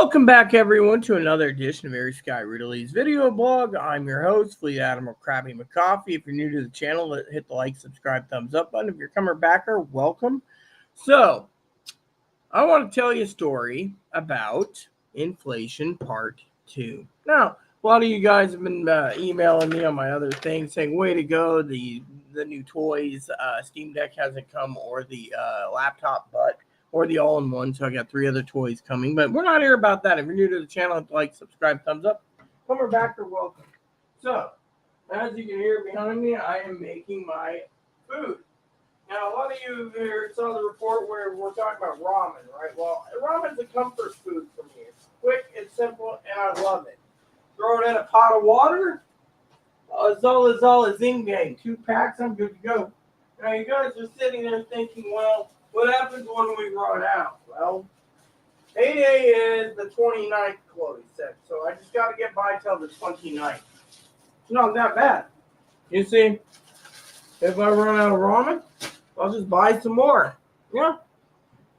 Welcome back, everyone, to another edition of Air Sky Ridley's video blog. I'm your host, Fleet Admiral Krabby McCoffee. If you're new to the channel, hit the like, subscribe, thumbs up button. If you're coming backer, welcome. So, I want to tell you a story about inflation part 2. Now, a lot of you guys have been emailing me on my other thing saying, way to go, the new toys, Steam Deck hasn't come, or the laptop butt, or the all-in-one. So I got 3 other toys coming, but we're not here about that. If you're new to the channel, like, subscribe, thumbs up. Come back or welcome. So, as you can hear behind me, I am making my food. Now, a lot of you here saw the report where we're talking about ramen, right? Well, ramen's a comfort food for me. It's quick, it's simple, and I love it. Throw it in a pot of water. Zola Zing Gang. 2 packs, I'm good to go. Now, you guys are sitting there thinking, well, what happens when we run out? Well, payday is the 29th, Chloe said. So I just got to get by till the 29th. It's not that bad. You see, if I run out of ramen, I'll just buy some more. Yeah.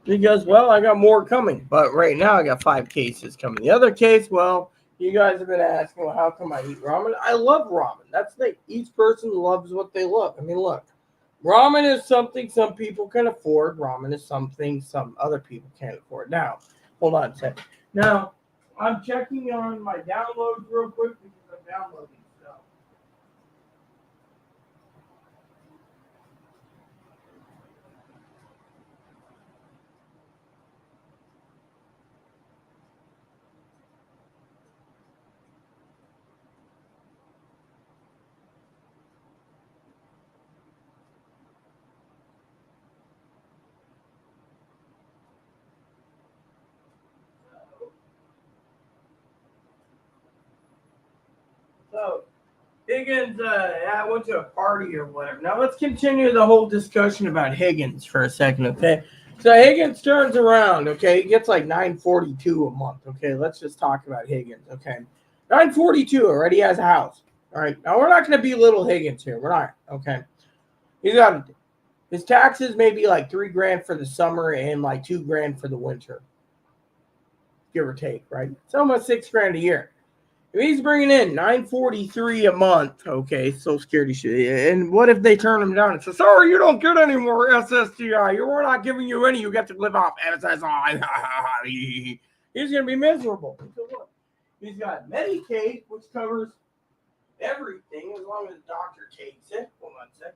Because, well, I got more coming. But right now I got 5 cases coming. The other case, well, you guys have been asking, well, how come I eat ramen? I love ramen. That's the each person loves what they love. I mean, look. Ramen is something some people can afford. Ramen is something some other people can't afford. Now, hold on a second. Now, I'm checking on my downloads real quick because I'm downloading stuff. So, Higgins, I went to a party or whatever. Now, let's continue the whole discussion about Higgins for a second, okay? So, Higgins turns around, okay? He gets like $942 a month, okay? Let's just talk about Higgins, okay? $942 already has a house, all right? Now, we're not going to belittle Higgins here. We're not, okay? He's got his taxes may be like $3,000 for the summer and like $2,000 for the winter, give or take, right? It's almost $6,000 a year. If he's bringing in $943 a month, okay, Social Security shit. And what if they turn him down and say, sorry, you don't get any more SSDI. We're not giving you any. You get to live off SSI. He's going to be miserable. So look, he's got Medicaid, which covers everything as long as the doctor takes it. Hold on a sec.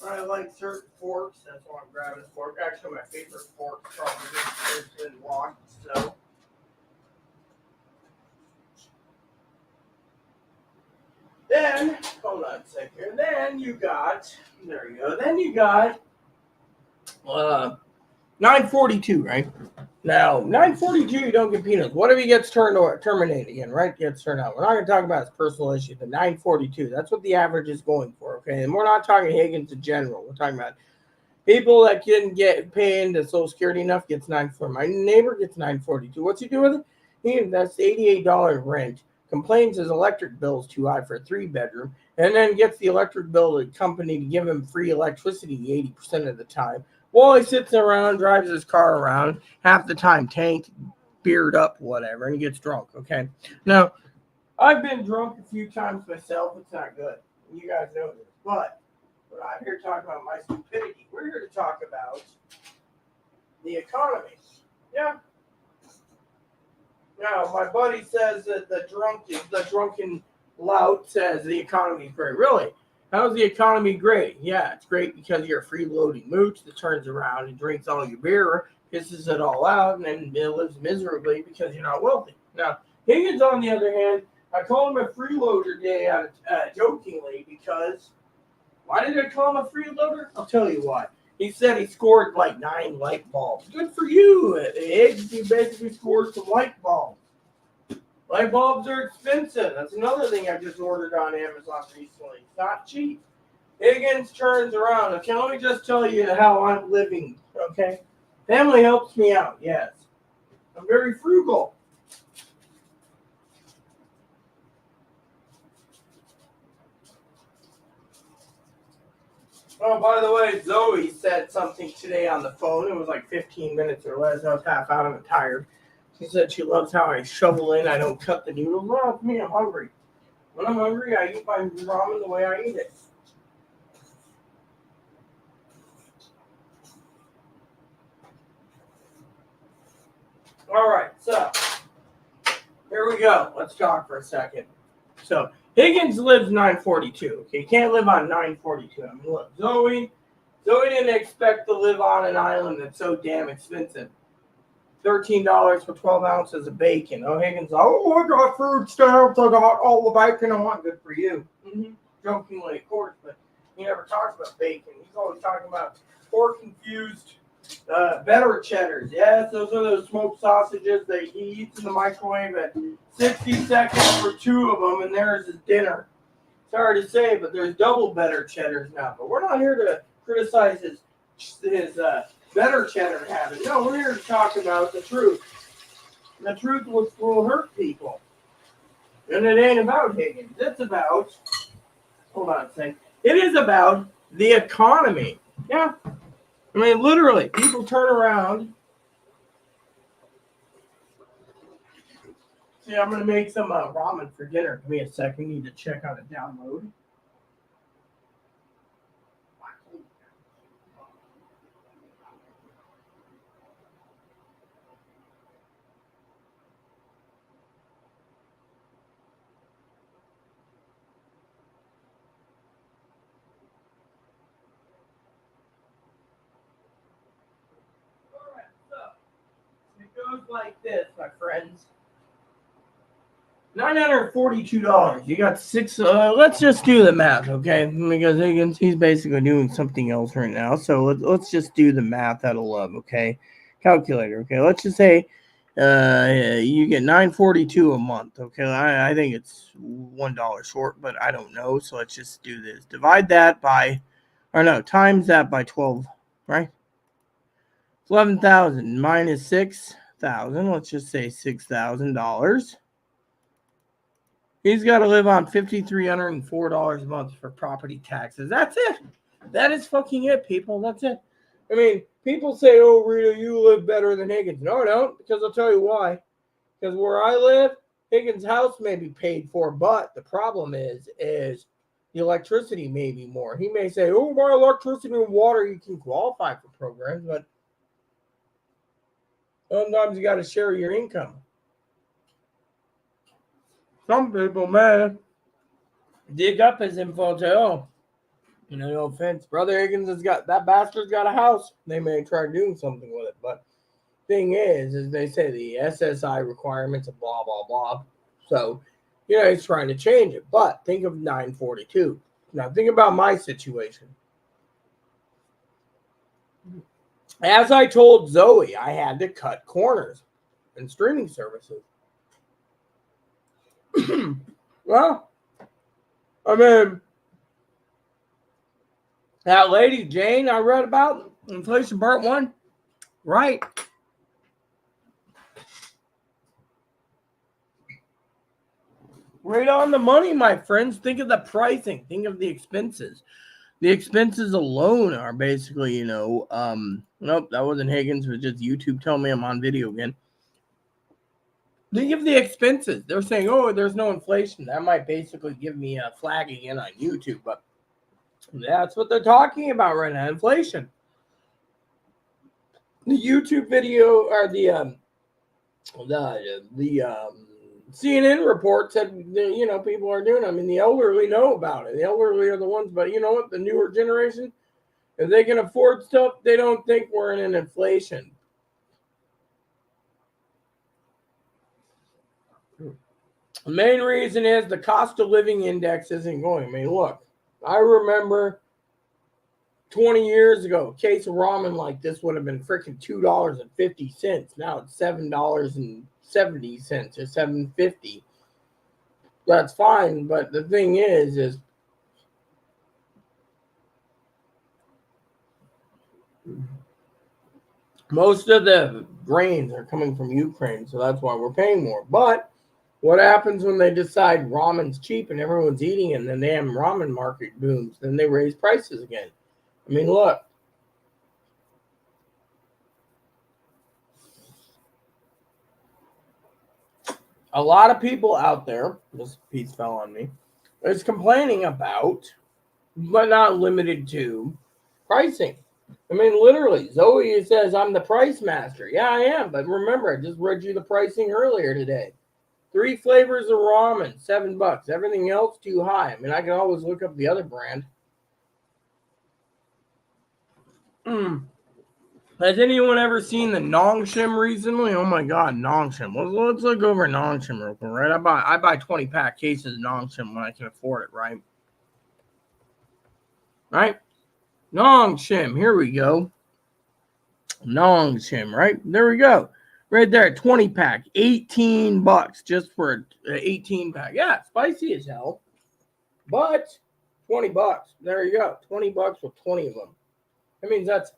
I like certain forks. That's why I'm grabbing a fork. Actually, my favorite fork is probably been washed, so. Then, hold on a second here. Then you got, there you go. Then you got 942, right? Now, 942, you don't get peanuts. What if he gets terminated again, right? Gets turned out. We're not going to talk about his personal issue. The 942, that's what the average is going for, okay? And we're not talking Higgins in general. We're talking about people that didn't get paid into Social Security enough gets 942. My neighbor gets 942. What's he do with it? He invests $88 rent, complains his electric bill is too high for a 3-bedroom, and then gets the electric bill company to give him free electricity 80% of the time. While he sits around, drives his car around, half the time tanked, beard up, whatever, and he gets drunk, okay? Now, I've been drunk a few times myself. It's not good. You guys know this. But we're not here to talk about my stupidity. We're here to talk about the economy. Yeah. Now, my buddy says that the drunken lout says the economy is great. Really? How's the economy great? Yeah, it's great because you're a freeloading mooch that turns around and drinks all your beer, pisses it all out, and then lives miserably because you're not wealthy. Now, Higgins, on the other hand, I call him a freeloader today jokingly because, why did I call him a freeloader? I'll tell you why. He said he scored like 9 light bulbs. Good for you, Higgs. You basically scored some light bulbs. Light bulbs are expensive. That's another thing I just ordered on Amazon recently. It's not cheap. Higgins turns around. Okay, let me just tell you how I'm living, okay? Family helps me out, yes. I'm very frugal. Oh, by the way, Zoe said something today on the phone. It was like 15 minutes or less. I was half out of it, tired. She said she loves how I shovel in. I don't cut the noodles. Well, me, I'm hungry. When I'm hungry, I eat my ramen the way I eat it. All right, so here we go. Let's talk for a second. So Higgins lives 942. Okay, you can't live on 942. I mean, look, Zoe didn't expect to live on an island that's so damn expensive. $13 for 12 ounces of bacon. Oh, Higgins, oh, I got food stamps. I got all the bacon I want. Good for you. Mm-hmm. Jokingly, of course, but he never talks about bacon. He's always talking about pork-infused better cheddars. Yes, those are those smoked sausages that he eats in the microwave at 60 seconds for 2 of them, and there's his dinner. Sorry to say, but there's double better cheddars now. But we're not here to criticize his better cheddar habit. No, we're here to talk about the truth. The truth will hurt people. And it ain't about Higgins. It's about, hold on a second. It is about the economy. Yeah. I mean, literally, people turn around. See, I'm going to make some ramen for dinner. Give me a second. Need to check out a download. All right, so it goes like this, my friends. $942. You got 6. Let's just do the math, okay? Because Higgins, he's basically doing something else right now. So let's just do the math out of love, okay? Calculator, okay? Let's just say you get $942 a month, okay? I think it's $1 short, but I don't know. So let's just do this. Divide that by, or no, times that by 12, right? 11,000 minus 6,000. Let's just say $6,000. He's got to live on $5,304 a month for property taxes. That's it. That is fucking it, people. That's it. I mean, people say, oh, Rita, you live better than Higgins. No, I don't, because I'll tell you why. Because where I live, Higgins' house may be paid for, but the problem is the electricity may be more. He may say, oh, my electricity and water, you can qualify for programs, but sometimes you got to share your income. Some people, man, dig up his info and say, oh, no offense, Brother Higgins has got, that bastard's got a house. They may try doing something with it. But thing is they say the SSI requirements of blah, blah, blah. So, he's trying to change it. But think of 942. Now, think about my situation. As I told Zoe, I had to cut corners in streaming services. Well, I mean, that lady Jane I read about, Inflation Part 1, right? Right on the money, my friends. Think of the pricing. Think of the expenses. The expenses alone are basically, nope, that wasn't Higgins. It was just YouTube telling me I'm on video again. Think of the expenses. They're saying, oh, there's no inflation. That might basically give me a flag again on YouTube, but that's what they're talking about right now, inflation. The YouTube video, or the CNN report said, people are doing it. I mean, the elderly know about it. The elderly are the ones, but you know what? The newer generation, if they can afford stuff, they don't think we're in an inflation. The main reason is the cost of living index isn't going. I mean, look, I remember 20 years ago, a case of ramen like this would have been freaking $2.50. Now it's $7.70 or $7.50. That's fine, but the thing is most of the grains are coming from Ukraine, so that's why we're paying more. But what happens when they decide ramen's cheap and everyone's eating it, and the damn ramen market booms? Then they raise prices again. I mean, look. A lot of people out there, this piece fell on me, is complaining about, but not limited to, pricing. I mean, literally, Zoe says, I'm the price master. Yeah, I am. But remember, I just read you the pricing earlier today. 3 flavors of ramen, $7. Everything else too high. I mean, I can always look up the other brand. Has anyone ever seen the Nongshim recently? Oh my God, Nongshim. Let's look over Nongshim real quick, right? I buy 20-pack cases of Nongshim when I can afford it, right? Right? Nongshim. Here we go. Nongshim, right? There we go. Right there, 20-pack, $18 just for an 18-pack. Yeah, spicy as hell, but $20. There you go, $20 with 20 of them. That means that's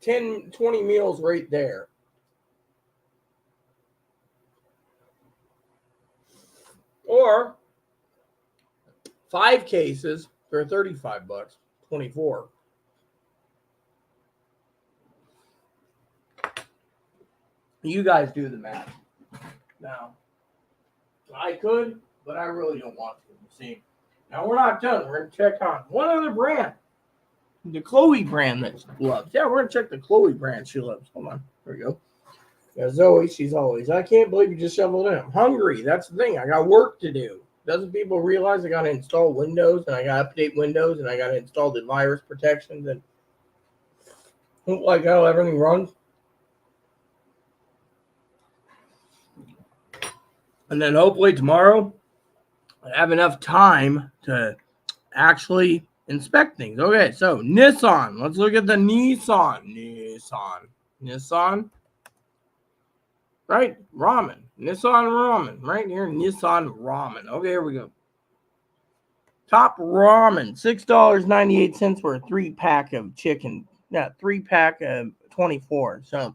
10, 20 meals right there. Or 5 cases for $35, 24. You guys do the math. Now, I could, but I really don't want to. See, now we're not done. We're going to check on one other brand. The Chloe brand that she loves. Yeah, we're going to check the Chloe brand she loves. Hold on. There we go. Yeah, Zoe, she's always, I can't believe you just shoveled in. I'm hungry. That's the thing. I got work to do. Doesn't people realize I got to install Windows and I got to update Windows and I got to install the virus protections and like how everything runs? And then hopefully tomorrow I have enough time to actually inspect things. Okay, so Nissan. Let's look at the Nissan. Nissan. Right? Ramen. Nissan ramen. Right here. Nissan ramen. Okay, here we go. Top ramen. $6.98 for a 3-pack of chicken. Yeah, 3-pack of 24. So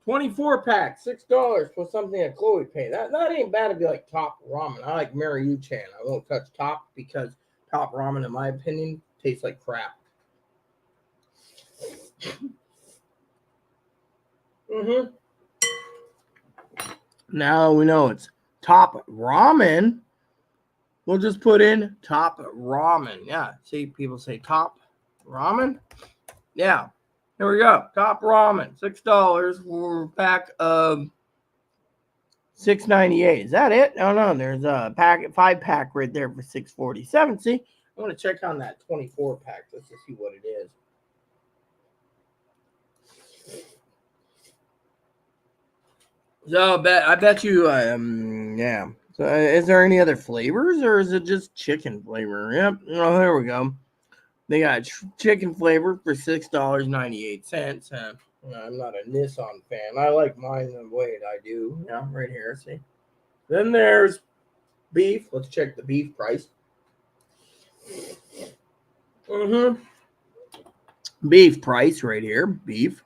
24-pack, $6 for something that Chloe paid. That ain't bad to be like Top ramen. I like Mary Yu Chan. I won't touch Top because Top ramen, in my opinion, tastes like crap. Now we know it's Top ramen. We'll just put in Top ramen. Yeah, see, people say Top ramen. Yeah, here we go. Top ramen, $6 for a pack of $6.98. Is that it? No. There's a 5-pack right there for $6.47. See, I want to check on that 24-pack just to see what it is. So I bet you, yeah. So is there any other flavors or is it just chicken flavor? Yep. Oh, here we go. They got chicken flavor for $6.98. I'm not a Nissan fan. I like mine the way I do. Yeah, right here. See. Then there's beef. Let's check the beef price. Beef price right here. Beef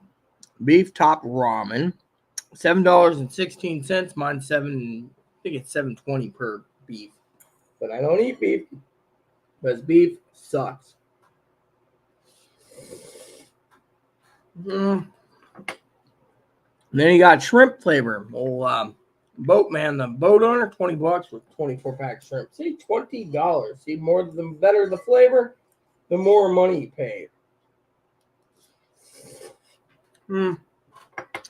Top ramen. $7.16. Mine's I think it's $7.20 per beef. But I don't eat beef because beef sucks. Then you got shrimp flavor. Boatman, the boat owner, $20 with 24-pack shrimp. See, $20. See, the better the flavor, the more money you pay.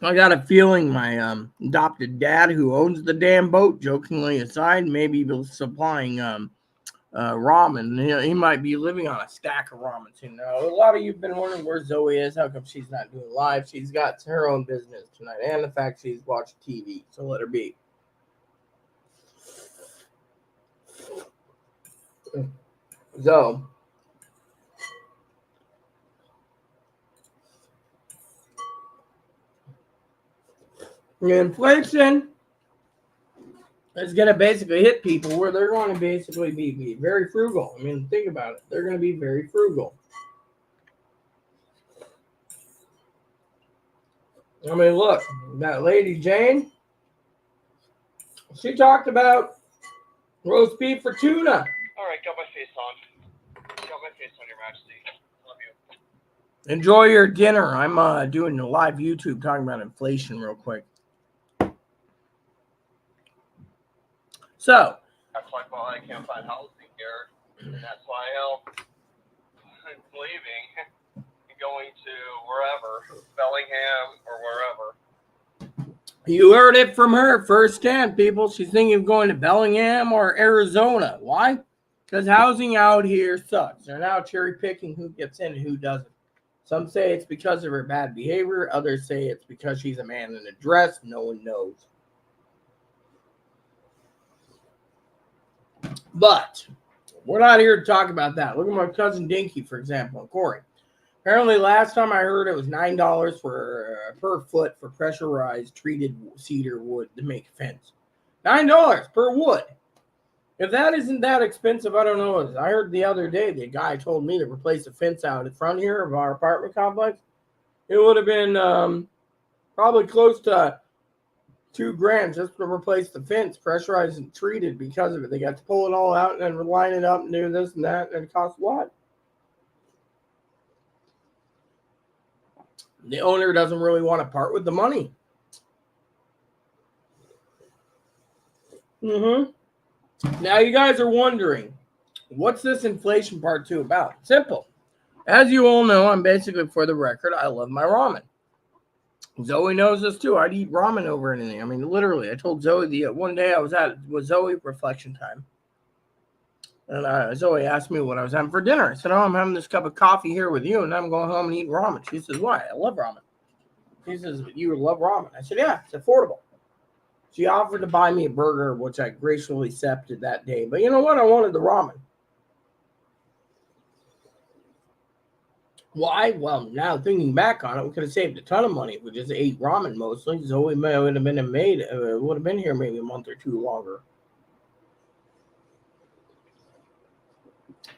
I got a feeling my adopted dad, who owns the damn boat, jokingly aside, maybe supplying ramen. He might be living on a stack of ramen soon. Now, a lot of you've been wondering where Zoe is. How come she's not doing live? She's got her own business tonight, and the fact she's watching TV. So let her be. So, inflation is going to basically hit people where they're going to basically be very frugal. I mean, think about it. They're going to be very frugal. I mean, look, that lady Jane, she talked about roast beef for tuna. All right, got my face on. Got my face on, Your Majesty. Love you. Enjoy your dinner. I'm doing a live YouTube talking about inflation real quick. So that's why I can't find housing here, and that's why I'm leaving and going to wherever, Bellingham or wherever. You heard it from her firsthand, people. She's thinking of going to Bellingham or Arizona. Why? Because housing out here sucks. They're now cherry picking who gets in and who doesn't. Some say it's because of her bad behavior. Others say it's because she's a man in a dress. No one knows. But we're not here to talk about that. Look at my cousin Dinky, for example, and Corey. Apparently, last time I heard it was $9 per foot for pressurized treated cedar wood to make a fence. $9 per wood. If that isn't that expensive, I don't know what is. I heard the other day the guy told me to replace a fence out in front here of our apartment complex. It would have been probably close to $2,000 just to replace the fence, pressurized and treated because of it. They got to pull it all out and then line it up and do this and that, and it costs what? The owner doesn't really want to part with the money. Now you guys are wondering, what's this inflation part 2 about? Simple. As you all know, I'm basically, for the record, I love my ramen. Zoe knows this too. I'd eat ramen over anything. I mean, literally, I told Zoe the one day I was at Zoe reflection time. And Zoe asked me what I was having for dinner. I said, I'm having this cup of coffee here with you, and I'm going home and eating ramen. She says, why? I love ramen. She says, you love ramen. I said, yeah, it's affordable. She offered to buy me a burger, which I graciously accepted that day. But you know what? I wanted the ramen. Why? Well, now thinking back on it, we could have saved a ton of money if we just ate ramen mostly. Zoe would have been here maybe a month or 2 longer.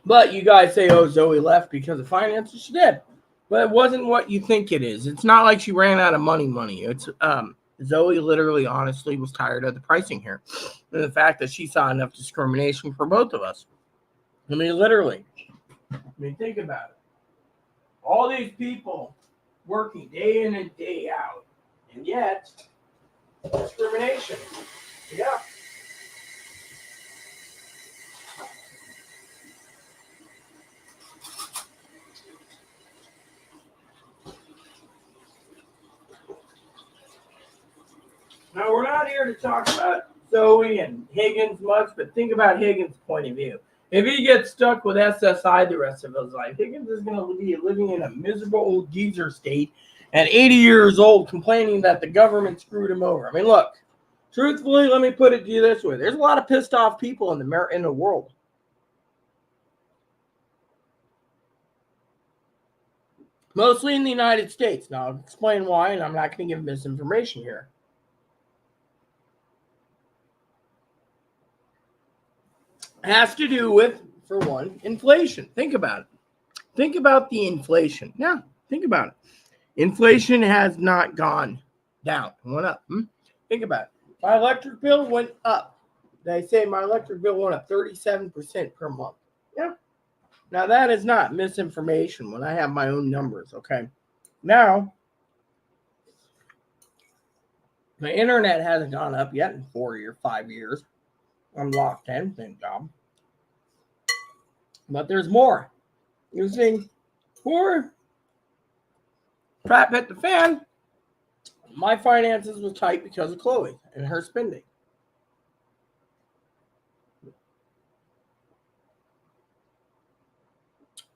But you guys say, oh, Zoe left because of finances. She did. But it wasn't what you think it is. It's not like she ran out of money. It's Zoe literally, honestly, was tired of the pricing here. And the fact that she saw enough discrimination for both of us. I mean, literally. Think about it. All these people working day in and day out. And yet, discrimination. Yeah. Now, we're not here to talk about Zoe and Higgins much, but think about Higgins' point of view. If he gets stuck with SSI the rest of his life, Higgins is going to be living in a miserable old geezer state at 80 years old, complaining that the government screwed him over. I mean, look, truthfully, let me put it to you this way. There's a lot of pissed off people in the world. Mostly in the United States. Now, I'll explain why, and I'm not going to give misinformation here. Has to do with, for one, inflation. Think about it. Think about the inflation. Yeah, think about it. Inflation has not gone down. It went up. Think about it. My electric bill went up. They say my electric bill went up 37% per month. Yeah. Now, that is not misinformation when I have my own numbers, okay? Now, the internet hasn't gone up yet in 4 or 5 years. I'm locked in, thank God. But there's more. You see, poor crap hit the fan. My finances was tight because of Chloe and her spending.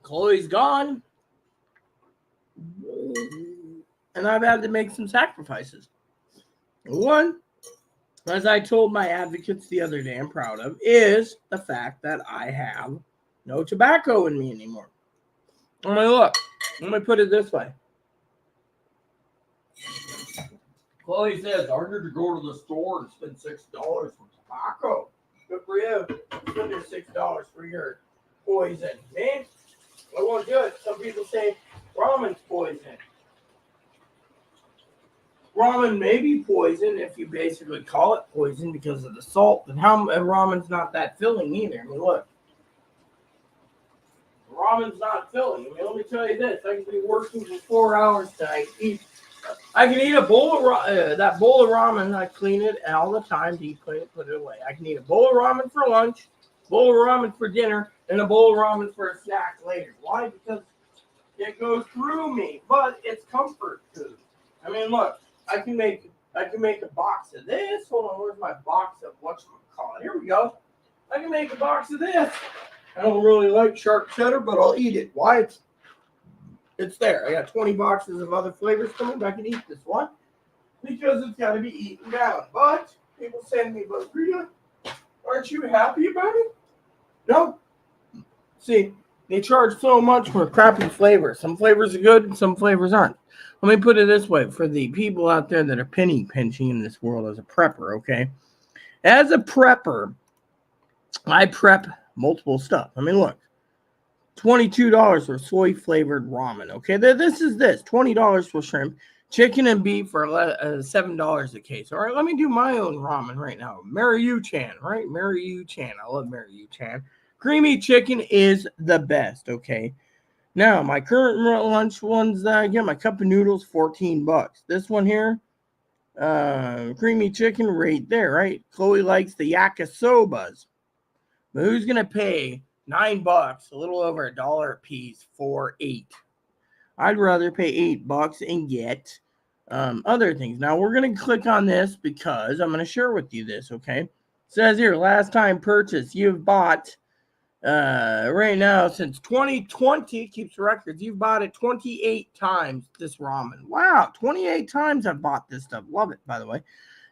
Chloe's gone. And I've had to make some sacrifices. One, as I told my advocates the other day, I'm proud of, is the fact that I have no tobacco in me anymore. I mean, look, let me put it this way. Chloe says, I need to go to the store and spend $6 for tobacco. Good for you. Spend your $6 for your poison. Man, I won't do it. Some people say ramen's poison. Ramen may be poison if you basically call it poison because of the salt. And ramen's not that filling either. I mean, look. ramen's not filling. I mean, let me tell you this. I can be working for 4 hours tonight. I can eat a bowl of that bowl of ramen. I clean it all the time, deep clean it, put it away. I can eat a bowl of ramen for lunch, bowl of ramen for dinner, and a bowl of ramen for a snack later. Why? Because it goes through me, but it's comfort food. I mean, look, I can make a box of this. Hold on, where's my box of whatchamacallit? Here we go. I can make a box of this. I don't really like sharp cheddar, but I'll eat it. Why? It's there. I got 20 boxes of other flavors coming. I can eat this one because it's got to be eaten down. But people send me, but Rita, aren't you happy about it? No. See, they charge so much for crappy flavors. Some flavors are good and some flavors aren't. Let me put it this way for the people out there that are penny pinching in this world as a prepper, okay? As a prepper, I prep multiple stuff. I mean, look, $22 for soy-flavored ramen, okay? This is $20 for shrimp. Chicken and beef are $7 a case. All right, let me do my own ramen right now. Maryu-chan, right? Maryu-chan. I love Maryu-chan. Creamy chicken is the best, okay? Now, my current lunch ones that I get, my cup of noodles, $14. This one here, creamy chicken right there, right? Chloe likes the yakisobas. But who's going to pay $9, a little over $1 a piece for 8? I'd rather pay $8 and get other things. Now, we're going to click on this because I'm going to share with you this, okay? It says here, last time purchase, you've bought, right now, since 2020, keeps records, you've bought it 28 times, this ramen. Wow, 28 times I've bought this stuff. Love it, by the way.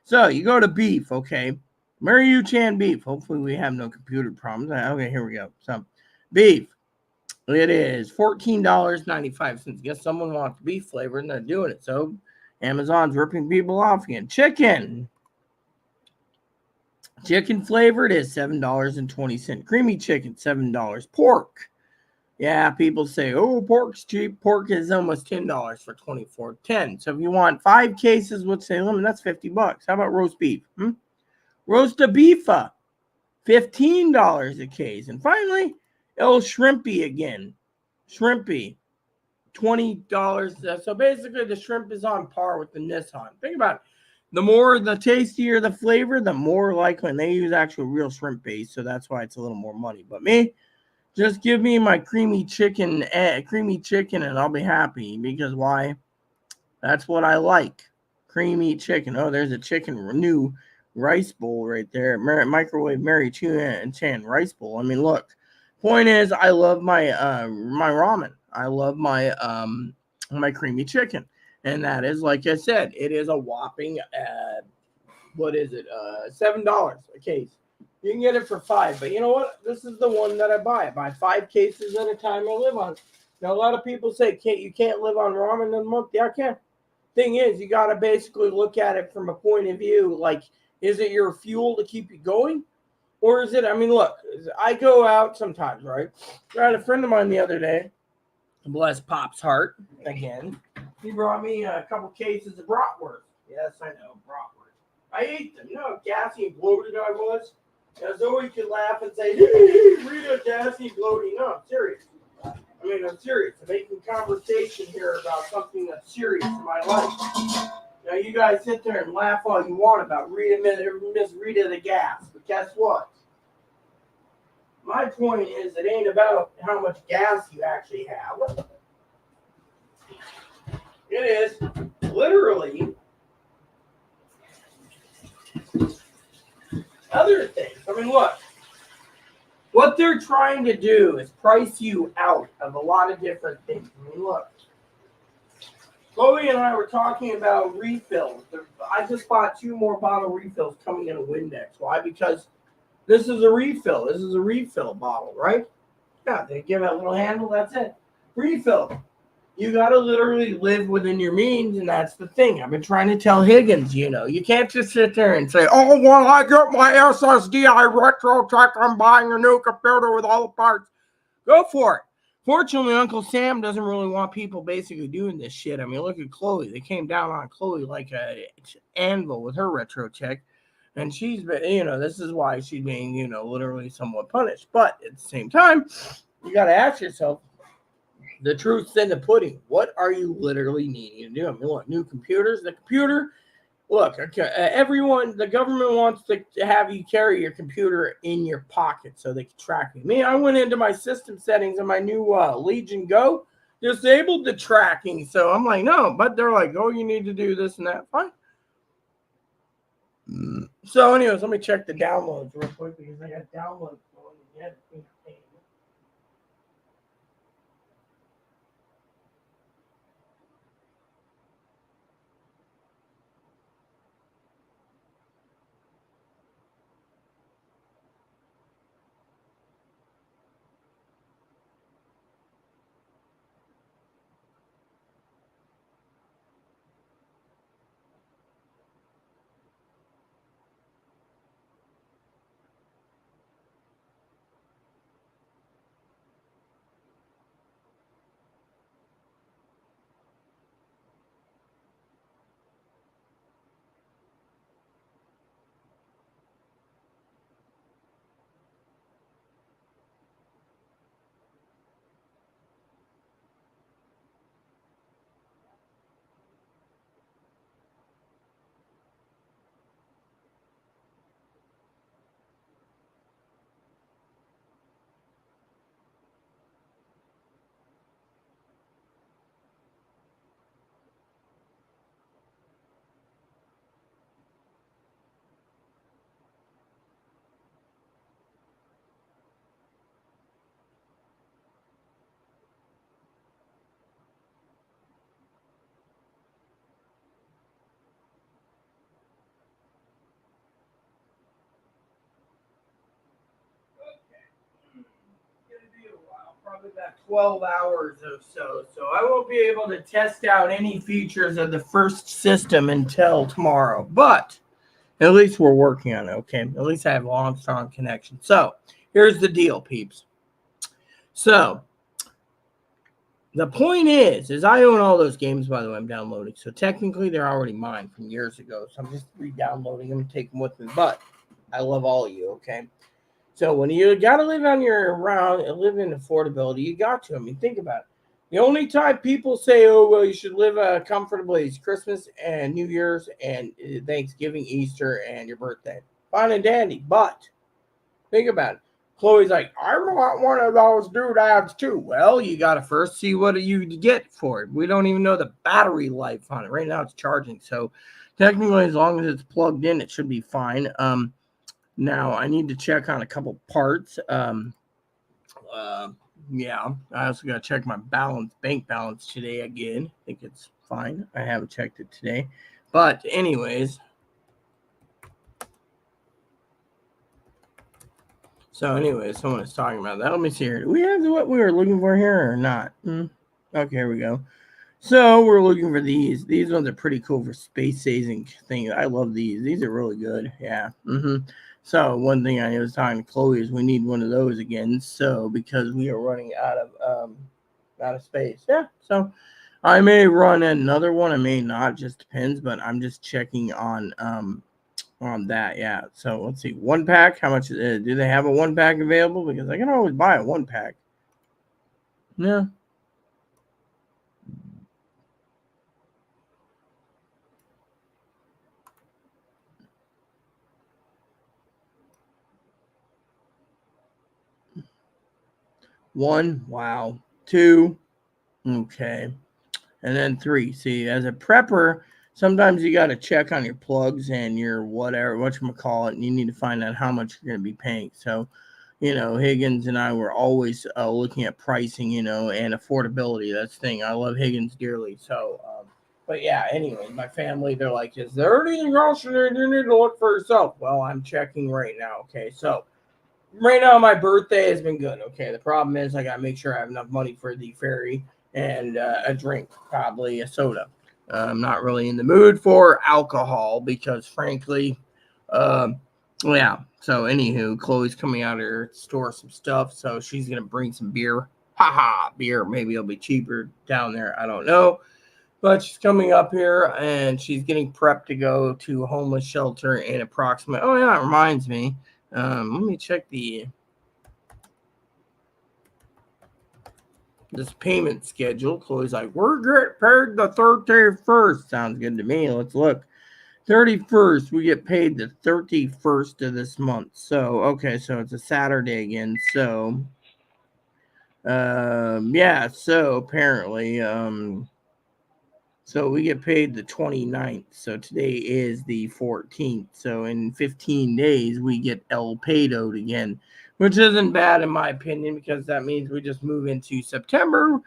So, you go to beef, okay? Maryu-chan beef. Hopefully, we have no computer problems. Okay, here we go. So, beef. It is $14.95. Guess someone wants beef flavor and they're doing it. So, Amazon's ripping people off again. Chicken. Chicken flavored is $7.20. Creamy chicken, $7. Pork. Yeah, people say, oh, pork's cheap. Pork is almost $10 for $24.10. So if you want 5 cases with Salem, that's $50. How about roast beef? Roast a beefa, $15 a case. And finally, El Shrimpy again. Shrimpy, $20. So basically, the shrimp is on par with the Nissan. Think about it. The tastier the flavor, the more likely, and they use actual real shrimp base, so that's why it's a little more money. But me, just give me my creamy chicken, and I'll be happy. Because why? That's what I like. Creamy chicken. Oh, there's a chicken new rice bowl right there. Microwave Maryu-chan rice bowl. I mean, look. Point is, I love my my ramen. I love my my creamy chicken. And that is, like I said, it is a whopping, $7 a case. You can get it for $5. But you know what? This is the one that I buy. I buy 5 cases at a time I live on. Now, a lot of people say, you can't live on ramen in a month. Yeah, I can. Thing is, you got to basically look at it from a point of view, like, is it your fuel to keep you going? Or is it, I mean, look, I go out sometimes, right? I had a friend of mine the other day, bless Pop's heart, again. He brought me a couple cases of bratwurst. Yes, I know, bratwurst. I ate them. You know how gassy and bloated I was? And Zoe could laugh and say, Rita, gassy and bloated. No, I'm serious. I'm serious. I'm making conversation here about something that's serious in my life. Now, you guys sit there and laugh all you want about Miss Rita the gas. But guess what? My point is, it ain't about how much gas you actually have. It is literally other things. I mean, look. What they're trying to do is price you out of a lot of different things. I mean, look. Chloe and I were talking about refills. I just bought 2 more bottle refills coming in a Windex. Why? Because this is a refill. This is a refill bottle, right? Yeah, they give it a little handle. That's it. Refill. You got to literally live within your means, and that's the thing. I've been trying to tell Higgins, you can't just sit there and say, oh, well, I got my SSDI Retro Tech. I'm buying a new computer with all the parts. Go for it. Fortunately, Uncle Sam doesn't really want people basically doing this shit. I mean, look at Chloe. They came down on Chloe like an anvil with her Retro Tech. And she's been, this is why she's being, literally somewhat punished. But at the same time, you got to ask yourself, the truth's in the pudding. What are you literally needing to do? I mean, look, new computers. The computer, look, everyone, the government wants to have you carry your computer in your pocket so they can track you. Me, I went into my system settings on my new Legion Go, disabled the tracking. So I'm like, no, but they're like, oh, you need to do this and that. Fine. So, anyways, let me check the downloads real quick because I got downloads going again. Probably about 12 hours or so. So I won't be able to test out any features of the first system until tomorrow. But at least we're working on it, okay? At least I have a long, strong connection. So here's the deal, peeps. So the point is I own all those games, by the way, I'm downloading. So technically they're already mine from years ago. So I'm just re-downloading them, taking them with me. But I love all of you, okay? So when you got to live on your around and live in affordability, you got to. I mean, think about it. The only time people say, "Oh, well, you should live comfortably," is Christmas and New Year's and Thanksgiving, Easter, and your birthday. Fine and dandy, but think about it. Chloe's like, "I want one of those doodads too." Well, you got to first see what you get for it. We don't even know the battery life on it. Right now, it's charging, so technically, as long as it's plugged in, it should be fine. Now I need to check on a couple parts. Yeah, I also got to check my bank balance today again. I think it's fine. I haven't checked it today. But anyways, someone is talking about that. Let me see here. Do we have what we were looking for here or not? Okay, here we go. So we're looking for these. These ones are pretty cool for space saving things. I love these. These are really good. Yeah. So one thing I was talking to Chloe is we need one of those again. So because we are running out of space. Yeah. So I may run another one. I may not. Just depends. But I'm just checking on that. Yeah. So let's see. 1 pack. How much do they have a 1 pack available? Because I can always buy a 1 pack. Yeah. One. Wow. 2. Okay. And then 3. See, as a prepper, sometimes you got to check on your plugs and your whatever, whatchamacallit, and you need to find out how much you're going to be paying. So, Higgins and I were always looking at pricing, and affordability. That's the thing. I love Higgins dearly. So, but yeah, anyway, my family, they're like, is there anything else you need to look for yourself? Well, I'm checking right now. Okay. So, right now, my birthday has been good. Okay. The problem is I got to make sure I have enough money for the ferry and a drink, probably a soda. I'm not really in the mood for alcohol because, frankly, yeah. So, anywho, Chloe's coming out here to store some stuff, so she's gonna bring some beer. Beer. Maybe it'll be cheaper down there. I don't know, but she's coming up here and she's getting prepped to go to a homeless shelter in approximately. Oh yeah, it reminds me. Let me check the. this payment schedule. Chloe's like, we're getting paid the 31st. Sounds good to me. Let's look. 31st, we get paid the 31st of this month. So, okay, so it's a Saturday again. So, yeah, so apparently, so we get paid the 29th. So today is the 14th. So in 15 days, we get El Padoed again, which isn't bad in my opinion, because that means we just move into September,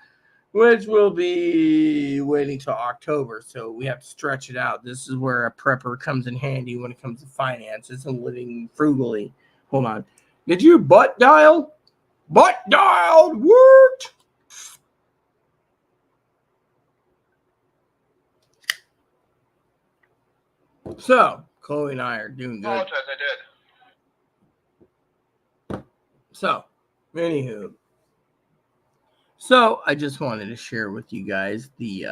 which will be waiting till October. So we have to stretch it out. This is where a prepper comes in handy when it comes to finances and living frugally. Hold on. Did you butt dial? Butt dialed. What? So Chloe and I are doing good. Apologize, I did. So, anywho. So I just wanted to share with you guys the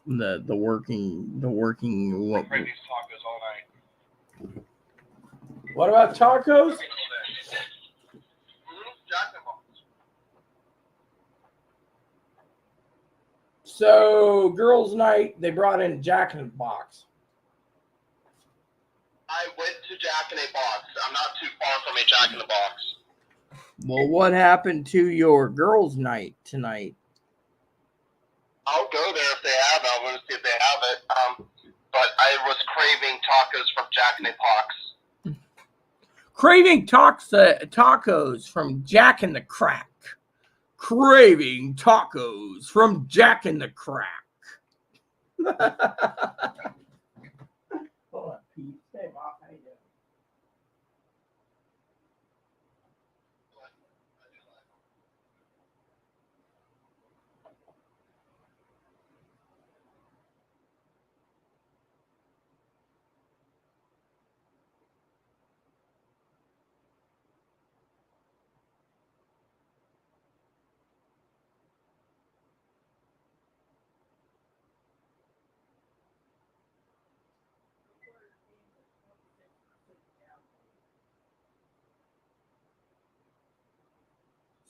working I crave these tacos all night. What about tacos? Jack in the Box. So girls' night, they brought in Jack in the Box. I went to Jack in a Box. I'm not too far from a Jack in the Box. Well, what happened to your girls' night tonight? I'll go there if they have it. I want to see if they have it. But I was craving tacos from Jack in a Box. Craving tacos from Jack in the Crack. Craving tacos from Jack in the Crack. Hold on, Pete. Stay off. How you doing?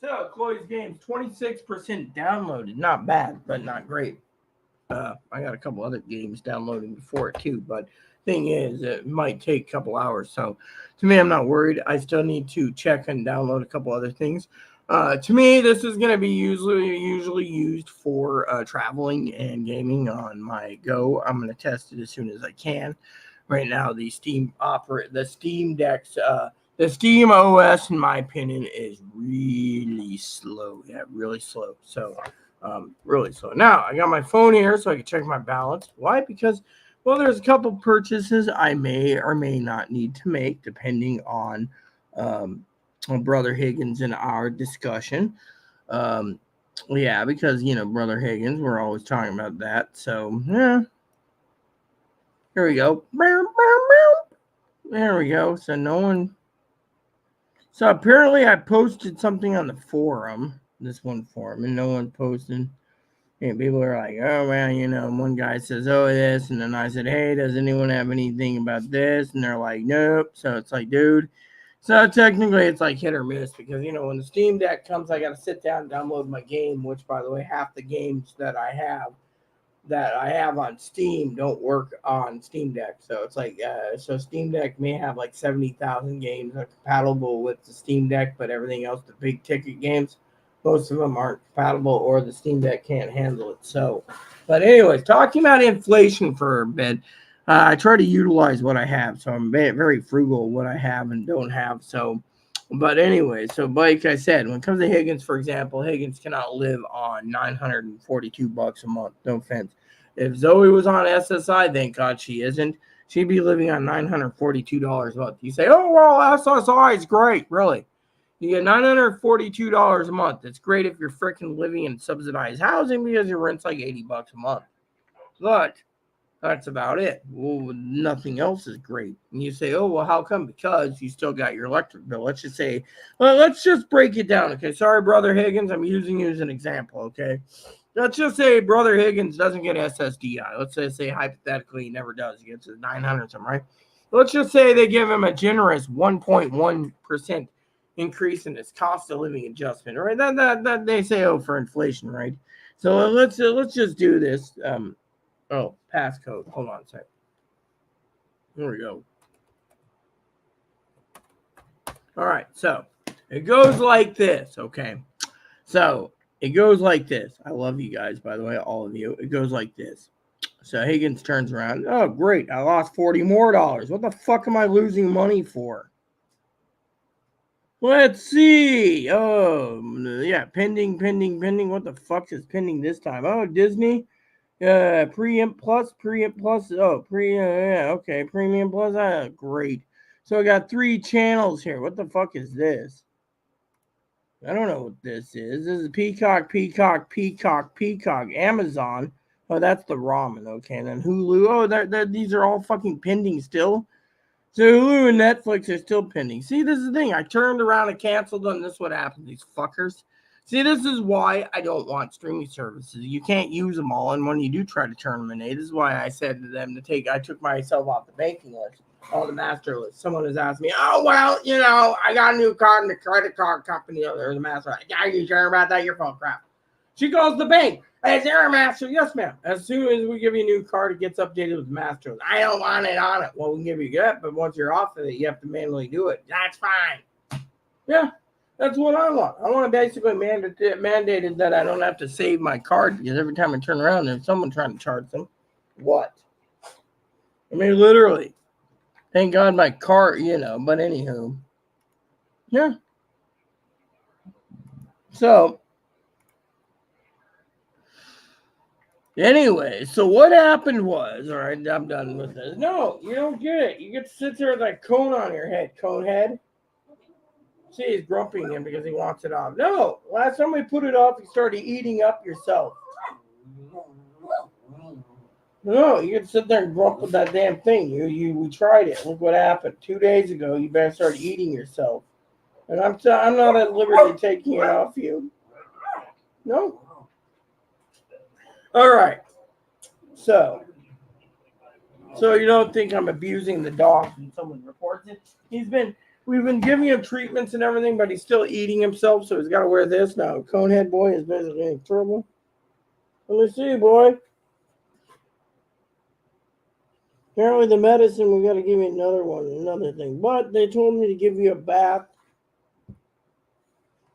So, Chloe's game's 26% downloaded. Not bad, but not great. I got a couple other games downloading before it too, but thing is, it might take a couple hours. So, to me, I'm not worried. I still need to check and download a couple other things. To me, this is going to be usually used for traveling and gaming on my Go. I'm going to test it as soon as I can. Right now, the Steam Deck's the Steam OS, in my opinion, is really slow. Yeah, really slow. So, really slow. Now, I got my phone here so I can check my balance. Why? Because, well, there's a couple purchases I may or may not need to make, depending on Brother Higgins and our discussion. Yeah, because, Brother Higgins, we're always talking about that. So, yeah. Here we go. There we go. So, no one... So apparently I posted something on the forum, this one forum, and no one posted. And people are like, oh, well, one guy says, oh, this. And then I said, hey, does anyone have anything about this? And they're like, nope. So it's like, dude. So technically it's like hit or miss because, when the Steam Deck comes, I got to sit down and download my game, which, by the way, half the games that I have on Steam don't work on Steam Deck. So it's like, so Steam Deck may have like 70,000 games that are compatible with the Steam Deck, but everything else, the big ticket games, most of them aren't compatible or the Steam Deck can't handle it. So, but anyways, talking about inflation for a bit, I try to utilize what I have. So I'm very frugal what I have and don't have. So, but anyway, so like I said, when it comes to Higgins, for example, Higgins cannot live on $942 a month. No offense. If Zoe was on SSI, thank God she isn't. She'd be living on $942 a month. You say, oh, well, SSI is great. Really? You get $942 a month. It's great if you're freaking living in subsidized housing because your rent's like $80 a month. But that's about it. Well, nothing else is great. And you say, oh, well, how come? Because you still got your electric bill. Let's just say, well, let's just break it down. Okay, sorry, Brother Higgins. I'm using you as an example, okay? Let's just say Brother Higgins doesn't get SSDI. Let's just say hypothetically he never does. He gets his 900 something, right? Let's just say they give him a generous 1.1% increase in its cost of living adjustment, right? That they say, oh, for inflation, right? So let's just do this. Passcode. Hold on a second. Here we go. All right, so it goes like this, okay? So it goes like this. I love you guys, by the way, all of you. It goes like this. So Higgins turns around. Oh, great. I lost $40 more. What the fuck am I losing money for? Let's see. Oh, yeah. Pending. What the fuck is pending this time? Oh, Disney. Preempt Plus. Oh, okay. Premium Plus. Great. So I got 3 channels here. What the fuck is this? I don't know what this is. This is Peacock. Amazon. Oh, that's the ramen. Okay, and then Hulu. Oh, these are all fucking pending still. So Hulu and Netflix are still pending. See, this is the thing. I turned around and canceled them. This is what happened. These fuckers. See, this is why I don't want streaming services. You can't use them all, and when you do try to terminate, this is why I said to them to take. I took myself off the banking list, on the master list. Someone has asked me, oh, well, I got a new card in the credit card company. There's a master. Are you sure about that? You're full of crap. She calls the bank. Is there a master? Yes, ma'am. As soon as we give you a new card, it gets updated with master. I don't want it on it. Well, we can give you that, but once you're off of it, you have to manually do it. That's fine. Yeah, that's what I want. I want to basically mandated that I don't have to save my card, because every time I turn around, there's someone trying to charge them. What? I mean, literally. Thank God my card, but anywho. Yeah. So, anyway, so what happened was, all right, I'm done with this. No, you don't get it. You get to sit there with that cone on your head, cone head. See, he's grumping him because he wants it off. No, last time we put it off, you started eating up yourself. No, you can sit there and grump with that damn thing. We tried it. Look what happened. 2 days ago, you better start eating yourself. And I'm not at liberty taking it off you. No. All right. So you don't think I'm abusing the dog when someone reports it? We've been giving him treatments and everything, but he's still eating himself, so he's got to wear this now. Conehead boy is basically in trouble. Let me see, boy. Apparently the medicine, we got to give you another thing. But they told me to give you a bath.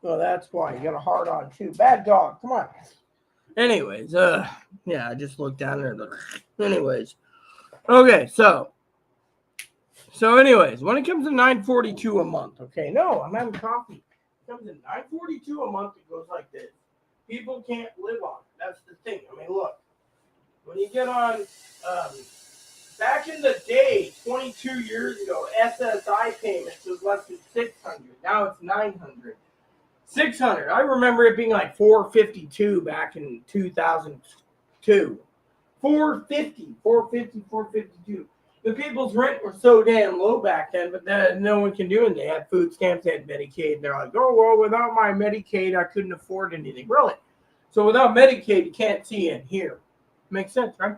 Well, that's why. You got a heart on, too. Bad dog. Come on. Anyways, yeah, I just looked down there. Anyways. Okay, so anyways, when it comes to $9.42 a month, okay, no, I'm having coffee. It comes in $9.42 a month, it goes like this. People can't live on it. That's the thing. I mean, look, when you get on, back in the day, 22 years ago, SSI payments was less than $600. Now it's $900. $600. I remember it being like $452 back in 2002. $452. The people's rent was so damn low back then, but then no one can do it. They had food stamps, they had Medicaid. They're like, oh, well, without my Medicaid, I couldn't afford anything. Really? So without Medicaid, you can't see and hear. Makes sense, right?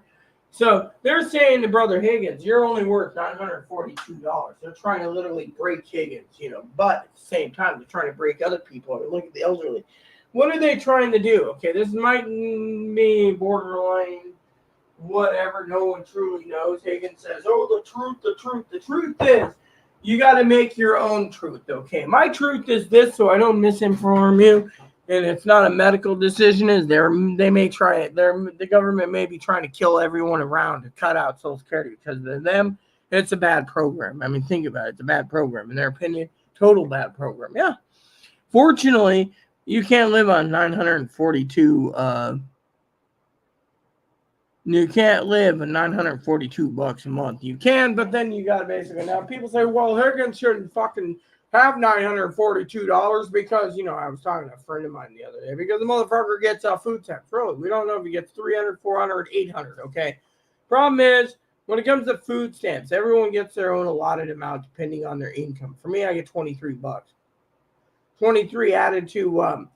So they're saying to Brother Higgins, you're only worth $942. They're trying to literally break Higgins, but at the same time, they're trying to break other people. I mean, look at the elderly. What are they trying to do? Okay, this might be borderline whatever. No one truly knows. Higgins says, oh, the truth is you got to make your own truth. Okay, my truth is this, so I don't misinform you. And it's not a medical decision. They may try it. The government may be trying to kill everyone around to cut out Social Security because of them. It's a bad program. I mean, think about it. It's a bad program. In their opinion, total bad program. Yeah. Fortunately, you can't live on 942. You can't live on $942 a month. You can, but then you got to basically now. People say, well, Higgins shouldn't fucking have $942 because, I was talking to a friend of mine the other day because the motherfucker gets food stamps. Really, we don't know if he gets 300, 400, 800, okay? Problem is, when it comes to food stamps, everyone gets their own allotted amount depending on their income. For me, I get $23. 23 added to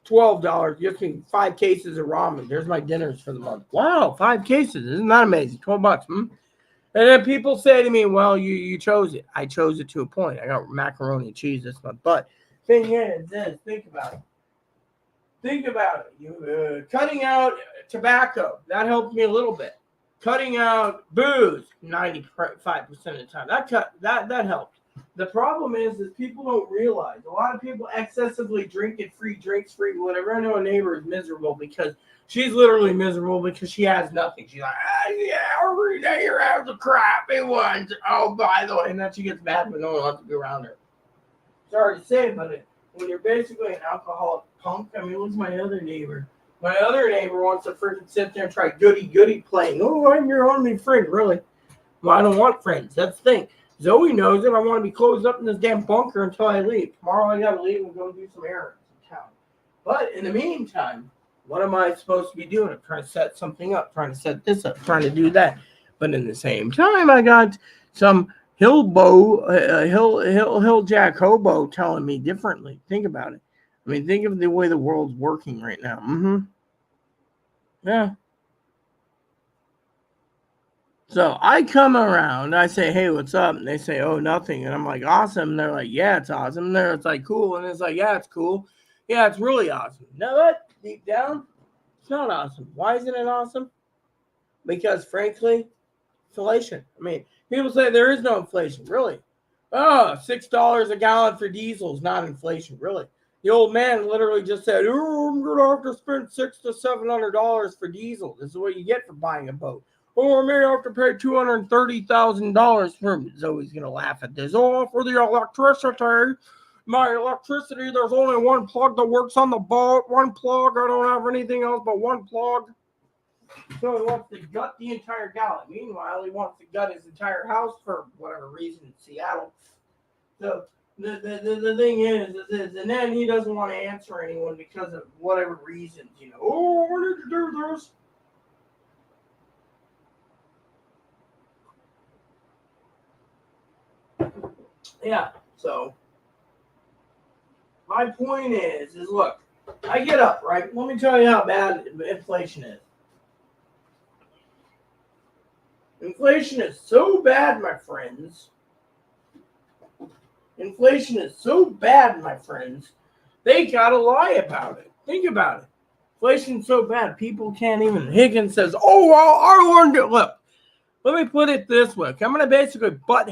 $12 gets me 5 cases of ramen. There's my dinners for the month. Wow, 5 cases. Isn't that amazing? $12. And then people say to me, well, you chose it. I chose it to a point. I got macaroni and cheese this month. But thing is this, think about it. Think about it. You cutting out tobacco, that helped me a little bit. Cutting out booze 95% of the time. That helped. The problem is people don't realize. A lot of people excessively drink it free, drinks free, whatever. I know a neighbor is miserable because she's literally miserable because she has nothing. She's like, yeah, every day you're having the crappy ones. Oh, by the way, and then she gets mad when no one wants to be around her. Sorry to say, but when you're basically an alcoholic punk, I mean, look at my other neighbor. My other neighbor wants to freaking sit there and try goody playing. Oh, I'm your only friend, really. Well, I don't want friends. That's the thing. Zoe knows it. I want to be closed up in this damn bunker until I leave. Tomorrow I got to leave and go do some errands in town. But in the meantime, what am I supposed to be doing? I'm trying to set something up, trying to set this up, trying to do that. But in the same time, I got some hill jack hobo telling me differently. Think about it. I mean, think of the way the world's working right now. Yeah. So I come around, I say, hey, what's up? And they say, oh, nothing. And I'm like, awesome. And they're like, yeah, it's awesome. And it's like, cool. And it's like, yeah, it's cool. Yeah, it's really awesome. Now what? Deep down, it's not awesome. Why isn't it awesome? Because frankly, inflation. I mean, people say there is no inflation. Really? Oh, $6 a gallon for diesel is not inflation. Really? The old man literally just said, oh, I'm going to have to spend $600 to $700 for diesel. This is what you get for buying a boat. Or I may have to pay $230,000 for it. Zoe's going to laugh at this. Oh, for the electricity. My electricity, there's only one plug that works on the boat. One plug. I don't have anything else but one plug. So he wants to gut the entire gallon. Meanwhile, he wants to gut his entire house for whatever reason in Seattle. So the thing is, and then he doesn't want to answer anyone because of whatever reasons. Oh, I need to do this. Yeah, so my point is look, I get up, right? Let me tell you how bad inflation is. Inflation is so bad, my friends. Inflation is so bad, my friends. They gotta lie about it. Think about it. Inflation's so bad, people can't even. Higgins says, oh, well, I learned it. Look. Let me put it this way. I'm going to basically buck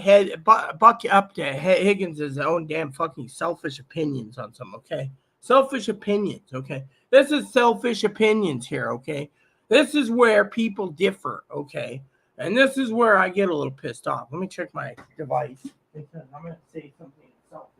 up to Higgins' own damn fucking selfish opinions on some, okay? Selfish opinions, okay? This is selfish opinions here, okay? This is where people differ, okay? And this is where I get a little pissed off. Let me check my device because I'm going to say something selfish.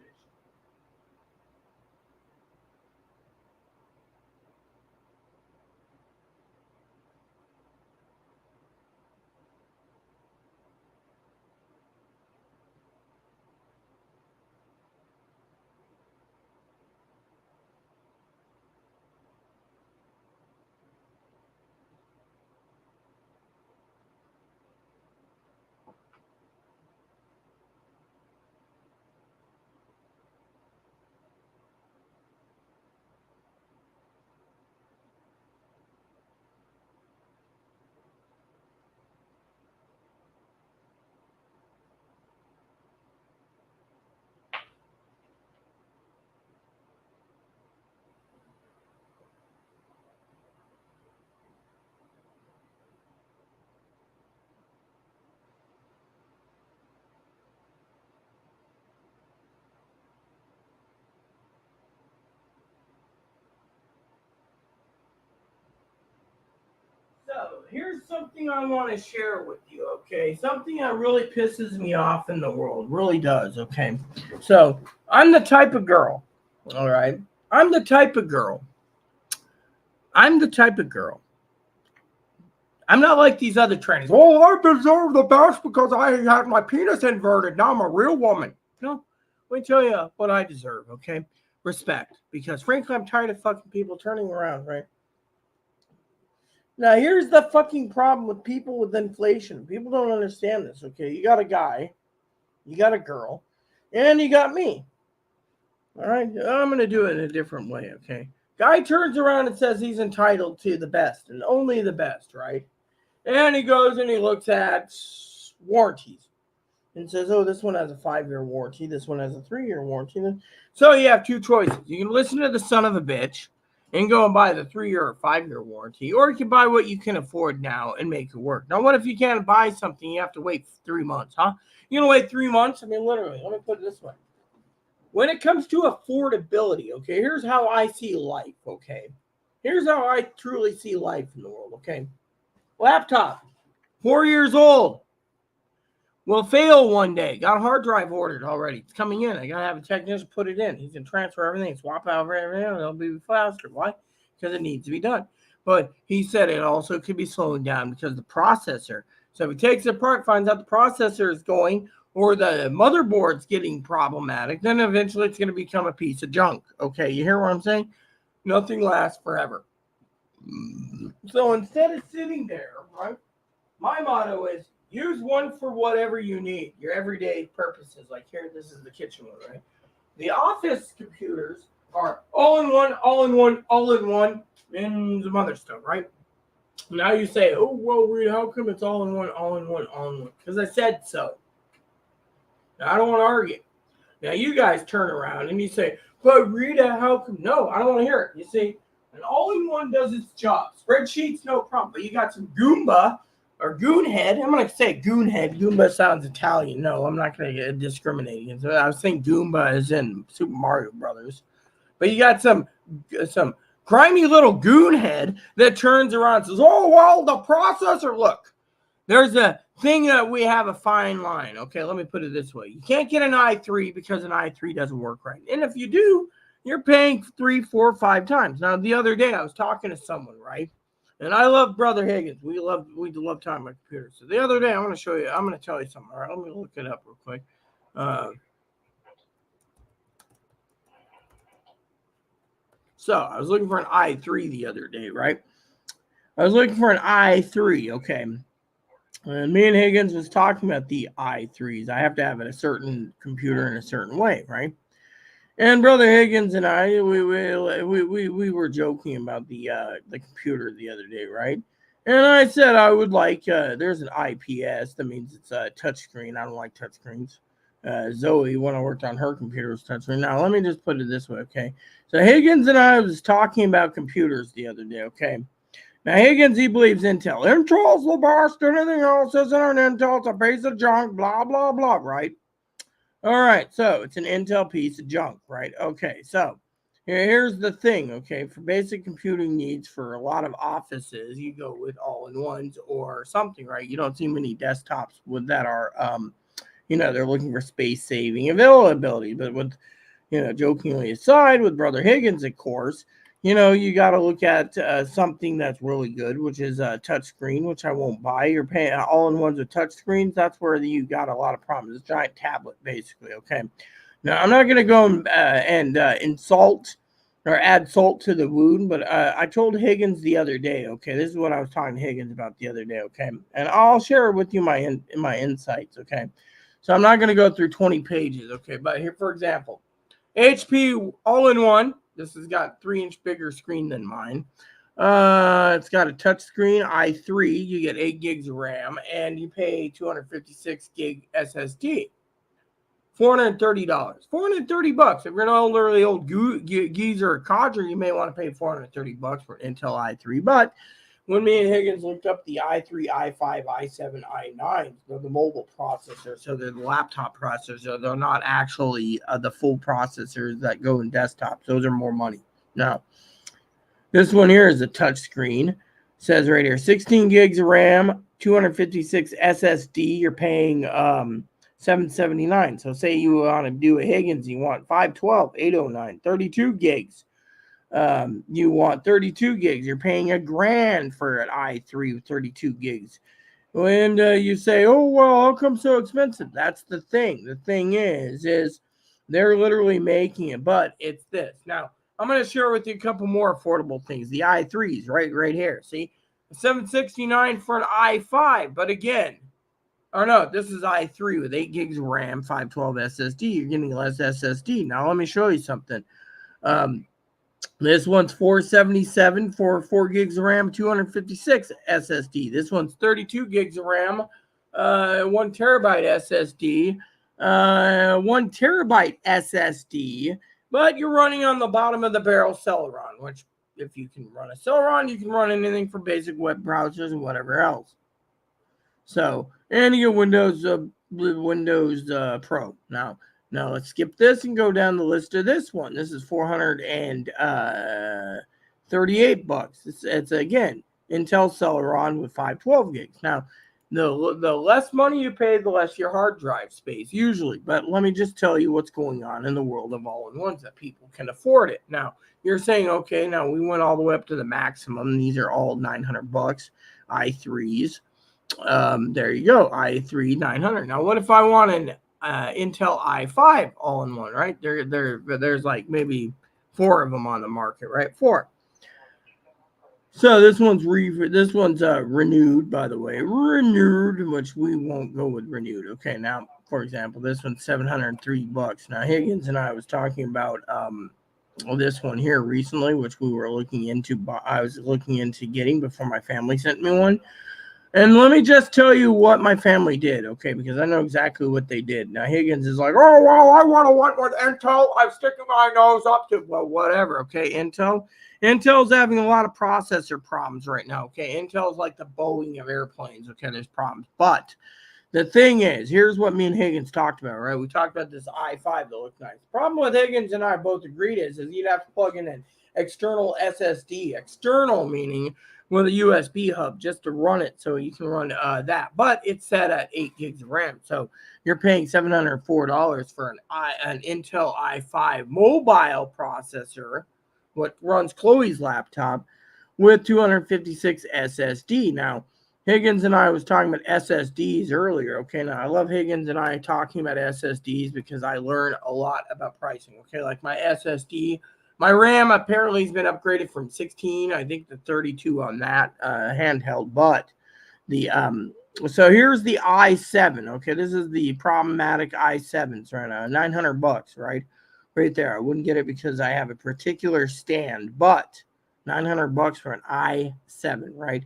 So here's something I want to share with you, okay? Something that really pisses me off in the world, really does, okay? So I'm the type of girl, all right? I'm the type of girl. I'm not like these other trannies. Oh, I deserve the best because I had my penis inverted. Now I'm a real woman. No, let me tell you what I deserve, okay? Respect. Because frankly, I'm tired of fucking people turning around, right? Now, here's the fucking problem with people with inflation. People don't understand this, okay? You got a guy, you got a girl, and you got me. All right? I'm going to do it in a different way, okay? Guy turns around and says he's entitled to the best and only the best, right? And he goes and he looks at warranties and says, oh, this one has a 5-year warranty. This one has a 3-year warranty. So you have two choices. You can listen to the son of a bitch and go and buy the 3-year or 5-year warranty, or you can buy what you can afford now and make it work. Now, what if you can't buy something? You have to wait 3 months, huh? You're going to wait 3 months? I mean, literally, let me put it this way. When it comes to affordability, okay, here's how I see life, okay? Here's how I truly see life in the world, okay? Laptop, 4 years old, will fail one day. Got a hard drive ordered already. It's coming in. I got to have a technician put it in. He's going to transfer everything, swap out everything, and it'll be faster. Why? Because it needs to be done. But he said it also could be slowing down because the processor. So if he takes it apart, finds out the processor is going, or the motherboard's getting problematic, then eventually it's going to become a piece of junk. Okay, you hear what I'm saying? Nothing lasts forever. So instead of sitting there, right, my motto is use one for whatever you need, your everyday purposes. Like here, this is the kitchen one, right? The office computers are all in one, and some other stuff, right? Now you say, oh, well, Reed, how come it's all in one? Because I said so. Now, I don't want to argue. Now, you guys turn around and you say, but Rita, how come? No, I don't want to hear it. You see, an all-in-one does its job. Spreadsheets, no problem. But you got some Goomba or Goonhead. I'm going to say Goonhead. Goomba sounds Italian. No, I'm not going to discriminate. I was saying Goomba is in Super Mario Brothers. But you got some grimy little Goonhead that turns around and says, oh, well, the processor, look. There's a thing that we have a fine line. Okay, let me put it this way. You can't get an i3 because an i3 doesn't work right. And if you do, you're paying 3, 4, 5 times. Now, the other day I was talking to someone, right? And I love Brother Higgins. We love time on computers. So the other day I'm going to show you, I'm going to tell you something. All right, let me look it up real quick. So I was looking for an i3 the other day, right? I was looking for an i3, okay. And me and Higgins was talking about the i3s. I have to have a certain computer in a certain way, right? And Brother Higgins and I, we were joking about the computer the other day, right? And I said I would like, there's an IPS. That means it's a touchscreen. I don't like touchscreens. Zoe, when I worked on her computer, was touchscreen. Now, let me just put it this way, okay? So Higgins and I was talking about computers the other day, okay? Now, Higgins, he believes Intel. Intel's the best. Anything else isn't an Intel. It's a piece of junk, blah, blah, blah, right? All right, so it's an Intel piece of junk, right? Okay, so here's the thing, okay? For basic computing needs for a lot of offices, you go with all-in-ones or something, right? You don't see many desktops with that are, they're looking for space-saving availability. But with, jokingly aside, with Brother Higgins, of course, you got to look at something that's really good, which is a touchscreen, which I won't buy. You're paying all-in-ones with touchscreens. That's where you got a lot of problems. It's a giant tablet, basically, okay? Now, I'm not going to go and insult or add salt to the wound, but I told Higgins the other day, okay? This is what I was talking to Higgins about the other day, okay? And I'll share with you my insights, okay? So I'm not going to go through 20 pages, okay? But here, for example, HP all-in-one. This has got 3-inch bigger screen than mine. It's got a touch screen, i3. You get 8 gigs of RAM, and you pay 256 gig SSD. $430. $430. If you're an elderly old geezer or codger, you may want to pay $430 for an Intel i3. But when me and Higgins looked up the i3, i5, i7, i9, they're the mobile processors, so they're the laptop processors. They're not actually the full processors that go in desktops. Those are more money. Now, this one here is a touch screen. It says right here, 16 gigs of RAM, 256 SSD. You're paying $779. So say you want to do a Higgins, you want 512, 809, 32 gigs. You want 32 gigs. You're paying $1,000 for an i3 with 32 gigs. And you say, oh, well, how come so expensive? That's the thing. The thing is they're literally making it, but it's this. Now, I'm going to share with you a couple more affordable things. The i3s, right here. See, $769 for an i5, but again, or no, this is i3 with 8 gigs of RAM, 512 SSD. You're getting less SSD. Now, let me show you something. This one's $477 for 4 gigs of RAM, 256 SSD. This one's 32 gigs of RAM, 1 terabyte SSD, 1 terabyte SSD, but you're running on the bottom of the barrel Celeron, which if you can run a Celeron, you can run anything for basic web browsers and whatever else. So, and you get Windows Pro. Now let's skip this and go down the list of this one. This is $438. It's again Intel Celeron with 512 gigs. Now, the less money you pay, the less your hard drive space usually. But let me just tell you what's going on in the world of all-in-ones that people can afford it. Now, you're saying, okay, now we went all the way up to the maximum. These are all $900 i3s. There you go, i3 900. Now, what if I want an Intel i5 all-in-one? Right there's like maybe 4 of them on the market, right? 4. So this one's renewed, by the way, which we won't go with renewed. Okay, now for example, this one's $703. Now Higgins and I was talking about this one here recently, which we were looking into. I was looking into getting before my family sent me one. And let me just tell you what my family did, okay, because I know exactly what they did. Now, Higgins is like, oh, well, I want to want with Intel. I'm sticking my nose up to, well, whatever, okay, Intel's having a lot of processor problems right now, okay? Intel's like the Boeing of airplanes, okay? There's problems. But the thing is, here's what me and Higgins talked about, right? We talked about this i5 that looked nice. The problem with Higgins and I both agreed is you'd have to plug in an external SSD. External meaning with a USB hub just to run it so you can run that. But it's set at 8 gigs of RAM. So you're paying $704 for an Intel i5 mobile processor, what runs Chloe's laptop, with 256 SSD. Now, Higgins and I was talking about SSDs earlier. Okay, now I love Higgins and I talking about SSDs because I learn a lot about pricing. Okay, like my SSD, my RAM apparently has been upgraded from 16, I think, to 32 on that handheld. But the so here's the i7. Okay, this is the problematic i7s right now, $900, right? Right there. I wouldn't get it because I have a particular stand, but $900 for an i7, right?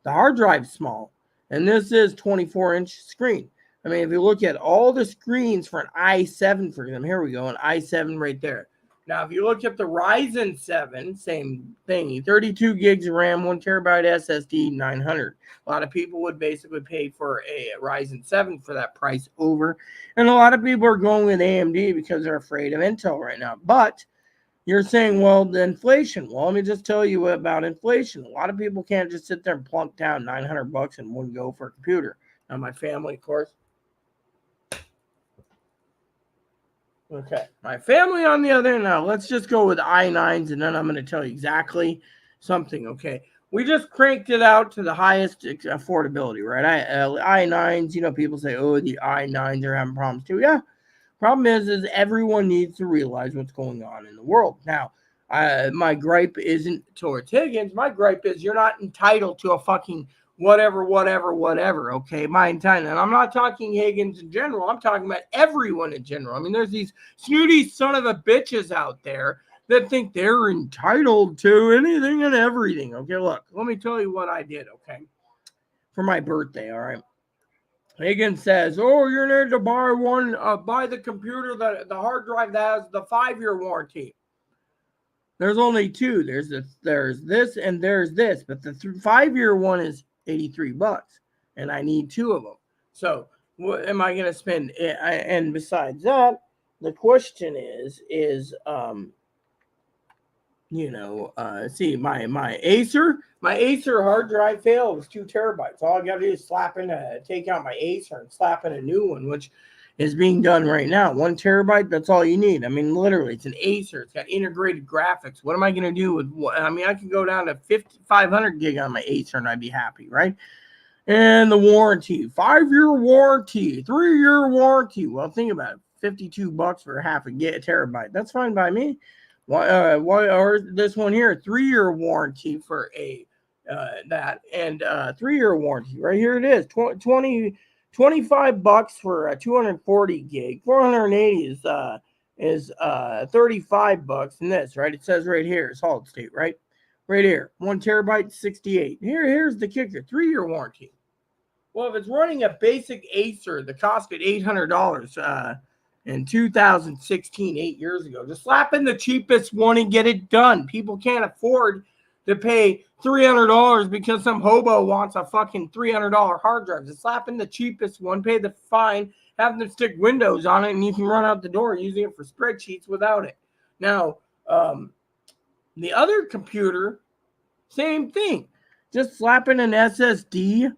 The hard drive's small, and this is 24-inch screen. I mean, if you look at all the screens for an i7 for them, here we go, an i7 right there. Now, if you look at the Ryzen 7, same thing, 32 gigs of RAM, 1 terabyte SSD, 900. A lot of people would basically pay for a Ryzen 7 for that price over. And a lot of people are going with AMD because they're afraid of Intel right now. But you're saying, well, the inflation. Well, let me just tell you about inflation. A lot of people can't just sit there and plunk down $900 in one go for a computer. Now, my family, of course. Okay, my family on the other hand, now let's just go with i9s, and then I'm going to tell you exactly something, okay? We just cranked it out to the highest affordability, right? i9s, you know, people say, oh, the i9s are having problems too. Yeah, problem is everyone needs to realize what's going on in the world. Now, my gripe isn't towards Higgins. My gripe is you're not entitled to a fucking whatever, okay? My entitlement. And I'm not talking Higgins in general. I'm talking about everyone in general. I mean, there's these snooty son of a bitches out there that think they're entitled to anything and everything. Okay, look, let me tell you what I did, okay? For my birthday, all right? Higgins says, oh, you're going to buy the computer, the hard drive that has the 5-year warranty. There's only 2. There's this and there's this, but the 5-year one is $83, and I need 2 of them. So what am I going to spend? And besides that, the question is see, my Acer hard drive failed. It was 2 terabytes. All I got to do is take out my Acer and slap in a new one, which is being done right now. 1 terabyte, that's all you need. I mean, literally, it's an Acer. It's got integrated graphics. What am I going to do with what? I mean, I could go down to 500 gig on my Acer and I'd be happy, right? And the warranty, 5-year warranty, 3-year warranty. Well, think about it, $52 for half a terabyte. That's fine by me. Why or this one here, 3-year warranty for that, and 3-year warranty. Right here it is, $25 for a 240 gig. 480 is $35, and this, right? It says right here, solid state, right here, 1 terabyte, 68. Here's the kicker, 3-year warranty. Well, if it's running a basic Acer, the cost at $800 in 2016, 8 years ago, just slap in the cheapest one and get it done. People can't afford to pay $300 because some hobo wants a fucking $300 hard drive. Just slap in the cheapest one, pay the fine, have them stick Windows on it, and you can run out the door using it for spreadsheets without it. Now, the other computer, same thing. Just slapping an SSD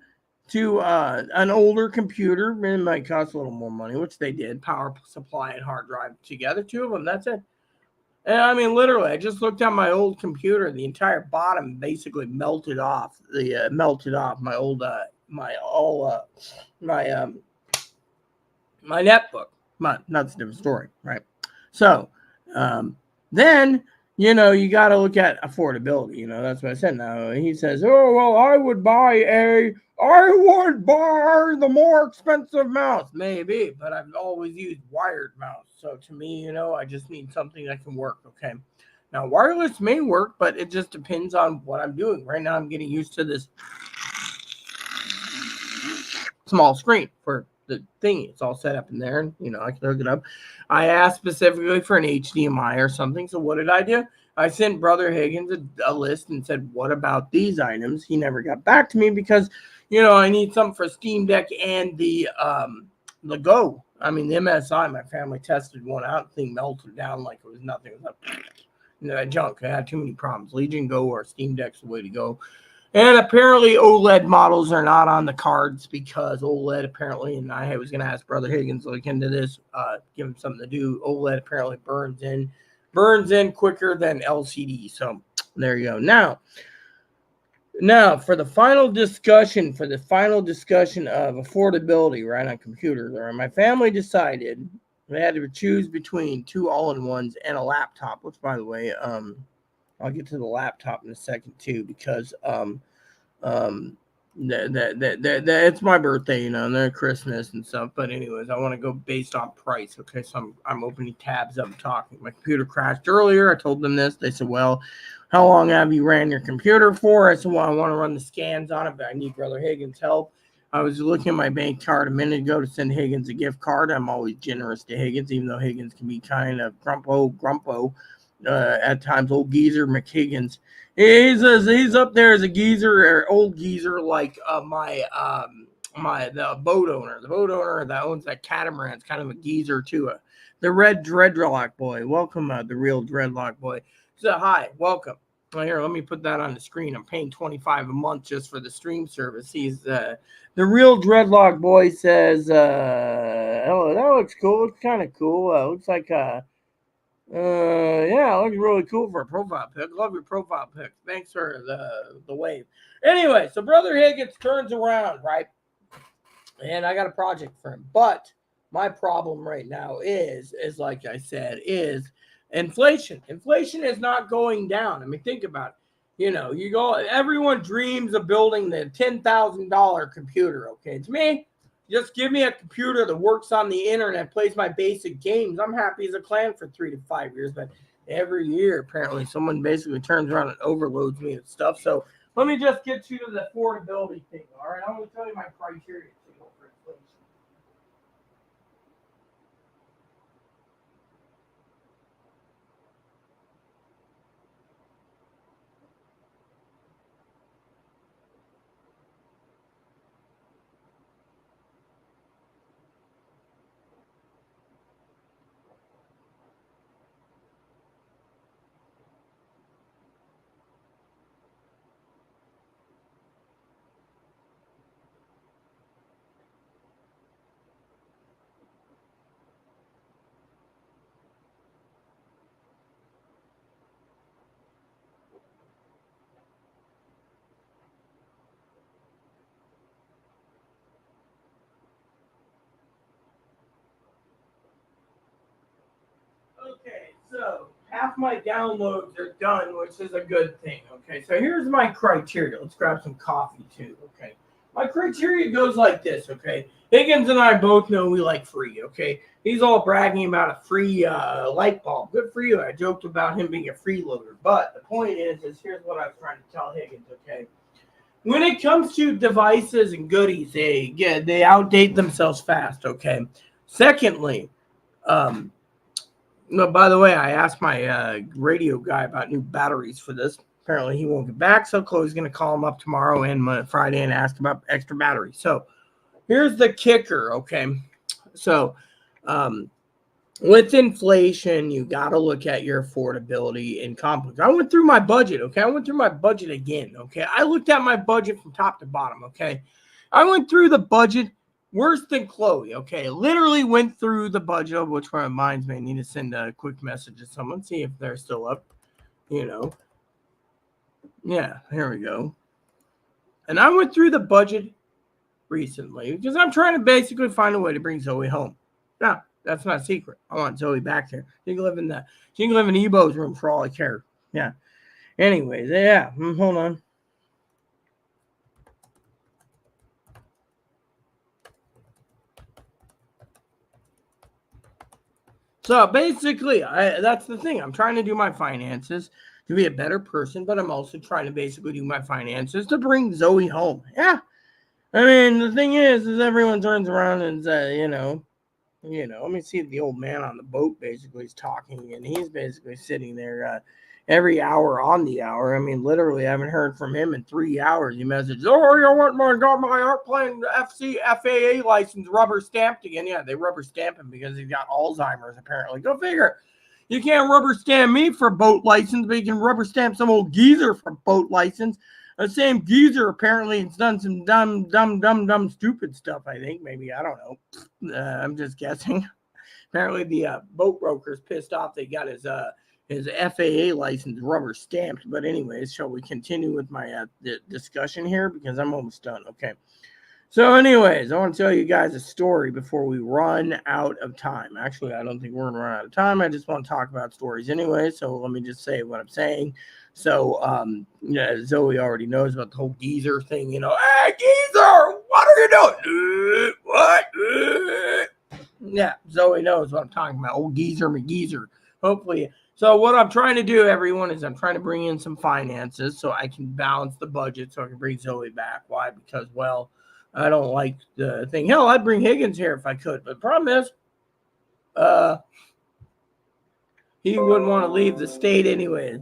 to an older computer. It might cost a little more money, which they did. Power supply and hard drive together, two of them. That's it. And I mean, literally, I just looked at my old computer. The entire bottom basically melted off. My old my netbook. That's a different story, right? So then you got to look at affordability. That's what I said. Now he says, "Oh well, I would buy the more expensive mouse." Maybe, but I've always used wired mouse. So to me, I just need something that can work. Okay. Now wireless may work, but it just depends on what I'm doing. Right now, I'm getting used to this small screen for the thingy. It's all set up in there, and I can hook it up. I asked specifically for an HDMI or something. So what did I do? I sent Brother Higgins a list and said, "What about these items?" He never got back to me because, I need something for Steam Deck and the Go. I mean, the MSI. My family tested one out. The thing melted down like it was nothing. It was like junk. I had too many problems. Legion Go or Steam Deck's the way to go. And apparently OLED models are not on the cards because OLED apparently, and I was going to ask Brother Higgins to look into this, give him something to do. OLED apparently burns in quicker than LCD. So there you go. Now for the final discussion of affordability, right, on computers, right, my family decided they had to choose between two all-in-ones and a laptop, which, by the way, I'll get to the laptop in a second too, because it's my birthday, and then Christmas and stuff. But anyways, I want to go based on price. Okay, so I'm opening tabs up, talking. My computer crashed earlier. I told them this. They said, "Well, how long have you ran your computer for?" I said, "Well, I want to run the scans on it, but I need Brother Higgins' help." I was looking at my bank card a minute ago to send Higgins a gift card. I'm always generous to Higgins, even though Higgins can be kind of grumpo. At times, old geezer McHiggins. He's up there as a geezer or old geezer like the boat owner. The boat owner that owns that catamaran is kind of a geezer too. The red dreadlock boy. Welcome, the real dreadlock boy. So hi, welcome. Well, here, let me put that on the screen. I'm paying $25 a month just for the stream service. He's the real dreadlock boy says, "Hello, that looks cool. It's kind of cool. Looks like yeah, it looks really cool for a profile pic. Love your profile pic. Thanks for the wave." Anyway, so Brother Higgins turns around, right? And I got a project for him. But my problem right now is like I said, is inflation. Inflation is not going down. I mean, think about it. Everyone dreams of building the $10,000 computer. Okay, to me, just give me a computer that works on the internet, plays my basic games. I'm happy as a clam for 3 to 5 years, but every year, apparently, someone basically turns around and overloads me with stuff. So let me just get you to the affordability thing, all right? I'm going to tell you my criteria for inflation. Okay, so half my downloads are done, which is a good thing. Okay, so here's my criteria. Let's grab some coffee too. Okay, my criteria goes like this. Okay, Higgins and I both know we like free. Okay, he's all bragging about a free light bulb. Good for you. I joked about him being a freeloader, but the point is here's what I was trying to tell Higgins. Okay, when it comes to devices and goodies, they outdate themselves fast. Okay. Secondly, no, by the way, I asked my radio guy about new batteries for this. Apparently, he won't get back, so Chloe's going to call him up tomorrow and Friday and ask about extra batteries. So here's the kicker, okay? So with inflation, you got to look at your affordability and complex. I went through my budget, okay? I went through my budget again, okay? I looked at my budget from top to bottom, okay? I went through the budget worse than Chloe, okay? Literally went through the budget, of which reminds me, I need to send a quick message to someone, see if they're still up, you know. Yeah, here we go. And I went through the budget recently because I'm trying to basically find a way to bring Zoe home. Now, that's not a secret. I want Zoe back there. She can live in Ebo's room for all I care. Yeah. Anyways, yeah. Hold on. So basically, that's the thing. I'm trying to do my finances to be a better person, but I'm also trying to basically do my finances to bring Zoe home. Yeah. I mean, the thing is everyone turns around and says, let me see the old man on the boat basically is talking, and he's basically sitting there every hour on the hour. I mean, literally, I haven't heard from him in 3 hours. He messaged, oh, you know what, man, got my airplane FAA license rubber stamped again. Yeah, they rubber stamp him because he's got Alzheimer's, apparently. Go figure. You can't rubber stamp me for boat license, but you can rubber stamp some old geezer for boat license. The same geezer apparently has done some dumb, stupid stuff, I think. Maybe, I don't know. I'm just guessing. Apparently the boat broker's pissed off they got his FAA license rubber stamped. But anyways, shall we continue with my discussion here? Because I'm almost done. Okay. So anyways, I want to tell you guys a story before we run out of time. Actually, I don't think we're going to run out of time. I just want to talk about stories anyway. So let me just say what I'm saying. So Zoe already knows about the whole geezer thing. Hey, geezer, what are you doing? What? Yeah, Zoe knows what I'm talking about. Old geezer, McGeezer. Hopefully. So what I'm trying to do, everyone, is I'm trying to bring in some finances so I can balance the budget so I can bring Zoe back. Why? Because, well, I don't like the thing. Hell, I'd bring Higgins here if I could. But the problem is, he wouldn't want to leave the state anyway.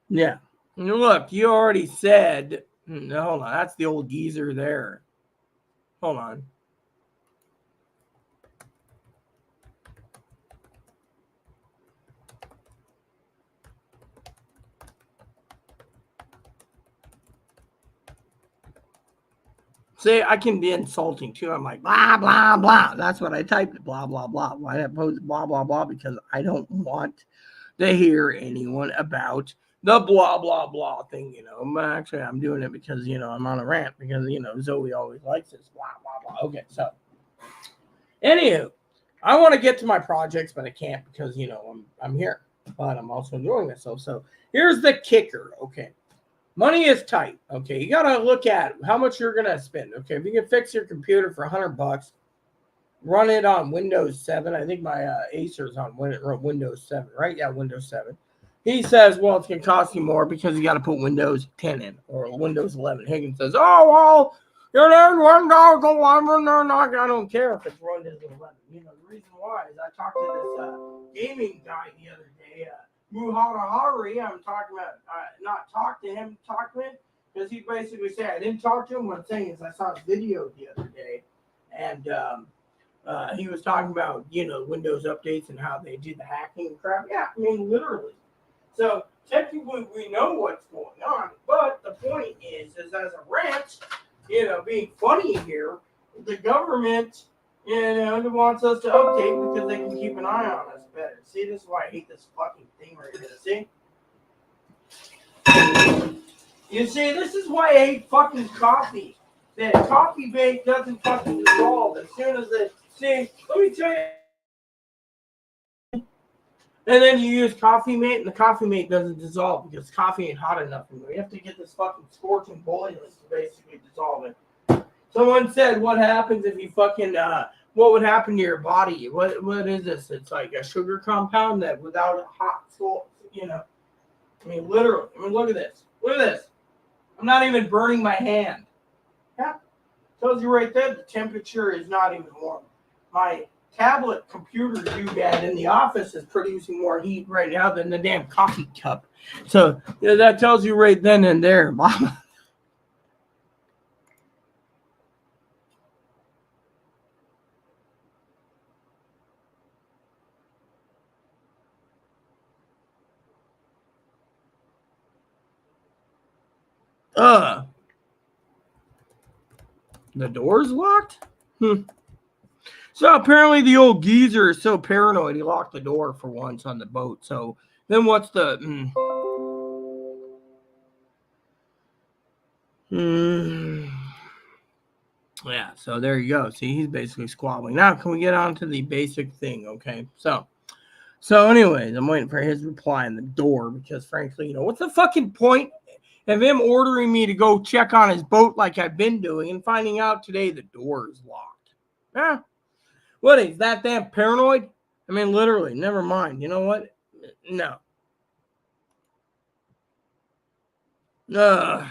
Yeah. Look, you already said. No, hold on. That's the old geezer there. Hold on. See, I can be insulting too. I'm like, blah, blah, blah. That's what I typed, blah, blah, blah. Why did I post blah, blah, blah? Because I don't want to hear anyone about the blah, blah, blah thing, But actually, I'm doing it because, I'm on a rant because, Zoe always likes this blah, blah, blah. Okay, so, anywho, I want to get to my projects, but I can't because, I'm here. But I'm also enjoying myself. So, here's the kicker, okay? Money is tight. Okay, you gotta look at how much you're gonna spend. Okay, if you can fix your computer for $100, run it on Windows 7. I think my Acer's on Windows 7, right? Yeah, Windows 7. He says, well, it's gonna cost you more because you got to put Windows 10 in or Windows 11. Higgins says, oh well, you're in Windows 11. They're not. I don't care if it's Windows 11. The reason why is I talked to this gaming guy the other day. Muhara, I'm talking about not talk to him, talk to him, because he basically said I didn't talk to him. What I'm saying is I saw his video the other day, and he was talking about Windows updates and how they do the hacking and crap. Yeah, I mean literally. So technically we know what's going on, but the point is as a rant, being funny here, the government wants us to update because they can keep an eye on us better. See, this is why I hate this fucking thing right here. See? You see, this is why I hate fucking coffee. That coffee bake doesn't fucking dissolve as soon as it. See, let me tell you. And then you use Coffee Mate, and the Coffee Mate doesn't dissolve because coffee ain't hot enough anymore. You have to get this fucking scorching boiling to basically dissolve it. Someone said, what happens if you fucking, what would happen to your body? What is this? It's like a sugar compound that without a hot salt, I mean, literally. I mean, look at this. Look at this. I'm not even burning my hand. Yeah. Tells you right there the temperature is not even warm. My tablet computer doodad in the office is producing more heat right now than the damn coffee cup. So yeah, that tells you right then and there, Mama. The door's locked? So apparently the old geezer is so paranoid he locked the door for once on the boat. So then what's the yeah, so there you go. See, he's basically squabbling. Now can we get on to the basic thing, okay? So anyways, I'm waiting for his reply on the door because frankly, you know, what's the fucking point of him ordering me to go check on his boat like I've been doing and finding out today the door is locked? Yeah. What is that damn paranoid? I mean, literally, never mind. You know what? No. Ugh.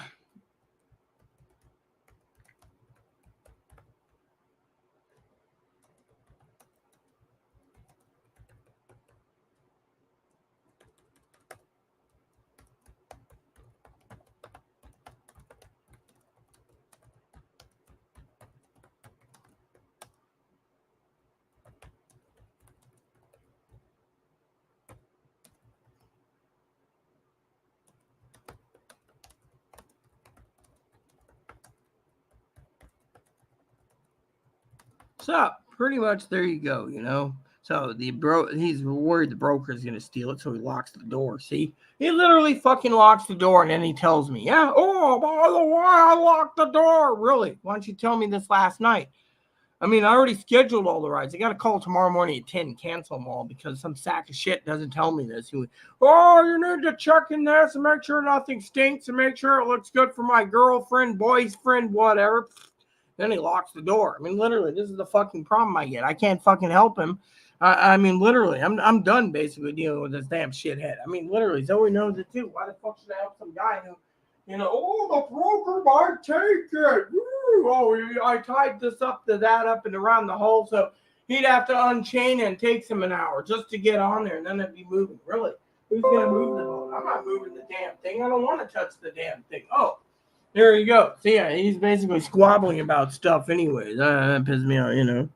So pretty much there you go, you know. So he's worried the broker is gonna steal it, so he locks the door. See, he literally fucking locks the door, and then he tells me, "Yeah, oh, by the way, I locked the door." Really? Why don't you tell me this last night? I mean, I already scheduled all the rides. I got to call tomorrow morning at 10, cancel them all because some sack of shit doesn't tell me this. He went, "Oh, you need to check in this and make sure nothing stinks and make sure it looks good for my girlfriend, boyfriend, whatever." Then he locks the door. I mean, literally, this is the fucking problem I get. I can't fucking help him. I mean, literally, I'm done basically dealing with this damn shithead. I mean, literally, Zoe knows it too. Why the fuck should I help some guy who, you know, oh, the broker might take it. Woo! Oh, I tied this up to that up and around the hole, so he'd have to unchain it and takes him an hour just to get on there, and then it'd be moving. Really? Who's gonna move the boat? I'm not moving the damn thing. I don't want to touch the damn thing. Oh. There you go. So yeah, he's basically squabbling about stuff anyways. That pisses me off, you know.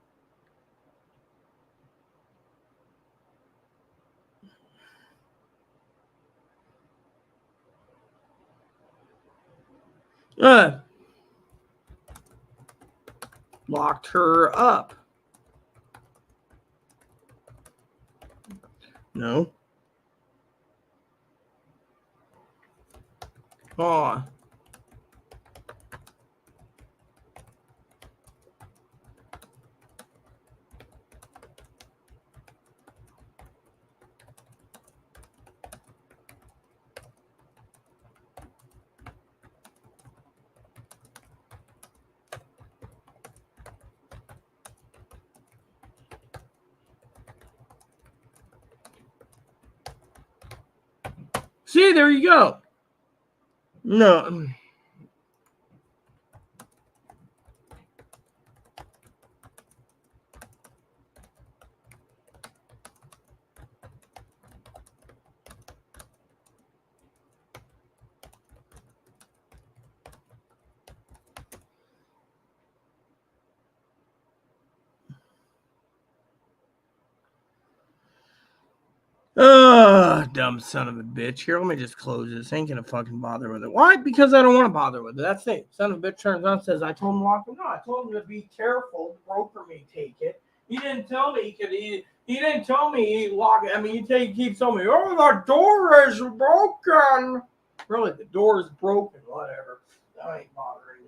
Locked her up. No. Oh. See, there you go. No. Dumb son of a bitch. Here, let me just close this. Ain't gonna fucking bother with it. Why? Because I don't want to bother with it. That's it. Son of a bitch turns on and says, I told him to lock him. No, I told him to be careful. The broker may take it. He didn't tell me he could. He didn't tell me he locked it. I mean, he keeps telling me, oh, the door is broken. Really, the door is broken. Whatever. I ain't bothering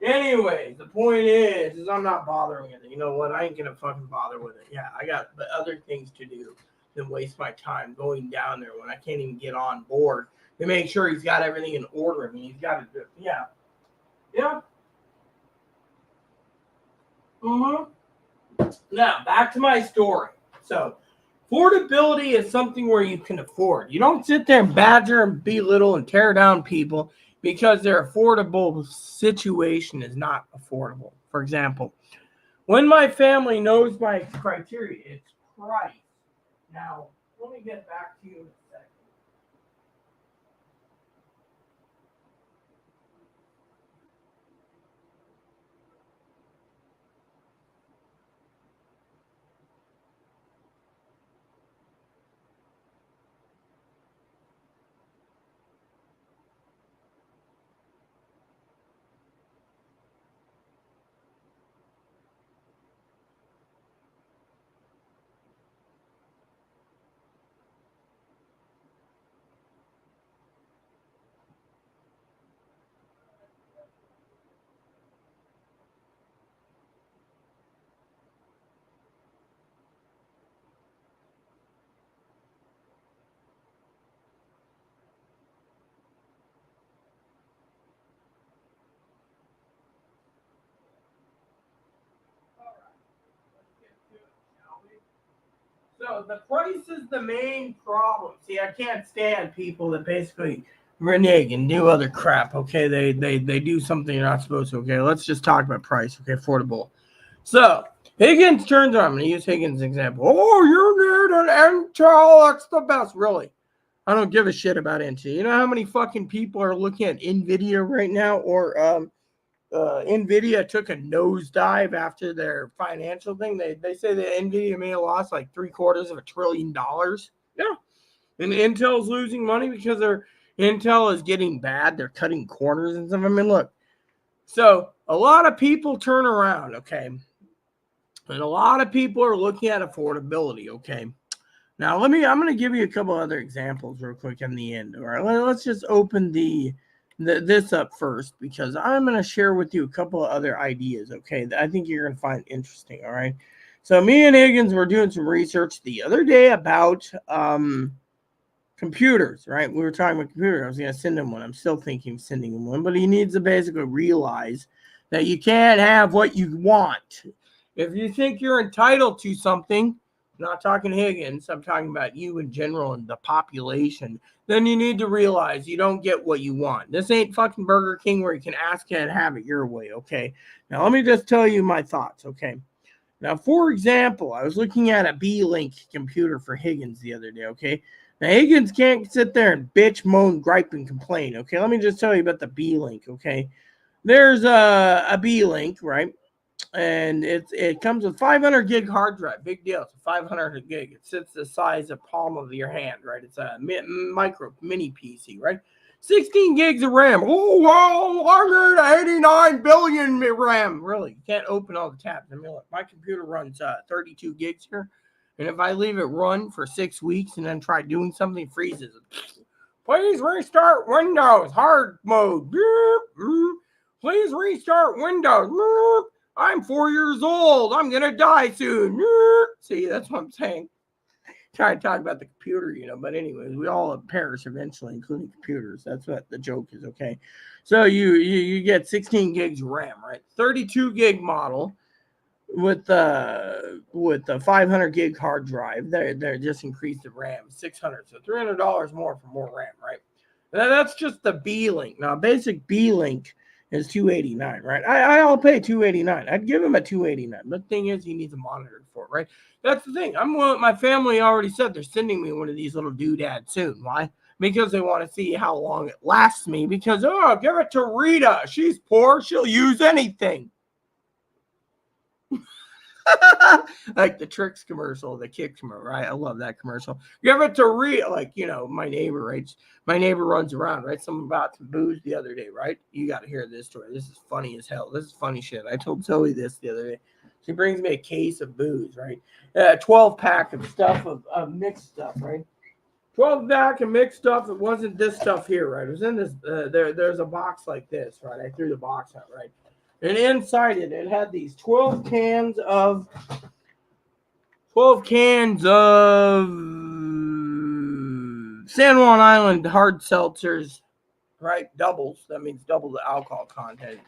anyways, the point is I'm not bothering with it. You know what? I ain't gonna fucking bother with it. Yeah, I got other things to do than waste my time going down there when I can't even get on board to make sure he's got everything in order. I mean, he's got to do. Yeah. Mm-hmm. Now back to my story. So Affordability is something where you can afford. You don't sit there and badger and belittle and tear down people because their affordable situation is not affordable. For example, when my family knows my criteria, it's price. Now, let me get back to you in a second. So the price is the main problem. See, I can't stand people that basically renege and do other crap. Okay, they do something they're not supposed to. Okay, let's just talk about price. Okay, affordable. So Higgins turns on. I'm going to use Higgins' example. Oh, you need an Intel. That's the best. Really, I don't give a shit about Intel. You know how many fucking people are looking at Nvidia right now, or Nvidia took a nosedive after their financial thing. They say that Nvidia may have lost like $750 billion. Yeah, and Intel's losing money because Intel is getting bad. They're cutting corners and stuff. I mean, look. So a lot of people turn around, okay, and a lot of people are looking at affordability, okay. Now I'm going to give you a couple other examples real quick in the end. All right, let's just open this up first because I'm going to share with you a couple of other ideas, okay, that I think you're going to find interesting, all right? So me and Higgins were doing some research the other day about computers, right? We were talking about computers. I was going to send him one. I'm still thinking of sending him one, but he needs to basically realize that you can't have what you want. If you think you're entitled to something, I'm not talking Higgins, I'm talking about you in general and the population, then you need to realize you don't get what you want. This ain't fucking Burger King where you can ask it and have it your way, okay? Now, let me just tell you my thoughts, okay? Now, for example, I was looking at a B-Link computer for Higgins the other day, okay? Now, Higgins can't sit there and bitch, moan, gripe, and complain, okay? Let me just tell you about the B-Link, okay? There's a B-Link, right? And it comes with 500 gig hard drive. Big deal. It's a 500 gig. It sits the size of palm of your hand, right? It's a micro mini PC, right? 16 gigs of RAM. Oh, wow, 189 billion RAM. Really, you can't open all the tabs. I mean, look, my computer runs 32 gigs here. And if I leave it run for 6 weeks and then try doing something, it freezes. Please restart Windows. Hard mode. Please restart Windows. I'm 4 years old. I'm going to die soon. See, that's what I'm saying. Trying to talk about the computer, but anyways, we all perish eventually, including computers. That's what the joke is, okay? So you get 16 gigs of RAM, right? 32 gig model with the 500 gig hard drive. They're just increased the RAM 600, so $300 more for more RAM, right? Now, that's just the B-Link. Now, basic B-Link is $289, right? I'll pay $289. I'd give him a $289. But the thing is, he needs a monitor for it, right? That's the thing. My family already said they're sending me one of these little doodads soon. Why? Because they want to see how long it lasts me. Because, give it to Rita. She's poor. She'll use anything. Like the Tricks commercial, the Kick commercial, right? I love that commercial. Give it to Rita, like, my neighbor, right? My neighbor runs around, right? Someone bought some booze the other day, right? You got to hear this story. This is funny as hell. This is funny shit. I told Zoe this the other day. She brings me a case of booze, right? 12-pack of stuff, of mixed stuff, right? 12-pack of mixed stuff. It wasn't this stuff here, right? It was in this, there's a box like this, right? I threw the box out, right? And inside it had these 12 cans of San Juan Island hard seltzers, right? Doubles. That means double the alcohol content.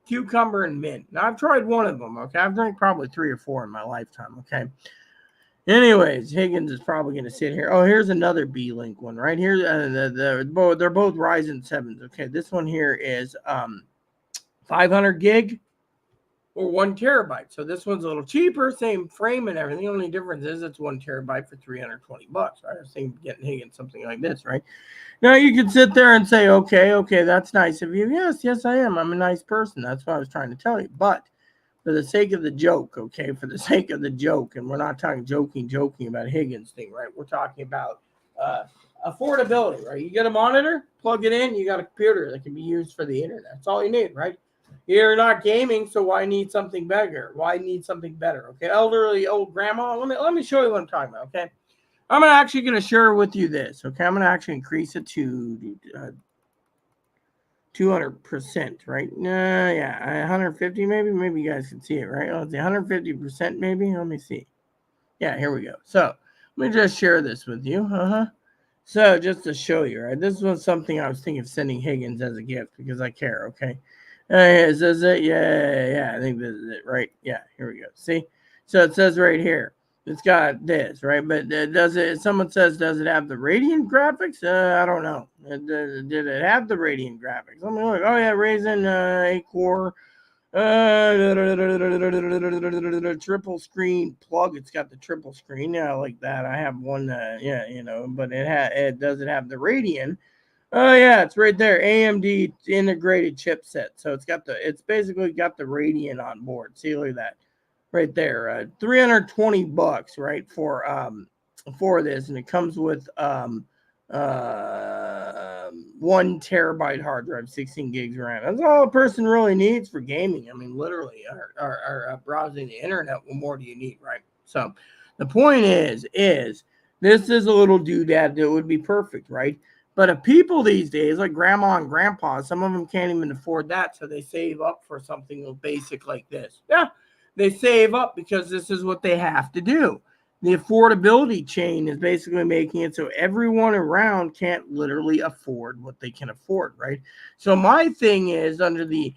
Cucumber and mint. Now, I've tried one of them, okay? I've drank probably 3 or 4 in my lifetime, okay? Anyways, Higgins is probably going to sit here. Oh, here's another B-Link one right here. They're both Ryzen 7s. Okay, this one here is 500 gig or 1 terabyte. So this one's a little cheaper, same frame and everything. The only difference is it's 1 terabyte for $320. Right? I was thinking getting Higgins something like this, right? Now you can sit there and say, okay, that's nice of you. Yes, I am. I'm a nice person. That's what I was trying to tell you. But for the sake of the joke, okay, for the sake of the joke, and we're not talking joking about Higgins thing, right? We're talking about affordability, right? You get a monitor, plug it in, you got a computer that can be used for the internet. That's all you need, right? You're not gaming, so why need something bigger? Why need something better? Okay, elderly old grandma. Let me show you what I'm talking about. Okay, I'm actually going to share with you this. Okay, I'm going to actually increase it to 200%, right? Yeah, 150 maybe. Maybe you guys can see it, right? Let's see, 150% maybe. Let me see. Yeah, here we go. So let me just share this with you. So just to show you, right? This was something I was thinking of sending Higgins as a gift because I care. Okay. Is this it? Yeah. I think this is it, right? Yeah. Here we go. See. So it says right here. It's got this, right? But does it? Someone says, does it have the Radiant graphics? I don't know. Did it have the Radiant graphics? Let me look. Oh yeah, Ryzen 8 core. Triple screen plug. It's got the triple screen. Yeah, I like that. I have one. But it doesn't have the Radeon. Oh yeah, it's right there. AMD integrated chipset. So it's basically got the Radeon on board. See, look at that. Right there. $320, right, for this, and it comes with 1 terabyte hard drive, 16 gigs RAM. That's all a person really needs for gaming. I mean, literally, or browsing the internet. What more do you need, right? So, the point is this is a little doodad that would be perfect, right? But if people these days, like grandma and grandpa, some of them can't even afford that, so they save up for something basic like this. Yeah, they save up because this is what they have to do. The affordability chain is basically making it so everyone around can't literally afford what they can afford, right? So my thing is, under the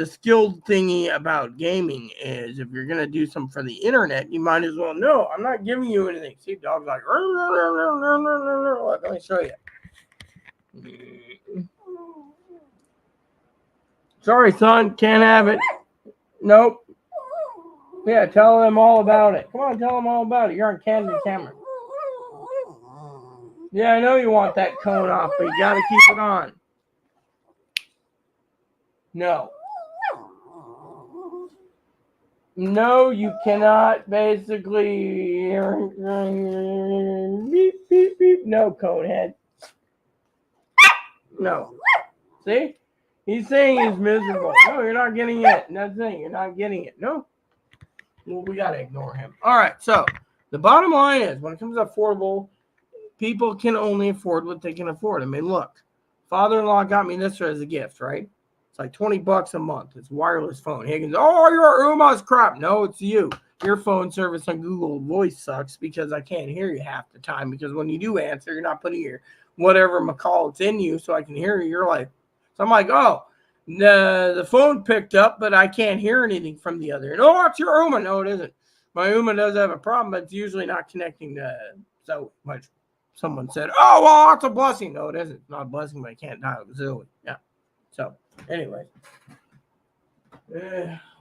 skilled thingy about gaming, is if you're gonna do something for the internet, you might as well. No, I'm not giving you anything. See, dog's like, let me show you. Sorry, son, can't have it. Nope. Yeah, tell them all about it. Come on, tell them all about it. You're on candid camera. Yeah, I know you want that cone off, but you gotta keep it on. No. No, you cannot basically. Beep, beep, beep. No, conehead. No. See? He's saying he's miserable. No, you're not getting it. That's the thing. You're not getting it. No. Well, we got to ignore him. All right. So the bottom line is, when it comes to affordable, people can only afford what they can afford. I mean, look, father-in-law got me this as a gift, right? It's like $20 a month. It's a wireless phone. Higgins, oh, your Uma's crap. No, it's you. Your phone service on Google Voice sucks because I can't hear you half the time, because when you do answer, you're not putting your whatever McCall it's in you so I can hear you. You're like, so I'm like, oh, the phone picked up, but I can't hear anything from the other end. Oh, it's your Uma. No, it isn't. My Uma does have a problem, but it's usually not connecting to so much. Someone said, oh, well, that's a blessing. No, it isn't. It's not a blessing, but I can't dial Zoe. Yeah. So, anyway.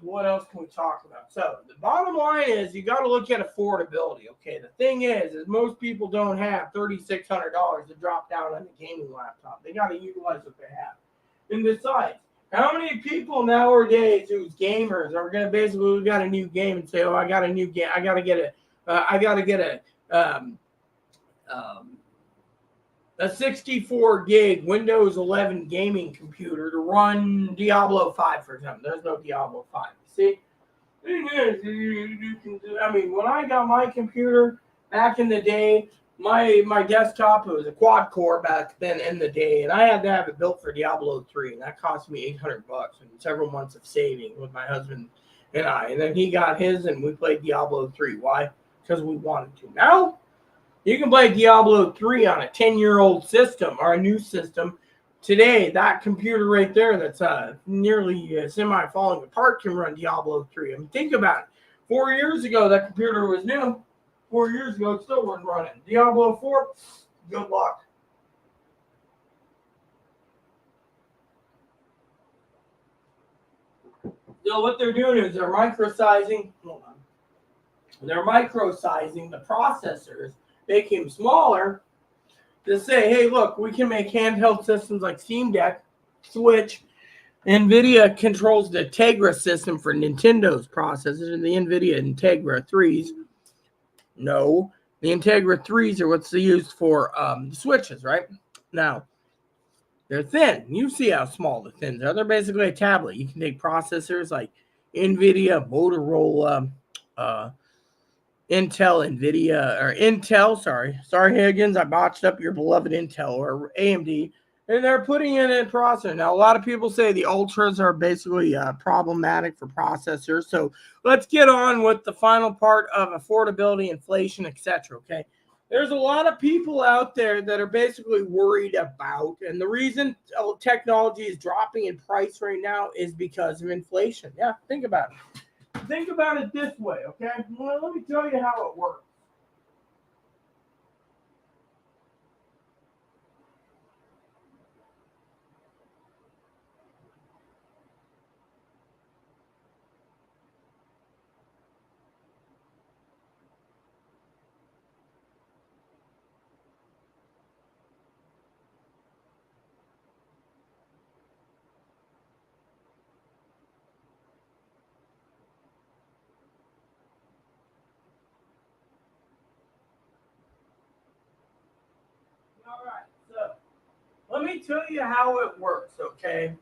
What else can we talk about? So, the bottom line is you got to look at affordability, okay? The thing is most people don't have $3,600 to drop down on a gaming laptop. They got to utilize what they have. And besides, how many people nowadays who's gamers are going to basically, we got a new game and say, oh, I got a new game. I got to get a 64 gig Windows 11 gaming computer to run Diablo 5, for example. There's no Diablo 5. See? I mean, when I got my computer back in the day, my desktop, it was a quad core back then in the day, and I had to have it built for Diablo 3, and that cost me $800 and several months of saving with my husband and I. And then he got his, and we played Diablo 3. Why? Because we wanted to. Now, you can play Diablo 3 on a 10-year-old system or a new system. Today, that computer right there that's nearly semi-falling apart can run Diablo 3. I mean, think about it. 4 years ago, that computer was new. 4 years ago, it still wasn't running. Diablo 4, good luck. So what they're doing is they're microsizing. Hold on. They're microsizing the processors, making them smaller to say, hey, look, we can make handheld systems like Steam Deck, Switch. NVIDIA controls the Tegra system for Nintendo's processors, and the NVIDIA Integra 3s. No, the Integra 3s are what's used for the Switches, right? Now, they're thin. You see how small the thins are. They're basically a tablet. You can take processors like NVIDIA, Motorola, Intel, sorry, Higgins, I botched up your beloved Intel or AMD, and they're putting in a processor. Now, a lot of people say the Ultras are basically problematic for processors, so let's get on with the final part of affordability, inflation, etc., okay? There's a lot of people out there that are basically worried about, and the reason technology is dropping in price right now is because of inflation. Yeah, think about it. Think about it this way, okay? Well, let me tell you how it works. All right, so let me tell you how it works, okay?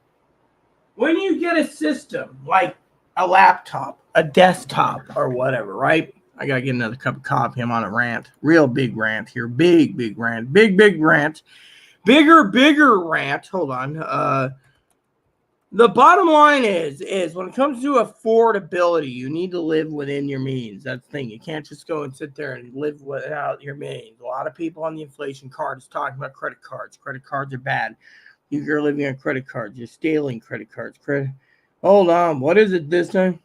When you get a system like a laptop, a desktop, or whatever, right? I gotta get another cup of coffee. I'm on a rant, real big rant here, big rant, big rant, bigger rant. Hold on. The bottom line is when it comes to affordability, you need to live within your means. That's the thing. You can't just go and sit there and live without your means. A lot of people on the inflation card is talking about credit cards. Credit cards are bad. You're living on credit cards. You're stealing credit cards. Hold on. What is it this time?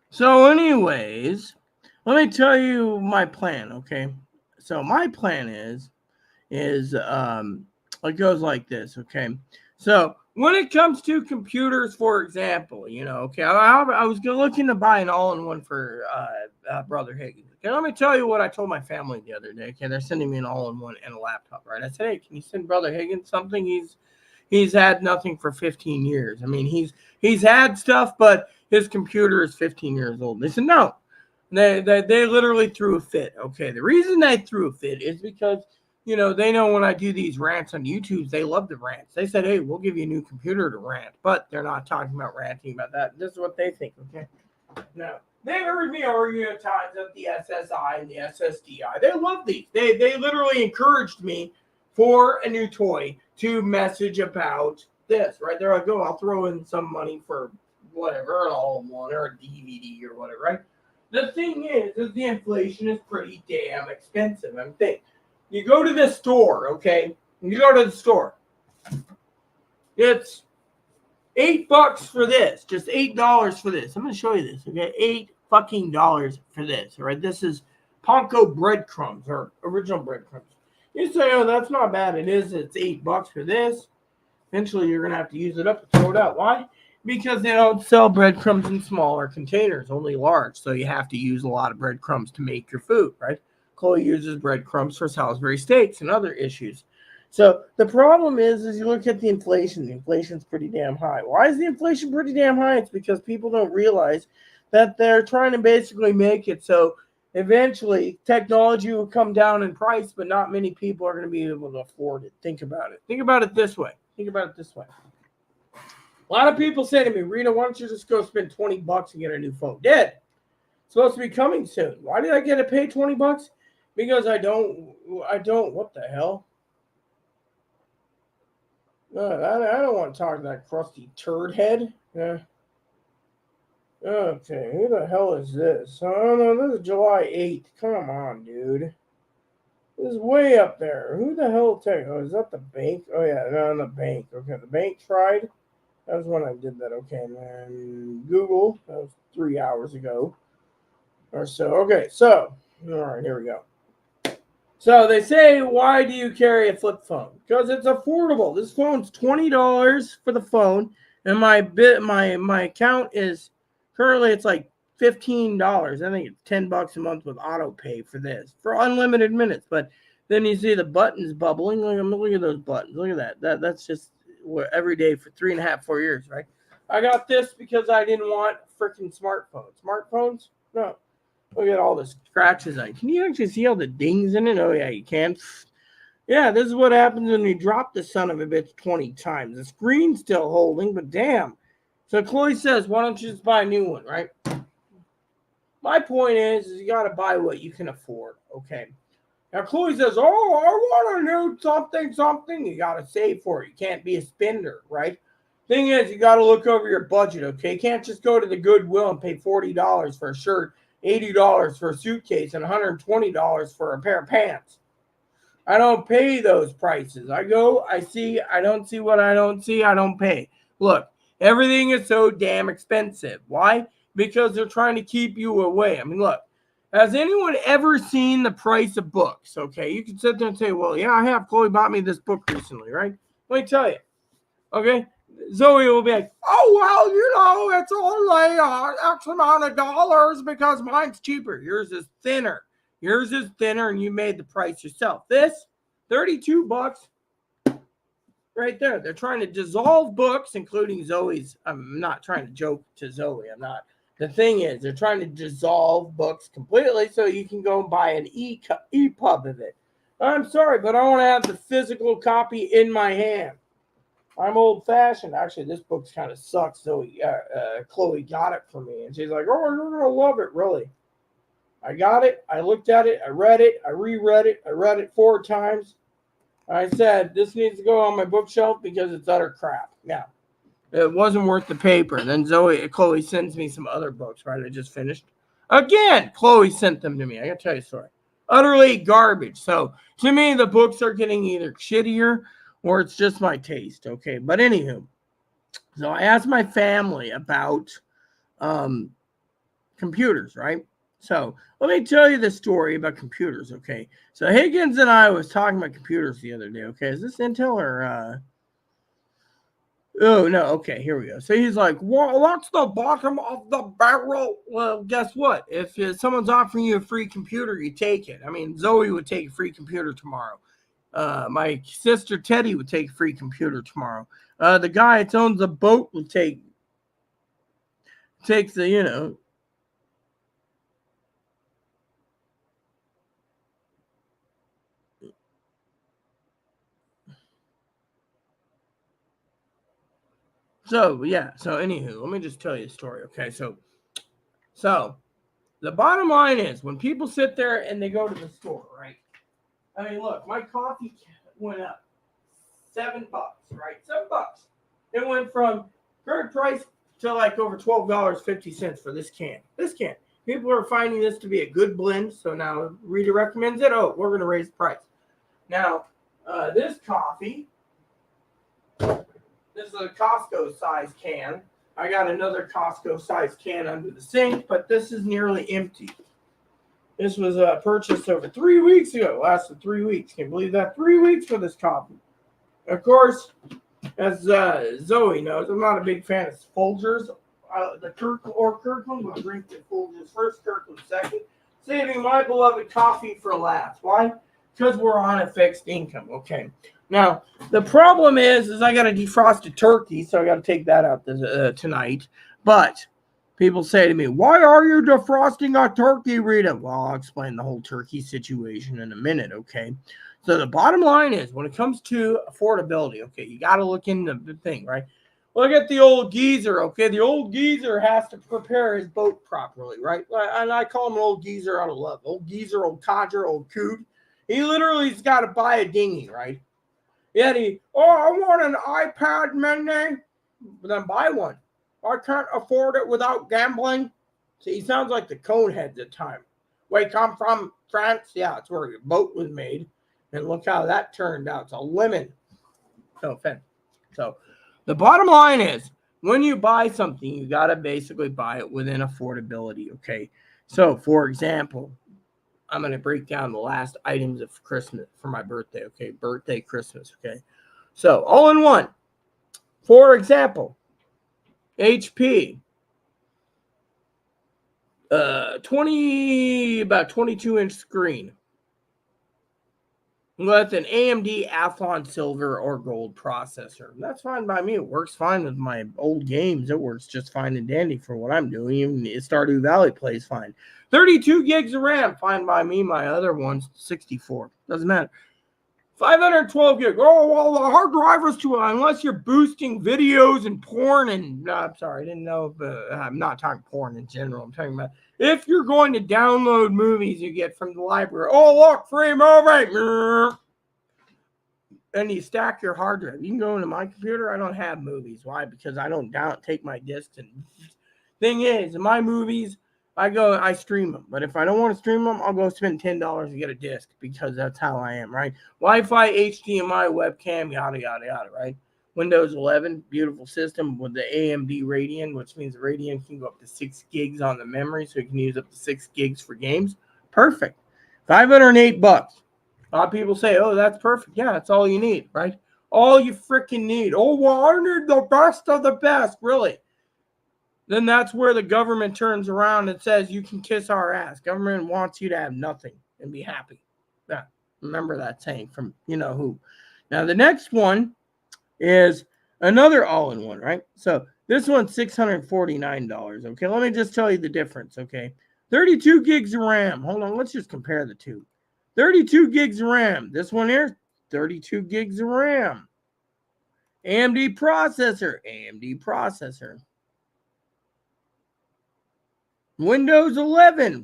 So, anyways, let me tell you my plan, okay? So my plan is it goes like this, okay? So when it comes to computers, for example, okay, I was looking to buy an all-in-one for Brother Higgins. Okay, let me tell you what I told my family the other day. Okay, they're sending me an all-in-one and a laptop, right? I said, hey, can you send Brother Higgins something? He's had nothing for 15 years. I mean, he's had stuff, but his computer is 15 years old. They said no. They literally threw a fit. Okay, the reason they threw a fit is because they know when I do these rants on YouTube, they love the rants. They said, hey, we'll give you a new computer to rant, but they're not talking about ranting about that. This is what they think, okay? Now, they heard me argue at times about the SSI and the SSDI. They love these. They literally encouraged me for a new toy to message about this, right? They're like, oh, I'll throw in some money for whatever, an all-in-one or a DVD or whatever, right? The thing is the inflation is pretty damn expensive. I'm thinking, you go to the store, okay? You go to the store. It's $8 for this, just $8 for this. I'm going to show you this, okay? $8 for this, all right? This is Panko breadcrumbs or original breadcrumbs. You say, oh, that's not bad. It is. It's $8 for this. Eventually, you're going to have to use it up and throw it out. Why? Because they don't sell breadcrumbs in smaller containers, only large. So you have to use a lot of breadcrumbs to make your food, right? Chloe uses breadcrumbs for Salisbury steaks and other issues. So the problem is you look at the inflation. The inflation's pretty damn high. Why is the inflation pretty damn high? It's because people don't realize that they're trying to basically make it so eventually technology will come down in price, but not many people are going to be able to afford it. Think about it. Think about it this way. A lot of people say to me, Rita, why don't you just go spend $20 and get a new phone? Dead. It's supposed to be coming soon. Why did I get to pay $20? Because I don't, what the hell? No, I don't want to talk to that crusty turd head. Yeah. Okay, who the hell is this? Oh no, this is July 8th. Come on, dude. This is way up there. Who the hell oh, is that the bank? Oh yeah, no, the bank. Okay, the bank tried. That was when I did that. Okay, and then Google. That was 3 hours ago or so. Okay, so all right, here we go. So they say, why do you carry a flip phone? Because it's affordable. This phone's $20 for the phone, and my account is currently it's like $15. I think it's $10 a month with auto pay for this for unlimited minutes. But then you see the buttons bubbling. Look at those buttons. Look at that. That's just every day for 3.5, 4 years, right? I got this because I didn't want freaking smartphones. No. Look at all the scratches on it. Can you actually see all the dings in it? Oh, yeah, you can. Yeah, this is what happens when you drop the son of a bitch 20 times. The screen's still holding, but damn. So Chloe says, why don't you just buy a new one, right? My point is you got to buy what you can afford, okay? Now, Chloe says, oh, I want a new something. You got to save for it. You can't be a spender, right? Thing is, you got to look over your budget, okay? You can't just go to the Goodwill and pay $40 for a shirt, $80 for a suitcase, and $120 for a pair of pants. I don't pay those prices. I go, I see, I don't see what I don't see, I don't pay. Look, everything is so damn expensive. Why? Because they're trying to keep you away. I mean, look, has anyone ever seen the price of books? Okay, you can sit there and say, well, yeah, I have. Chloe bought me this book recently, right? Let me tell you. Okay, Zoe will be like, oh, well, it's only X amount of dollars because mine's cheaper. Yours is thinner. And you made the price yourself. This, $32 right there. They're trying to dissolve books, including Zoe's. I'm not trying to joke to Zoe. I'm not. The thing is, they're trying to dissolve books completely so you can go and buy an EPUB of it. I'm sorry, but I want to have the physical copy in my hand. I'm old-fashioned. Actually, this book kind of sucks. So Chloe got it for me, and she's like, "Oh, you're gonna love it, really." I got it. I looked at it. I read it. I reread it. I read it 4 times. I said, "This needs to go on my bookshelf because it's utter crap." Now, it wasn't worth the paper. Then Chloe sends me some other books. Right, I just finished. Again, Chloe sent them to me. I gotta tell you a story. Utterly garbage. So to me, the books are getting either shittier or it's just my taste, okay? But anywho, so I asked my family about computers, right? So let me tell you the story about computers, okay? So Higgins and I was talking about computers the other day, okay? Is this Intel or... Oh, no, okay, here we go. So he's like, well, what's the bottom of the barrel? Well, guess what? If someone's offering you a free computer, you take it. I mean, Zoe would take a free computer tomorrow. My sister Teddy would take a free computer tomorrow. The guy that owns the boat would take the, So, yeah. So, anywho, let me just tell you a story, okay? So the bottom line is when people sit there and they go to the store, right? I mean, look, my coffee went up $7, right? $7. It went from current price to like over $12.50 for this can. People are finding this to be a good blend. So now Rita recommends it. Oh, we're going to raise the price. Now, this coffee, this is a Costco size can. I got another Costco size can under the sink, but this is nearly empty. This was purchased over 3 weeks ago. Lasted 3 weeks. Can you believe that? 3 weeks for this coffee. Of course, as Zoe knows, I'm not a big fan of Folgers. The Kirkland will drink the Folgers first, Kirkland second. Saving my beloved coffee for last. Why? Because we're on a fixed income. Okay. Now, the problem is I got to defrost a turkey, so I got to take that out tonight. But people say to me, why are you defrosting a turkey, Rita? Well, I'll explain the whole turkey situation in a minute, okay? So the bottom line is when it comes to affordability, okay, you got to look into the thing, right? Look at the old geezer, okay? The old geezer has to prepare his boat properly, right? And I call him an old geezer out of love. Old geezer, old codger, old coot. He literally's got to buy a dinghy, right? Yet I want an iPad mini. Then buy one. I can't afford it without gambling. See, he sounds like the Coneheads at the time. Where come from? France? Yeah, it's where your boat was made. And look how that turned out. It's a lemon. No offense. So the bottom line is, when you buy something, you got to basically buy it within affordability, okay? So, for example, I'm going to break down the last items of Christmas for my birthday, okay? Birthday, Christmas, okay? So, all in one. For example, HP, about 22-inch screen with an AMD Athlon silver or gold processor. That's fine by me. It works fine with my old games. It works just fine and dandy for what I'm doing. Even Stardew Valley plays fine. 32 gigs of RAM, fine by me. My other one's 64. Doesn't matter. 512 gig. Oh, well, the hard drive is too high unless you're boosting videos and porn. And I'm sorry, I didn't know. But I'm not talking porn in general. I'm talking about if you're going to download movies you get from the library. Oh, look, free movie. And you stack your hard drive. You can go into my computer. I don't have movies. Why? Because I don't take my discs. And thing is, in my movies, I stream them. But if I don't want to stream them, I'll go spend $10 to get a disc because that's how I am, right? Wi-Fi, HDMI, webcam, yada, yada, yada, right? Windows 11, beautiful system with the AMD Radeon, which means the Radeon can go up to 6 gigs on the memory, so you can use up to 6 gigs for games. Perfect. $508. A lot of people say, oh, that's perfect. Yeah, that's all you need, right? All you freaking need. Oh, well, I need the best of the best, really. Then that's where the government turns around and says, you can kiss our ass. Government wants you to have nothing and be happy. Yeah, remember that saying from you know who. Now, the next one is another all-in-one, right? So this one's $649, okay? Let me just tell you the difference, okay? 32 gigs of RAM. Hold on, let's just compare the two. 32 gigs of RAM. This one here, 32 gigs of RAM. AMD processor. Windows 11.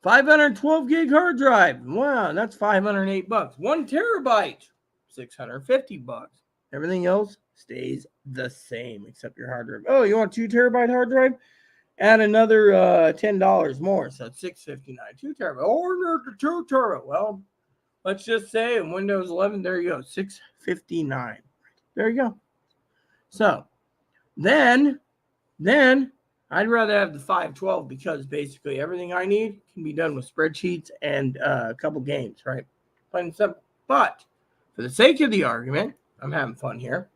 512 gig hard drive. Wow, that's $508. 1 terabyte, $650. Everything else stays the same except your hard drive. Oh, you want 2 terabyte hard drive? Add another $10 more, so it's $659. 2 terabyte. Oh, 2 terabyte. Well, let's just say in Windows 11, there you go, $659. There you go. So then I'd rather have the 512 because basically everything I need can be done with spreadsheets and a couple games, right? Plain and simple. But for the sake of the argument, I'm having fun here.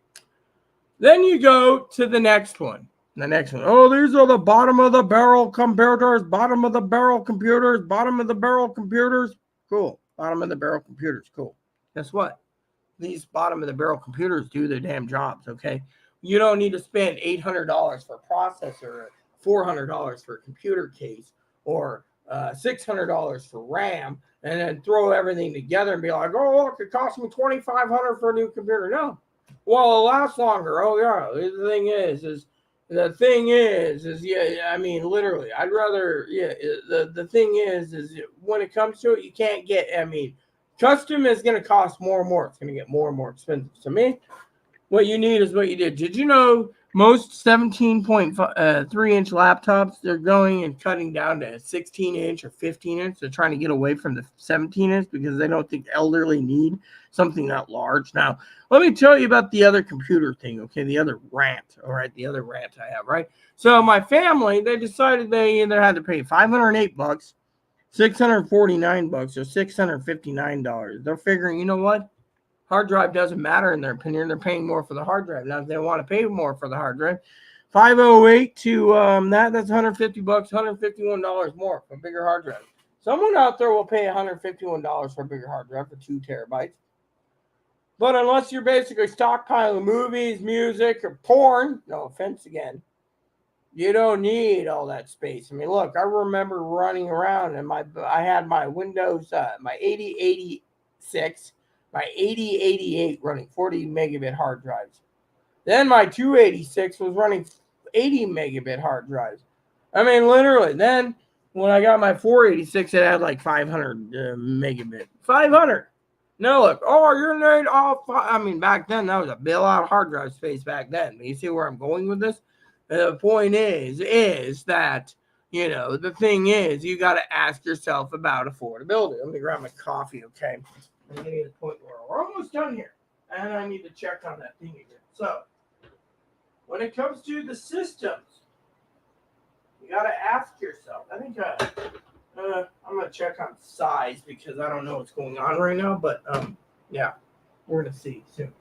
Then you go to the next one. Oh, these are the bottom of the barrel computers. Cool. Bottom of the barrel computers. Cool. Guess what? These bottom of the barrel computers do their damn jobs, okay? You don't need to spend $800 for a processor, $400 for a computer case, or $600 for RAM, and then throw everything together and be like, oh, look, it cost me $2,500 for a new computer. No. Well, it lasts longer. Oh, yeah. The thing is, yeah, I mean, literally, I'd rather, yeah, the thing is when it comes to it, you can't get, I mean, custom is going to cost more and more. It's going to get more and more expensive. To me, what you need is what you did. Did you know most 17.3-inch laptops, they're going and cutting down to 16-inch or 15-inch. They're trying to get away from the 17-inch because they don't think elderly need something that large. Now, let me tell you about the other computer thing, okay? The other rant, all right? The other rant I have, right? So my family, they decided they either had to pay $508, $649, or $659. They're figuring, you know what? Hard drive doesn't matter in their opinion. They're paying more for the hard drive. Now, if they want to pay more for the hard drive, $508 to that's $150, $151 more for a bigger hard drive. Someone out there will pay $151 for a bigger hard drive for 2 terabytes. But unless you're basically stockpiling movies, music, or porn, no offense again, You don't need all that space. I mean, look, I remember running around and I had my Windows, my 8086, my 8088 running 40 megabit hard drives. Then my 286 was running 80 megabit hard drives. I mean, literally. Then when I got my 486, it had like 500 megabit. 500. No, look. Oh, you're not off. I mean, back then that was a lot of hard drive space back then. You see where I'm going with this? The point is that the thing is you got to ask yourself about affordability. Let me grab my coffee, okay? I'm getting to the point where we're almost done here, and I need to check on that thing again. So, when it comes to the systems, you got to ask yourself. I think I'm gonna check on size because I don't know what's going on right now, but yeah, we're gonna see soon.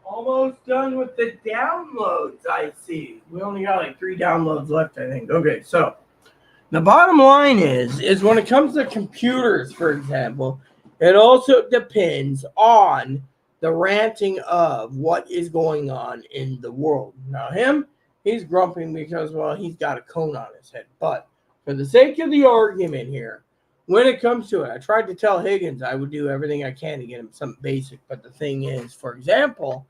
Almost done with the downloads, I see. We only got like 3 downloads left, I think. Okay, so the bottom line is when it comes to computers, for example, it also depends on the ranting of what is going on in the world. Now, he's grumping because, well, he's got a cone on his head. But for the sake of the argument here, when it comes to it, I tried to tell Higgins I would do everything I can to get him something basic. But the thing is, for example,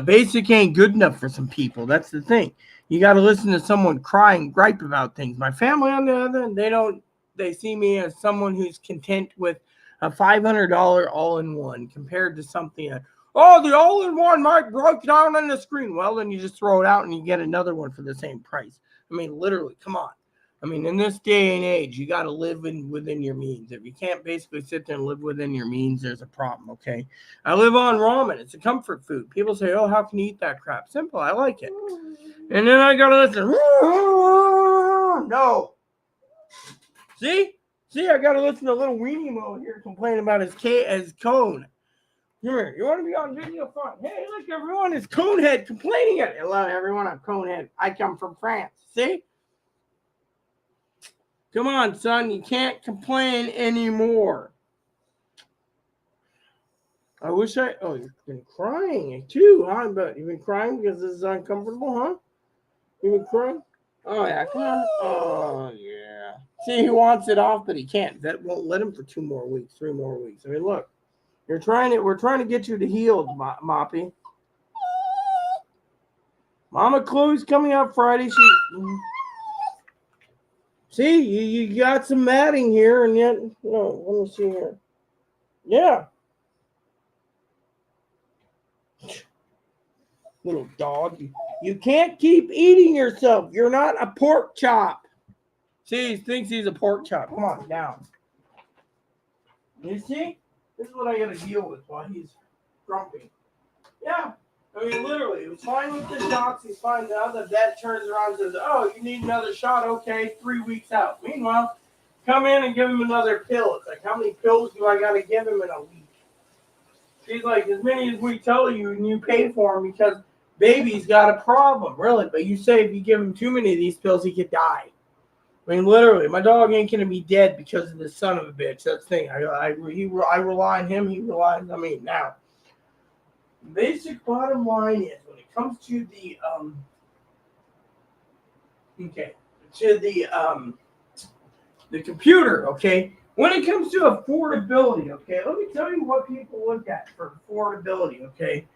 basic ain't good enough for some people. That's the thing. You got to listen to someone cry and gripe about things. My family, on the other hand, they see me as someone who's content with a $500 all-in-one compared to something that, oh, the all-in-one might break down on the screen. Well, then you just throw it out and you get another one for the same price. I mean, literally, come on. I mean, in this day and age, you got to live within your means. If you can't basically sit there and live within your means, there's a problem, okay? I live on ramen. It's a comfort food. People say, oh, how can you eat that crap? Simple. I like it. And then I got to listen. No. See, I got to listen to little Weenie Mo here complaining about his cone. Here, you want to be on video? Fine. Hey, look, everyone is Conehead complaining at it. Hello, everyone. I'm Conehead. I come from France. See? Come on, son. You can't complain anymore. I wish oh, you've been crying too, huh? But you've been crying because this is uncomfortable, huh? You've been crying? Oh, yeah. Come on. Oh, yeah. See, he wants it off, but he can't. That won't let him for 2 more weeks, 3 more weeks. I mean, look. We're trying to get you to heal, Moppy. Mama Chloe's coming up Friday. See, you got some matting here, and yet, no, let me see here. Yeah. Little dog. You can't keep eating yourself. You're not a pork chop. See, he thinks he's a pork chop. Come on, down. You see? This is what I got to deal with while he's grumpy. Yeah. I mean, literally, he was fine with the shots. He's fine now. The vet turns around and says, oh, you need another shot? Okay, 3 weeks out. Meanwhile, come in and give him another pill. It's like, how many pills do I got to give him in a week? She's like, as many as we tell you and you pay for them because baby's got a problem. Really, but you say if you give him too many of these pills, he could die. I mean, literally, my dog ain't gonna be dead because of this son of a bitch. That's the thing. I rely on him. He relies on me. Now, basic bottom line is when it comes to the the computer. Okay, when it comes to affordability. Okay, let me tell you what people look at for affordability. Okay.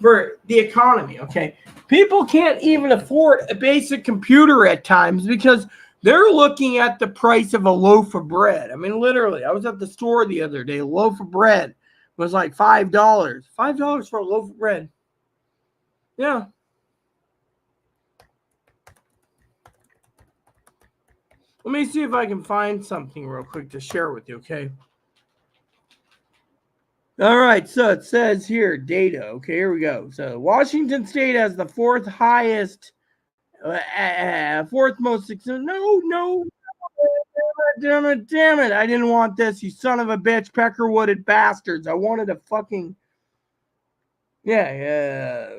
For the economy. Okay, people can't even afford a basic computer at times because they're looking at the price of a loaf of bread. I mean, literally, I was at the store the other day. A loaf of bread was like $5. $5 for a loaf of bread. Yeah. Let me see if I can find something real quick to share with you, okay? All right, so it says here data. Okay, here we go. So Washington State has the fourth highest, fourth most. No, damn it! I didn't want this, you son of a bitch, peckerwooded bastards. I wanted a fucking yeah.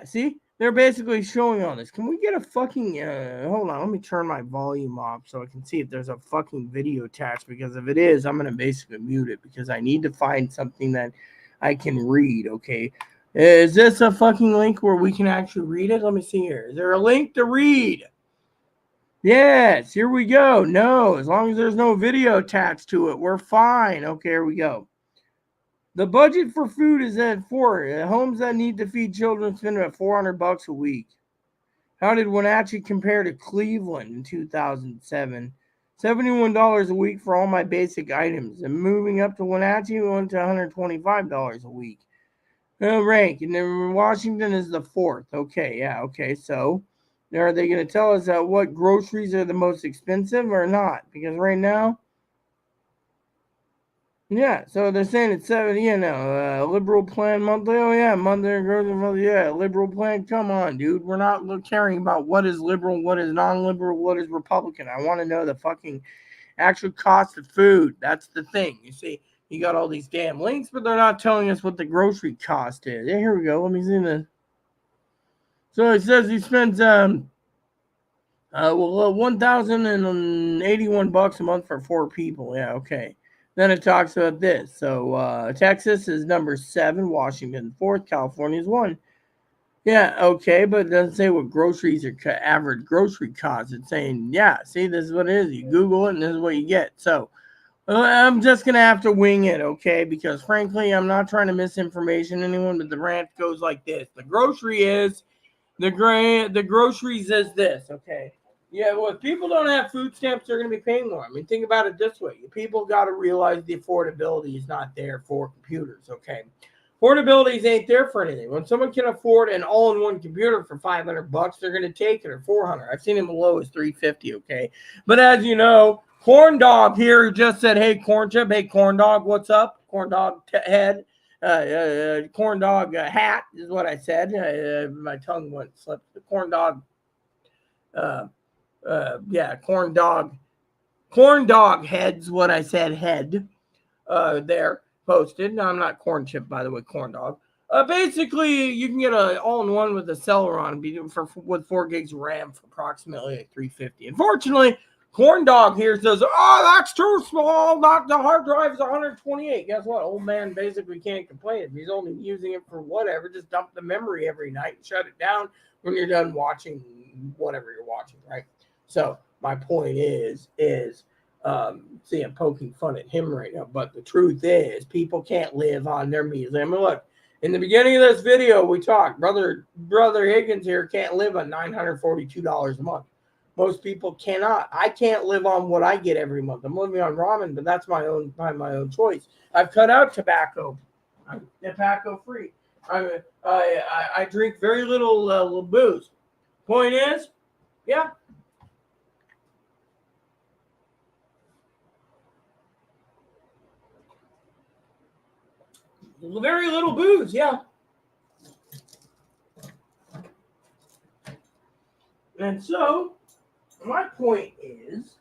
See, they're basically showing all this. Can we get a fucking hold on? Let me turn my volume off so I can see if there's a fucking video attached. Because if it is, I'm gonna basically mute it because I need to find something that I can read. Okay, is this a fucking link where we can actually read it? Let me see here. Is there a link to read? Yes, here we go. No, as long as there's no video attached to it, we're fine. Okay, here we go. The budget for food is at $4. Homes that need to feed children spend about $400 a week. How did Wenatchee compare to Cleveland in 2007? $71 a week for all my basic items. And moving up to Wenatchee, we went to $125 a week. Rank, and then Washington is the fourth. Okay, yeah, okay. So, are they going to tell us what groceries are the most expensive or not? Because right now, yeah, so they're saying it's 70, liberal plan monthly. Oh, yeah, monthly grocery monthly. Yeah, liberal plan. Come on, dude. We're not caring about what is liberal, what is non-liberal, what is Republican. I want to know the fucking actual cost of food. That's the thing. You see, you got all these damn links, but they're not telling us what the grocery cost is. Yeah, here we go. Let me see this. So it says he spends $1,081 a month for 4 people. Yeah, okay. Then it talks about this. So Texas is number 7, Washington 4th, California is 1. Yeah, okay, but it doesn't say what groceries are average grocery cost. It's saying, yeah, see, this is what it is. You Google it, and this is what you get. So I'm just going to have to wing it, okay? Because, frankly, I'm not trying to misinformation anyone, but the rant goes like this. The groceries is this, okay? Yeah, well, if people don't have food stamps, they're going to be paying more. I mean, think about it this way. People got to realize the affordability is not there for computers, okay? Affordability ain't there for anything. When someone can afford an all-in-one computer for $500, they're going to take it, or $400. I've seen them as low as $350, okay? But as you know, Corn Dog here just said, hey, Corn Chip, hey, Corn Dog, what's up? Corn Dog head. Corn Dog hat is what I said. My tongue went slipped. The Corn Dog corn dog head's what I said, head there posted. No, I'm not Corn Chip, by the way, Corn Dog. Basically, you can get an all-in-one with a Celeron with 4 gigs of RAM for approximately like $350. Unfortunately, Corn Dog here says, oh, that's too small. The hard drive is 128. Guess what? Old man basically can't complain. If he's only using it for whatever, just dump the memory every night and shut it down when you're done watching whatever you're watching, right? So my point is, see, I'm poking fun at him right now, but the truth is people can't live on their meals. I mean, look, in the beginning of this video, we talked, brother Higgins here can't live on $942 a month. Most people cannot. I can't live on what I get every month. I'm living on ramen, but that's my own choice. I've cut out tobacco. I'm tobacco free. I drink very little booze. Point is, yeah. Very little booze, yeah. And so, my point is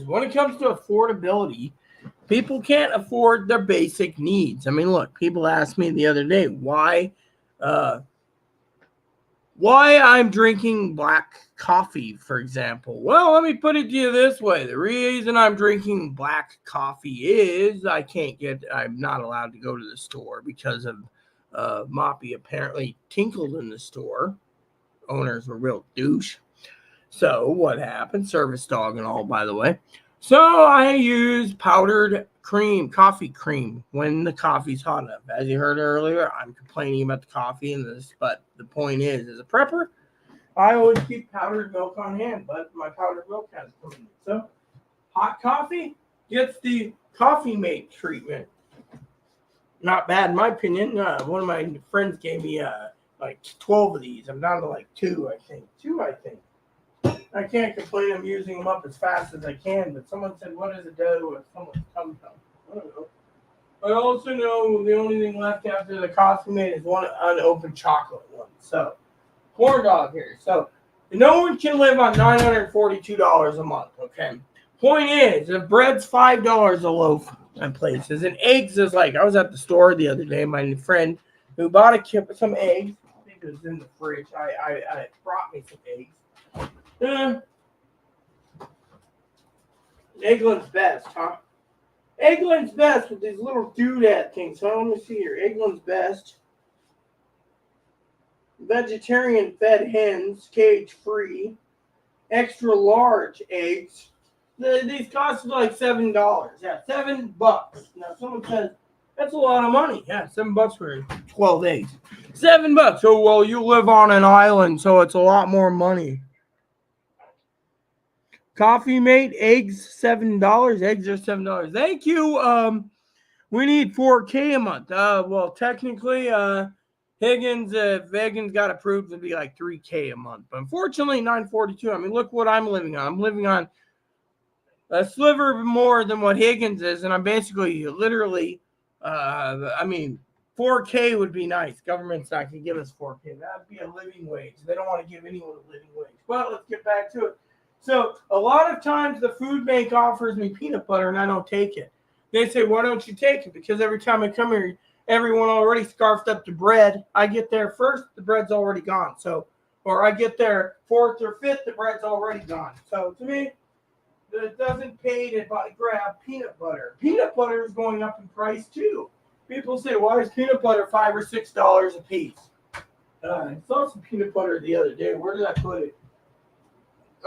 when it comes to affordability, people can't afford their basic needs. I mean, look, people asked me the other day why I'm drinking black coffee, for example. Well, let me put it to you this way. The reason I'm drinking black coffee is I'm not allowed to go to the store because of Moppy apparently tinkled in the store. Owners were real douche. So what happened? Service dog and all, by the way. So I use powdered cream, coffee cream, when the coffee's hot enough. As you heard earlier, I'm complaining about the coffee and this, but the point is, as a prepper, I always keep powdered milk on hand, but my powdered milk has come in. So hot coffee gets the coffee mate treatment. Not bad in my opinion. One of my friends gave me like 12 of these. I'm down to like two, I think. I can't complain. I'm using them up as fast as I can. But someone said, what does it do if someone comes from? I don't know. I also know the only thing left after the coffee mate is one unopened chocolate one. So, corn dog here. So, no one can live on $942 a month, okay? Point is, if bread's $5 a loaf at places, and eggs is like, I was at the store the other day, my friend who bought some eggs, I think it was in the fridge, I brought me some eggs. Eggland's best, huh? Eggland's best with these little doodad things. So let me see here. Eggland's best. Vegetarian fed hens, cage free. Extra large eggs. These cost like $7. Yeah, $7. Now someone says that's a lot of money. Yeah, $7 for 12 eggs. $7. Oh well, you live on an island, so it's a lot more money. Coffee mate, eggs $7. Eggs are $7. Thank you. We need 4K a month. Well, technically, Higgins, if Higgins got approved, it'd be like 3K a month. But unfortunately, 942. I mean, look what I'm living on. I'm living on a sliver more than what Higgins is, and I'm basically literally, 4K would be nice. Government's not going to give us 4K. That'd be a living wage. They don't want to give anyone a living wage. But let's get back to it. So a lot of times the food bank offers me peanut butter, and I don't take it. They say, why don't you take it? Because every time I come here, everyone already scarfed up the bread. I get there first, the bread's already gone. So, or I get there fourth or fifth, the bread's already gone. So to me, it doesn't pay to grab peanut butter. Peanut butter is going up in price too. People say, why is peanut butter $5 or $6 a piece? I saw some peanut butter the other day. Where did I put it?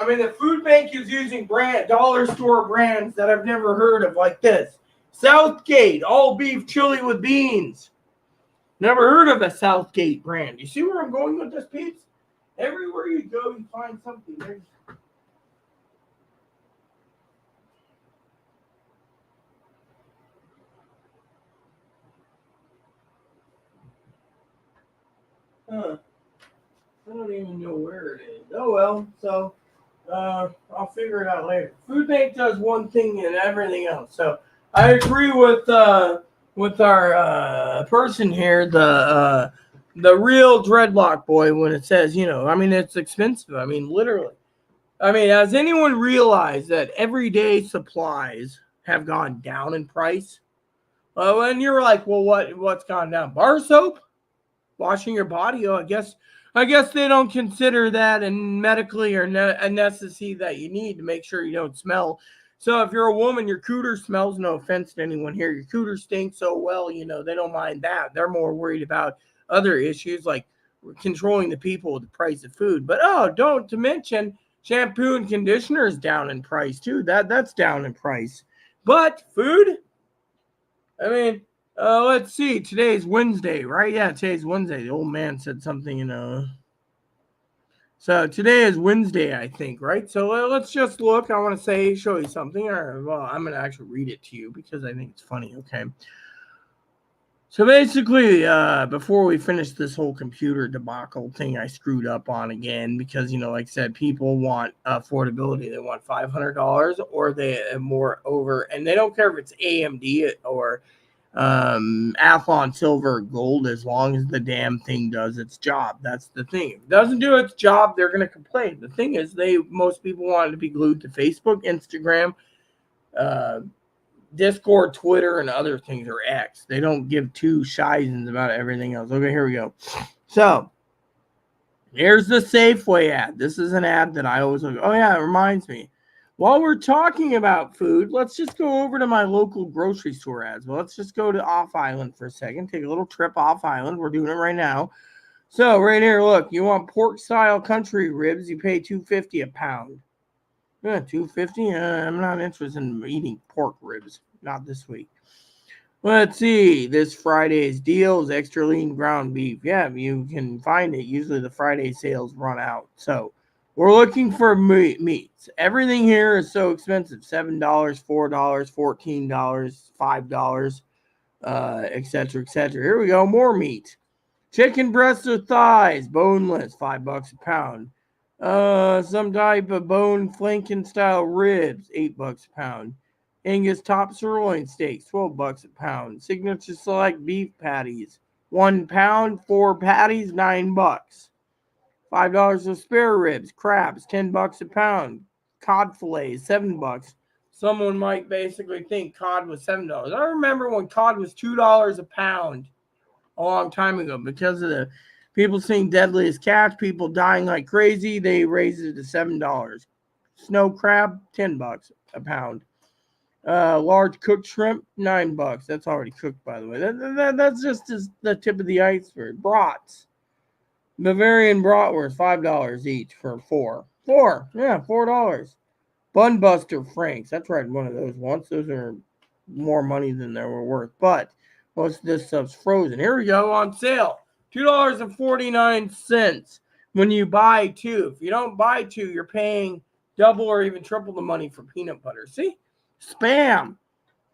I mean, the food bank is using dollar store brands that I've never heard of like this. Southgate, all beef chili with beans. Never heard of a Southgate brand. You see where I'm going with this, peeps? Everywhere you go, you find something. I don't even know where it is. Oh, well, so I'll figure it out later. Food bank does one thing and everything else. So I agree with our person here, the real dreadlock boy, when it says, it's expensive. I mean, literally. I mean, has anyone realized that everyday supplies have gone down in price? And you're like, well, what's gone down? Bar soap? Washing your body? Oh, I guess they don't consider that and medically or a necessity that you need to make sure you don't smell. So if you're a woman, your cooter smells. No offense to anyone here. Your cooter stinks so well, they don't mind that. They're more worried about other issues like controlling the people with the price of food. But don't to mention shampoo and conditioner is down in price too. That's down in price. But food, I mean, let's see. Today's Wednesday, right? Yeah, today's Wednesday. The old man said something, So today is Wednesday, I think, right? So let's just look. I want to show you something. Well, I'm going to actually read it to you because I think it's funny, okay? So basically, before we finish this whole computer debacle thing I screwed up on again, because, like I said, people want affordability. They want $500 or they more over, and they don't care if it's AMD or Athlon silver or gold, as long as the damn thing does its job. That's the thing. If it doesn't do its job, they're going to complain. The thing is, most people want to be glued to Facebook, Instagram, Discord, Twitter, and other things, or X. They don't give two shizens about everything else. Okay, here we go. So here's the Safeway ad. This is an ad that I always look. Oh yeah, it reminds me. While we're talking about food, let's just go over to my local grocery store ads. Well, let's just go to Off Island for a second. Take a little trip off Island. We're doing it right now. So right here, look, you want pork style country ribs, you pay $2.50 a pound. Yeah, $2.50. I'm not interested in eating pork ribs. Not this week. Let's see. This Friday's deals, extra lean ground beef. Yeah, you can find it. Usually the Friday sales run out. So we're looking for meats. Everything here is so expensive. $7, $4, $14, $5, etc., etc. Here we go. More meat. Chicken breasts or thighs, boneless, $5 a pound. Some type of bone flanking style ribs, $8 a pound. Angus top sirloin steaks, $12 a pound. Signature select beef patties, 1 pound, 4 patties, $9. $5 of spare ribs, crabs, $10 a pound. Cod fillets, $7. Someone might basically think cod was $7. I remember when cod was $2 a pound a long time ago because of the people seeing Deadliest Catch, people dying like crazy. They raised it to $7. Snow crab, $10 a pound. Large cooked shrimp, $9. That's already cooked, by the way. That's just the tip of the iceberg. Brats, Bavarian bratwurst, $5 each for four. $4. Bun Buster Franks. That's right, one of those once. Those are more money than they were worth. But most of this stuff's frozen. Here we go, on sale. $2.49 when you buy two. If you don't buy two, you're paying double or even triple the money for peanut butter. See? Spam.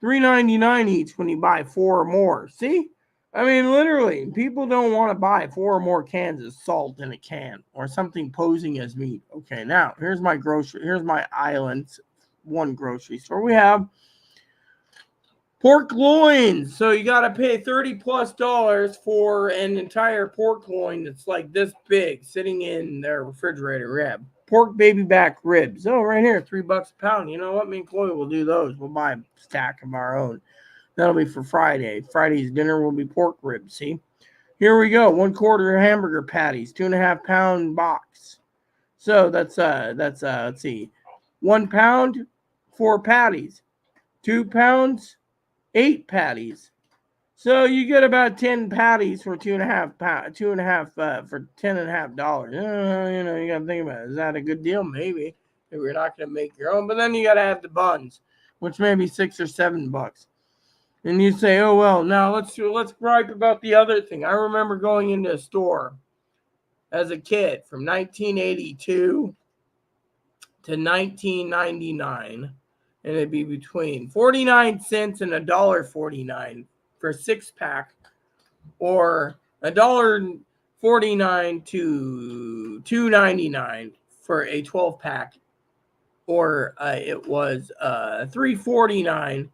$3.99 each when you buy 4 or more. See? I mean, literally, people don't want to buy 4 or more cans of salt in a can or something posing as meat. Okay, now here's my island's one grocery store. We have pork loins. So you got to pay $30+ for an entire pork loin that's like this big sitting in their refrigerator. Rib. Pork baby back ribs. Oh, right here, $3 a pound. You know what? Me and Chloe will do those. We'll buy a stack of our own. That'll be for Friday. Friday's dinner will be pork ribs. See? Here we go. 1/4 hamburger patties, 2.5 pound box. So that's let's see. 1 pound, 4 patties. 2 pounds, 8 patties. So you get about 10 patties for $2.5 for $10.50. You gotta think about it. Is that a good deal? Maybe. If you're not gonna make your own, but then you gotta have the buns, which may be $6 or $7. And you say, oh well, now let's gripe about the other thing. I remember going into a store as a kid from 1982 to 1999, and it'd be between 49 cents and $1.49 for a 6-pack, or $1.49 to $2.99 for a 12-pack, or it was $3.49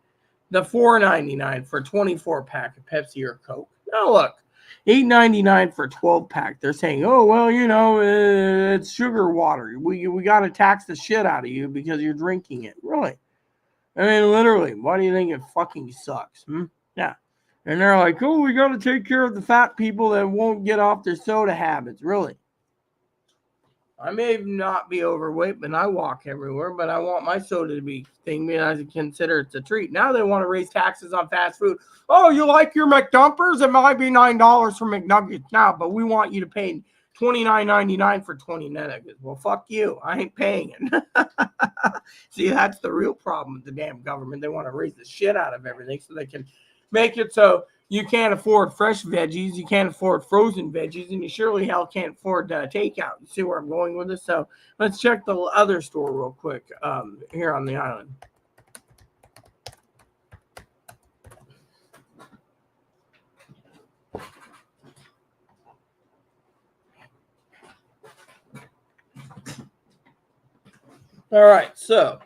to $4.99 for a 24-pack of Pepsi or Coke. Now look, $8.99 for a 12-pack. They're saying, oh well, it's sugar water. We got to tax the shit out of you because you're drinking it. Really? I mean, literally. Why do you think it fucking sucks? Yeah. And they're like, oh, we got to take care of the fat people that won't get off their soda habits. Really? I may not be overweight, but I walk everywhere. But I want my soda to be thing, and I consider it a treat. Now they want to raise taxes on fast food. Oh, you like your McDumpers? It might be $9 for McNuggets now, but we want you to pay $29.99 for 20 nuggets. Well, fuck you. I ain't paying it. See, that's the real problem with the damn government. They want to raise the shit out of everything so they can make it so you can't afford fresh veggies, you can't afford frozen veggies, and you surely hell can't afford takeout. You see where I'm going with this? So let's check the other store real quick here on the island. All right, so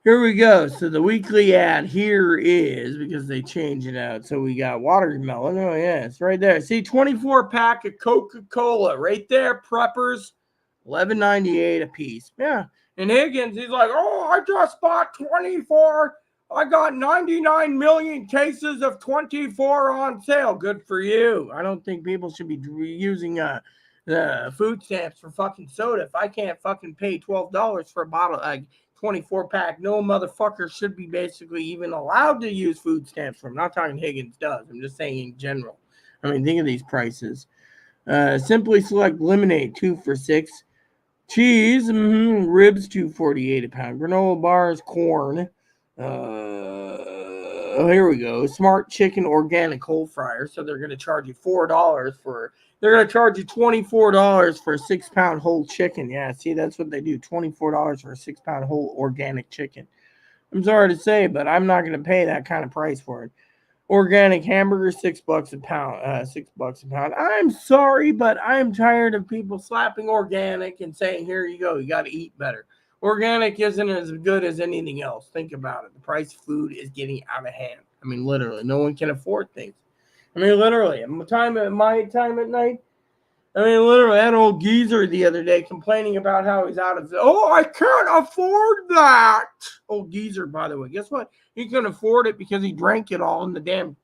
here we go. So the weekly ad here is, because they change it out. So we got watermelon. Oh, yeah, it's right there. See, 24-pack of Coca-Cola right there. Preppers, $11.98 a piece. Yeah. And Higgins, he's like, oh, I just bought 24. I got 99 million cases of 24 on sale. Good for you. I don't think people should be using the food stamps for fucking soda. If I can't fucking pay $12 for a bottle, 24-pack, no motherfucker should be basically even allowed to use food stamps for. I'm not talking Higgins does. I'm just saying in general. I mean, think of these prices. Simply Select lemonade, 2 for $6. Cheese, ribs, $2.48 a pound. Granola bars, corn. Here we go. Smart Chicken organic whole fryer. So they're going to charge you $4 for. They're going to charge you $24 for a 6-pound whole chicken. Yeah, see, that's what they do. $24 for a 6-pound whole organic chicken. I'm sorry to say, but I'm not going to pay that kind of price for it. Organic hamburger, $6 a pound. $6 a pound. I'm sorry, but I'm tired of people slapping organic and saying, "Here you go. You got to eat better." Organic isn't as good as anything else. Think about it. The price of food is getting out of hand. I mean, literally, no one can afford things. I mean, literally, my time at night. I mean, literally, I had an old geezer the other day complaining about how he's out of. Oh, I can't afford that. Old geezer, by the way. Guess what? He couldn't afford it because he drank it all in the damn.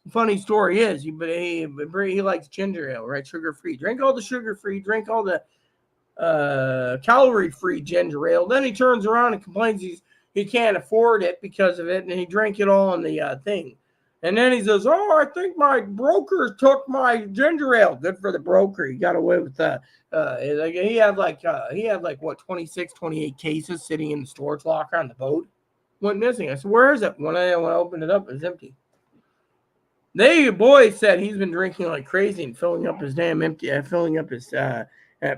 Funny story is, he likes ginger ale, right? Sugar free. Drink all the sugar free. Drink all the calorie free ginger ale. Then he turns around and complains he can't afford it because of it, and he drank it all on the thing. And then he says, "Oh, I think my broker took my ginger ale." Good for the broker. He got away with that. He had like what 26, 28 cases sitting in the storage locker on the boat. Went missing. I said, "Where is it?" When I opened it up, it was empty. They boys said he's been drinking like crazy and filling up his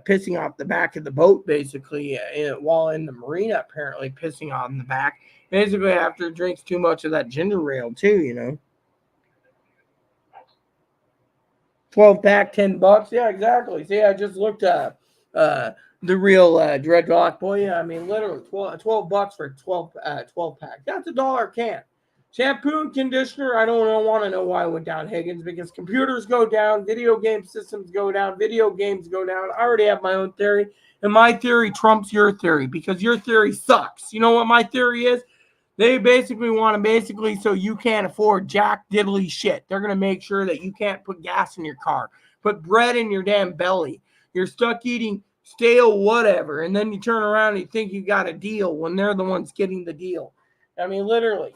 pissing off the back of the boat, basically, while in the marina, apparently pissing on the back. Basically, after drinks too much of that ginger ale, too, 12-pack, $10. Yeah, exactly. See, I just looked up the real Dreadlock boy. Yeah, I mean, literally $12 for a 12-pack. That's $1 a can. Shampoo and conditioner, I don't want to know why it went down, Higgins, because computers go down, video game systems go down, video games go down. I already have my own theory, and my theory trumps your theory because your theory sucks. You know what my theory is? They basically want to so you can't afford jack diddly shit. They're going to make sure that you can't put gas in your car, put bread in your damn belly. You're stuck eating stale whatever, and then you turn around and you think you got a deal when they're the ones getting the deal. I mean, literally,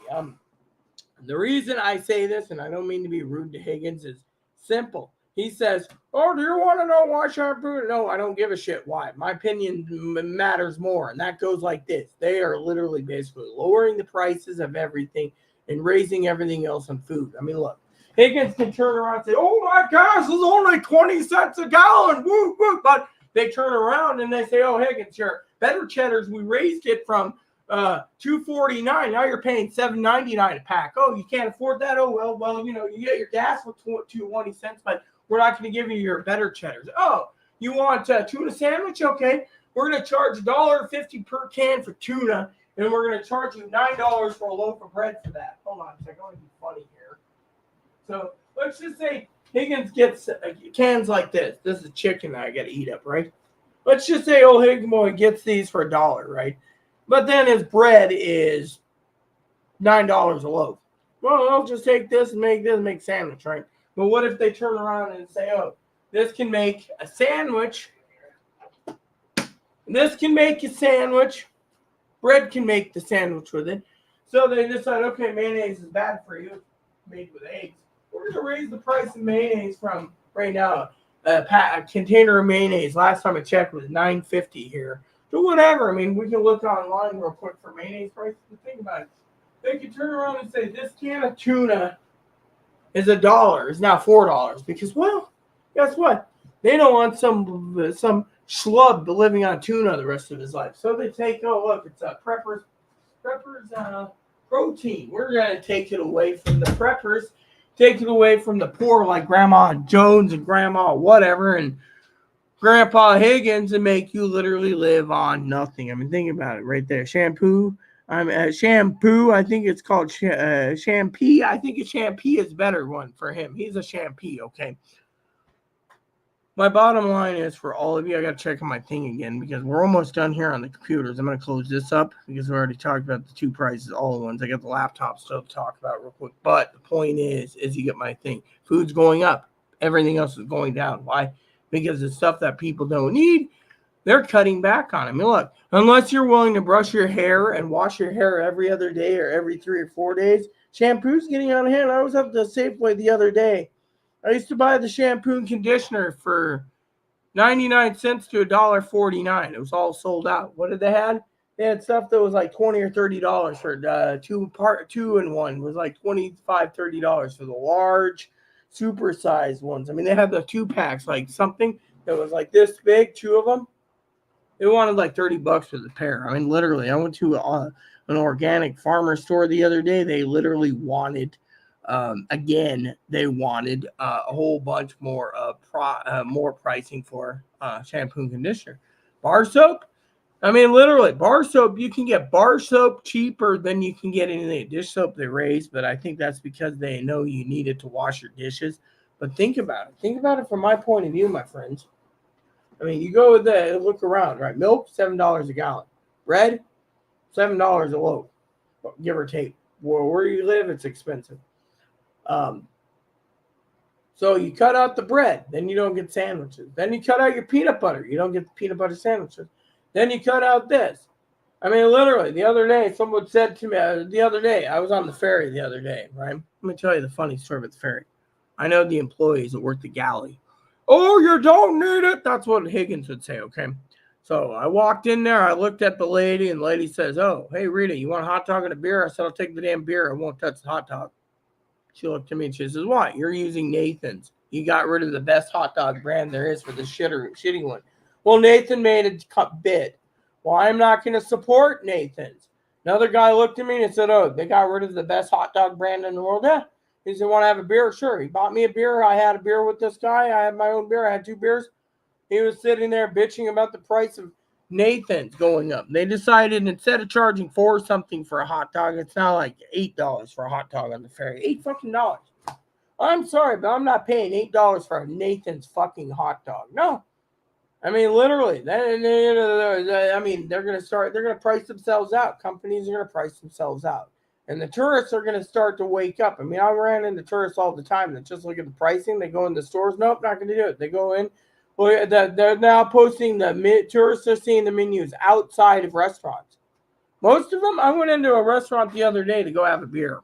the reason I say this, and I don't mean to be rude to Higgins, is simple. He says, "Oh, do you want to know why shampoo?" No, I don't give a shit why. My opinion matters more, and that goes like this. They are literally basically lowering the prices of everything and raising everything else on food. I mean, look, Higgins can turn around and say, "Oh, my gas is only 20 cents a gallon." Woo, woo. But they turn around and they say, "Oh, Higgins, your better cheddars, we raised it from $2.49. Now you're paying $7.99 a pack. Oh, you can't afford that? Oh, well, you get your gas for 20 cents, but we're not going to give you your better cheddars. Oh, you want a tuna sandwich? Okay, we're going to charge $1.50 per can for tuna, and we're going to charge you $9 for a loaf of bread for that." Hold on a second. I want to be funny here. So let's just say Higgins gets cans like this. This is chicken that I got to eat up, right? Let's just say old Higgins boy gets these for $1, right? But then his bread is $9 a loaf. Well, I'll just take this and make sandwich, right? But what if they turn around and say, "Oh, this can make a sandwich. This can make a sandwich. Bread can make the sandwich with it." So they decide, okay, mayonnaise is bad for you. It's made with eggs. We're going to raise the price of mayonnaise from right now. A container of mayonnaise, last time I checked, was $9.50 here. So whatever. I mean, we can look online real quick for mayonnaise prices. Think about it. They can turn around and say this can of tuna is $1. It's now $4 because, well, guess what? They don't want some schlub living on tuna the rest of his life. So they take, oh look, it's a Prepper's protein. We're gonna take it away from the preppers, take it away from the poor like Grandma Jones and Grandma whatever and Grandpa Higgins, and make you literally live on nothing. I mean, think about it right there. Shampoo. Shampoo. I think it's called Shampoo. I think a Shampoo is a better one for him. He's a Shampoo, okay? My bottom line is for all of you, I got to check on my thing again because we're almost done here on the computers. I'm going to close this up because we already talked about the two prices, all the ones. I got the laptop still to talk about real quick. But the point is you get my thing. Food's going up. Everything else is going down. Why? Because the stuff that people don't need, they're cutting back on. I mean, look, unless you're willing to brush your hair and wash your hair every other day or every 3 or 4 days, shampoo's getting out of hand. I was up to Safeway the other day. I used to buy the shampoo and conditioner for 99 cents to $1.49. It was all sold out. What did they have? They had stuff that was like $20 or $30 for 2-in-1. It was like $25, $30 for the large, super-sized ones. I mean, they had the 2-packs, like something that was like this big, 2 of them. They wanted like $30 for the pair. I mean, literally, I went to an organic farmer store the other day. They literally wanted, they wanted a whole bunch more more pricing for shampoo and conditioner. Bar soap. I mean, literally, bar soap, you can get bar soap cheaper than you can get anything. Dish soap they raise, but I think that's because they know you need it to wash your dishes. But think about it. Think about it from my point of view, my friends. I mean, you go with that, look around, right? Milk, $7 a gallon. Bread, $7 a loaf, give or take. Where you live, it's expensive. So you cut out the bread, then you don't get sandwiches. Then you cut out your peanut butter, you don't get the peanut butter sandwiches. Then you cut out this. I mean, literally, the other day, someone said to me, I was on the ferry the other day, right? Let me tell you the funny story about the ferry. I know the employees that work the galley. Oh, you don't need it. That's what Higgins would say, okay? So I walked in there. I looked at the lady, and the lady says, oh, hey, Rita, you want a hot dog and a beer? I said, I'll take the damn beer. I won't touch the hot dog. She looked at me, and she says, why? You're using Nathan's. You got rid of the best hot dog brand there is for the shitty one. Well, Nathan made a bid. Well, I'm not going to support Nathan's. Another guy looked at me and said, oh, they got rid of the best hot dog brand in the world? Yeah. He said, want to have a beer? Sure. He bought me a beer. I had a beer with this guy. I had my own beer. I had 2 beers. He was sitting there bitching about the price of Nathan's going up. They decided instead of charging $4 something for a hot dog, it's now like $8 for a hot dog on the ferry. $8 fucking dollars. I'm sorry, but I'm not paying $8 for a Nathan's fucking hot dog. No. I mean, literally, they're going to price themselves out. Companies are going to price themselves out. And the tourists are going to start to wake up. I mean, I ran into tourists all the time that just look at the pricing. They go in the stores. Nope, not going to do it. They go in. Well, they're now posting tourists are seeing the menus outside of restaurants. Most of them, I went into a restaurant the other day to go have a beer.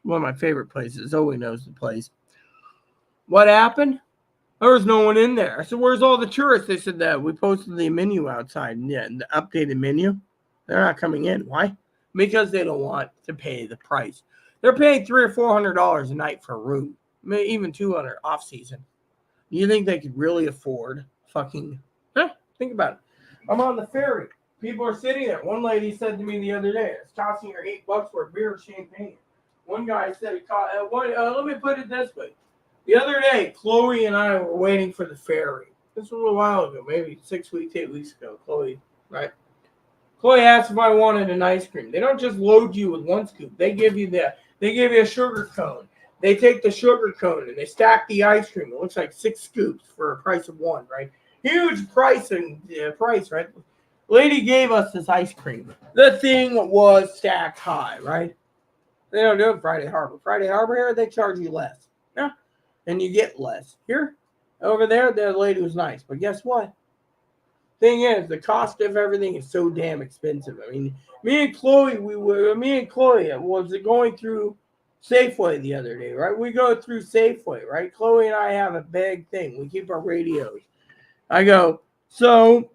One of my favorite places. Zoe knows the place. What happened? There was no one in there. I said, where's all the tourists? They said that we posted the menu outside. Yeah, the updated menu. They're not coming in. Why? Because they don't want to pay the price. They're paying $300 or $400 a night for a room. Maybe even $200 off season. You think they could really afford fucking? Think about it. I'm on the ferry. People are sitting there. One lady said to me the other day, it's costing her $8 for a beer of champagne. One guy said it cost. Let me put it this way. The other day, Chloe and I were waiting for the ferry. This was a while ago, maybe 6 weeks, 8 weeks ago. Chloe, right? Chloe asked if I wanted an ice cream. They don't just load you with one scoop. They give you a sugar cone. They take the sugar cone and they stack the ice cream. It looks like 6 scoops for a price of 1, right? Huge price, right? Lady gave us this ice cream. The thing was stacked high, right? They don't do it Friday Harbor. Friday Harbor here, they charge you less. Yeah. And you get less. Here, over there, the lady was nice. But guess what? Thing is, the cost of everything is so damn expensive. I mean, me and Chloe was going through Safeway the other day, right? We go through Safeway, right? Chloe and I have a big thing. We keep our radios. I go, so,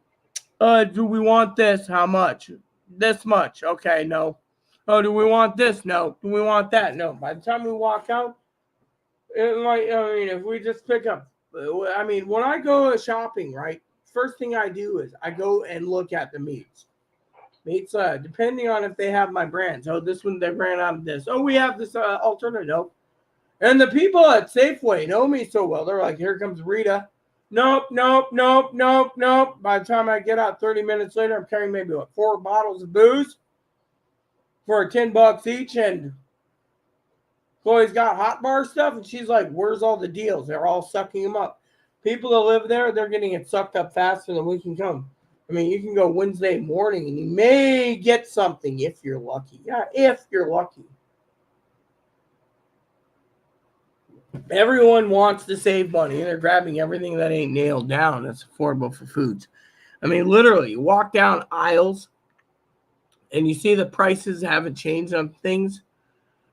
do we want this? How much? This much. Okay, no. Oh, do we want this? No. Do we want that? No. By the time we walk out, if we just pick up, when I go shopping, right? First thing I do is I go and look at the meats. Meats, depending on if they have my brands. Oh, this one, they ran out of this. Oh, we have this alternative. Nope. And the people at Safeway know me so well. They're like, here comes Rita. Nope. By the time I get out 30 minutes later, I'm carrying maybe 4 bottles of booze for $10 each. And Chloe's got hot bar stuff. And she's like, where's all the deals? They're all sucking them up. People that live there, they're getting it sucked up faster than we can come. I mean, you can go Wednesday morning and you may get something if you're lucky. Yeah, if you're lucky. Everyone wants to save money. They're grabbing everything that ain't nailed down that's affordable for foods. I mean, literally, you walk down aisles and you see the prices haven't changed on things.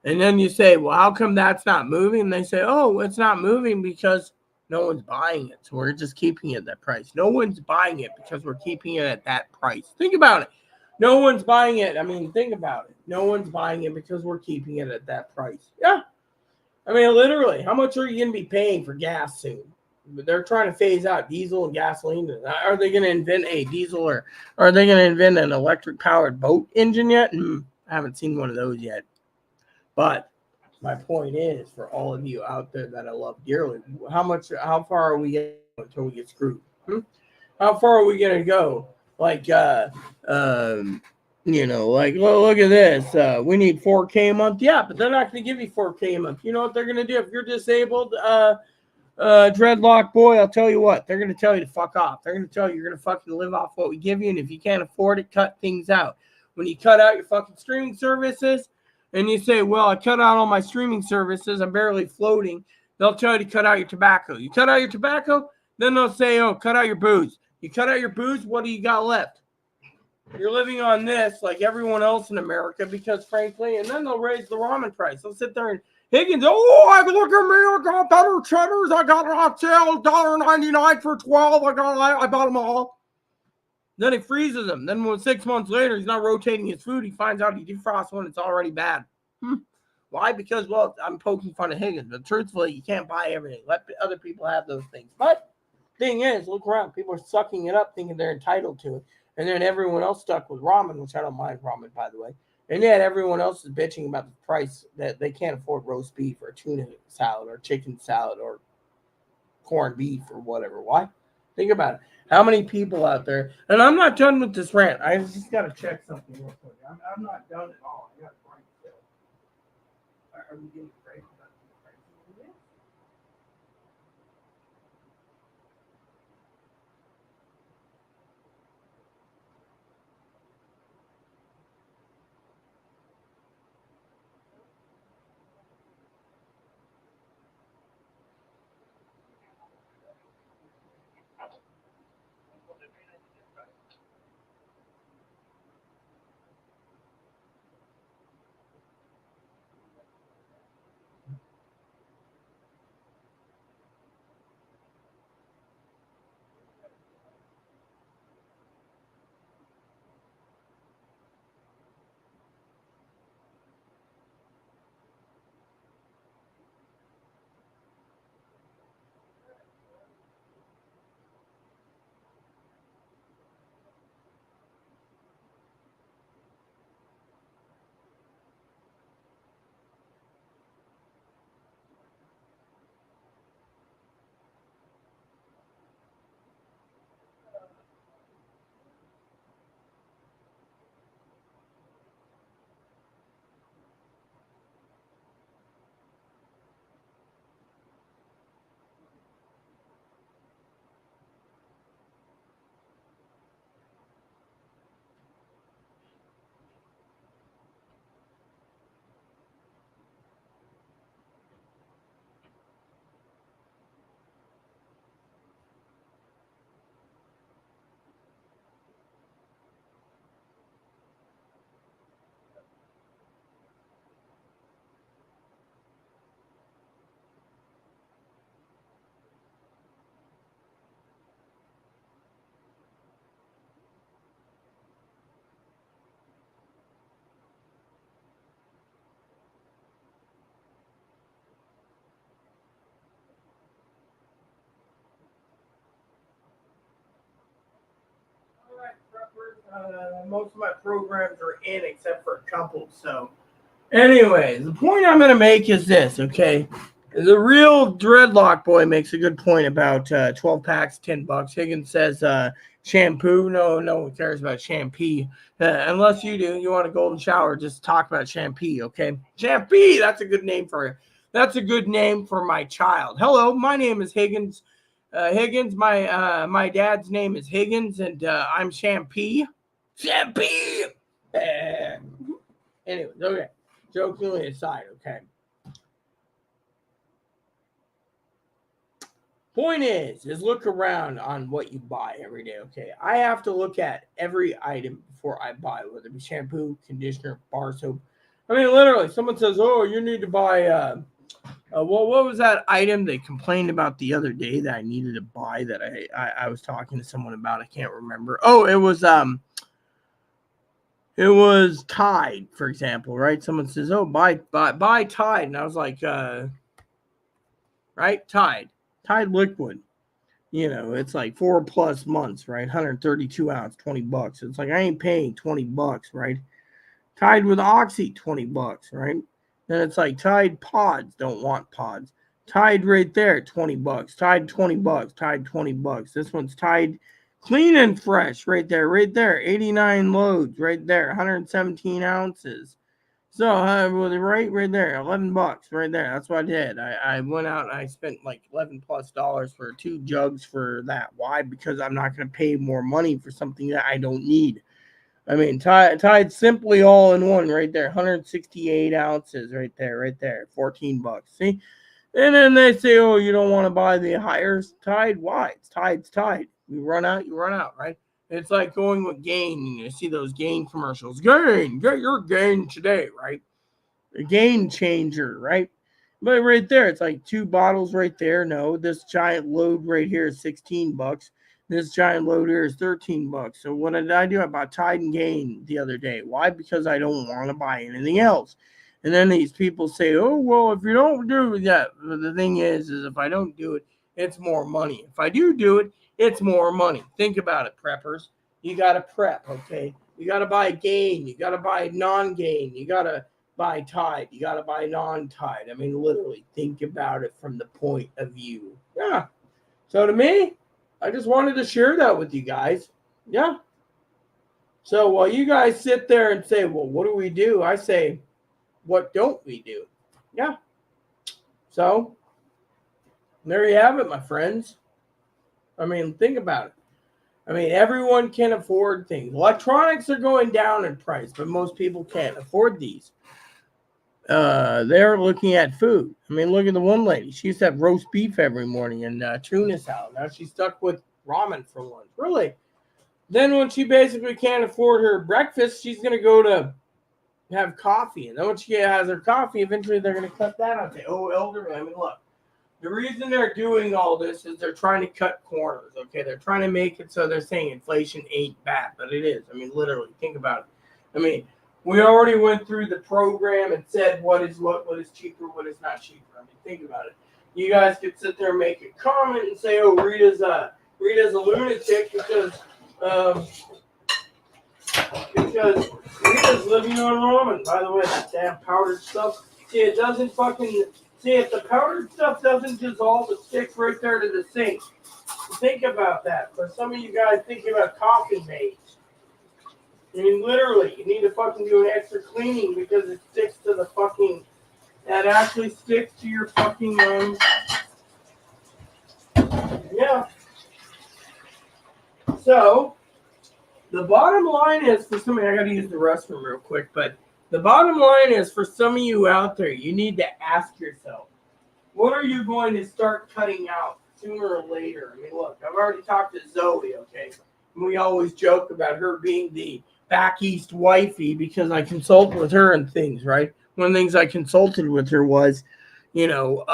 And then you say, well, how come that's not moving? And they say, oh, it's not moving because no one's buying it. So we're just keeping it at that price. No one's buying it because we're keeping it at that price. Think about it. No one's buying it. I mean, think about it. No one's buying it because we're keeping it at that price. Yeah. I mean, literally, how much are you going to be paying for gas soon? they're trying to phase out diesel and gasoline. Are they going to invent a diesel, or are they going to invent an electric powered boat engine yet? I haven't seen one of those yet. But my point is, for all of you out there that I love dearly, how far are we getting until we get screwed? How far are we going to go? Like, like, well, look at this. We need 4K a month. Yeah, but they're not going to give you 4K a month. You know what they're going to do? If you're disabled, dreadlock boy, I'll tell you what. They're going to tell you to fuck off. They're going to tell you you're going to fucking live off what we give you. And if you can't afford it, cut things out. When you cut out your fucking streaming services and you say, well, I cut out all my streaming services, I'm barely floating, they'll tell you to cut out your tobacco. You cut out your tobacco, then they'll say, oh, cut out your booze. You cut out your booze, what do you got left? You're living on this like everyone else in America because, frankly, and then they'll raise the ramen price. They'll sit there and Higgins, oh, look at me, I got better cheddars. I got it on sale, $1.99 for 12. I bought them all. Then he freezes them. Then when 6 months later, he's not rotating his food. He finds out he defrosts when it's already bad. Why? Because, well, I'm poking fun of Higgins. But truthfully, you can't buy everything. Let other people have those things. But thing is, look around. People are sucking it up thinking they're entitled to it. And then everyone else stuck with ramen, which I don't mind ramen, by the way. And yet everyone else is bitching about the price that they can't afford roast beef or tuna salad or chicken salad or corned beef or whatever. Why? Think about it. How many people out there? And I'm not done with this rant. I just got to check something real quick. I'm not done at all. I got a break still. Are we getting a break? Most of my programs are in except for a couple. So, anyways, the point I'm going to make is this, okay? The real dreadlock boy makes a good point about 12 packs, $10. Higgins says shampoo. No one cares about shampoo. Unless you do. You want a golden shower, just talk about shampoo, okay? Shampoo, that's a good name for my child. Hello, my name is Higgins. Higgins, my dad's name is Higgins, and I'm Shampoo. Shampoo! Anyways, okay. Jokingly aside, okay. Point is look around on what you buy every day, okay? I have to look at every item before I buy, whether it be shampoo, conditioner, bar soap. I mean, literally, someone says, oh, you need to buy, what was that item they complained about the other day that I needed to buy that I was talking to someone about? I can't remember. Oh, it was Tide, for example, right? Someone says, oh, buy Tide. And I was like, right? Tide liquid. You know, it's like 4+ months, right? 132 ounce, $20. It's like I ain't paying $20, right? Tide with Oxy, $20, right? Then it's like Tide pods, don't want pods. Tide right there, $20. Tide $20. Tide $20. This one's Tide Clean and Fresh, right there, 89 loads, right there, 117 ounces. So right there, $11, right there. That's what I did. I went out and I spent like $11+ for 2 jugs for that. Why? Because I'm not going to pay more money for something that I don't need. I mean, Tide Simply All in One, right there, 168 ounces, right there, $14. See, and then they say, oh, you don't want to buy the higher Tide. Why? Tide's Tide. You run out, right? It's like going with Gain. You see those Gain commercials. Gain, get your Gain today, right? A Game Changer, right? But right there, it's like 2 bottles right there. No, this giant load right here is $16. This giant load here is $13. So what did I do? I bought Tide and Gain the other day. Why? Because I don't want to buy anything else. And then these people say, oh, well, if you don't do that, the thing is if I don't do it, it's more money. If I do it, it's more money. Think about it, preppers. You got to prep, okay? You got to buy Gain. You got to buy non-Gain. You got to buy Tide. You got to buy non-Tide. I mean, literally, think about it from the point of view. Yeah. So to me, I just wanted to share that with you guys. Yeah. So while you guys sit there and say, well, what do? I say, what don't we do? Yeah. So there you have it, my friends. I mean, think about it. I mean, everyone can afford things. Electronics are going down in price, but most people can't afford these. They're looking at food. I mean, look at the one lady. She used to have roast beef every morning and tuna salad. Now she's stuck with ramen for lunch. Really? Then when she basically can't afford her breakfast, she's going to go to have coffee. And then when she has her coffee, eventually they're going to cut that out. Say, oh, elderly. I mean, look. The reason they're doing all this is they're trying to cut corners, okay? They're trying to make it so they're saying inflation ain't bad, but it is. I mean, literally, think about it. I mean, we already went through the program and said what is cheaper, what is not cheaper. I mean, think about it. You guys could sit there and make a comment and say, oh, Rita's a lunatic because Rita's living on ramen. By the way, that damn powdered stuff, see, it doesn't fucking... See, if the powdered stuff doesn't dissolve, it sticks right there to the sink. Think about that. For some of you guys thinking about coffee mates, I mean, literally, you need to fucking do an extra cleaning because it sticks to the fucking, that actually sticks to your fucking, yeah. So, the bottom line is, for somebody, I gotta use the restroom real quick, but the bottom line is, for some of you out there, you need to ask yourself, what are you going to start cutting out sooner or later? I mean, look, I've already talked to Zoe, okay? We always joke about her being the back east wifey because I consult with her and things, right? One of the things I consulted with her was, you know,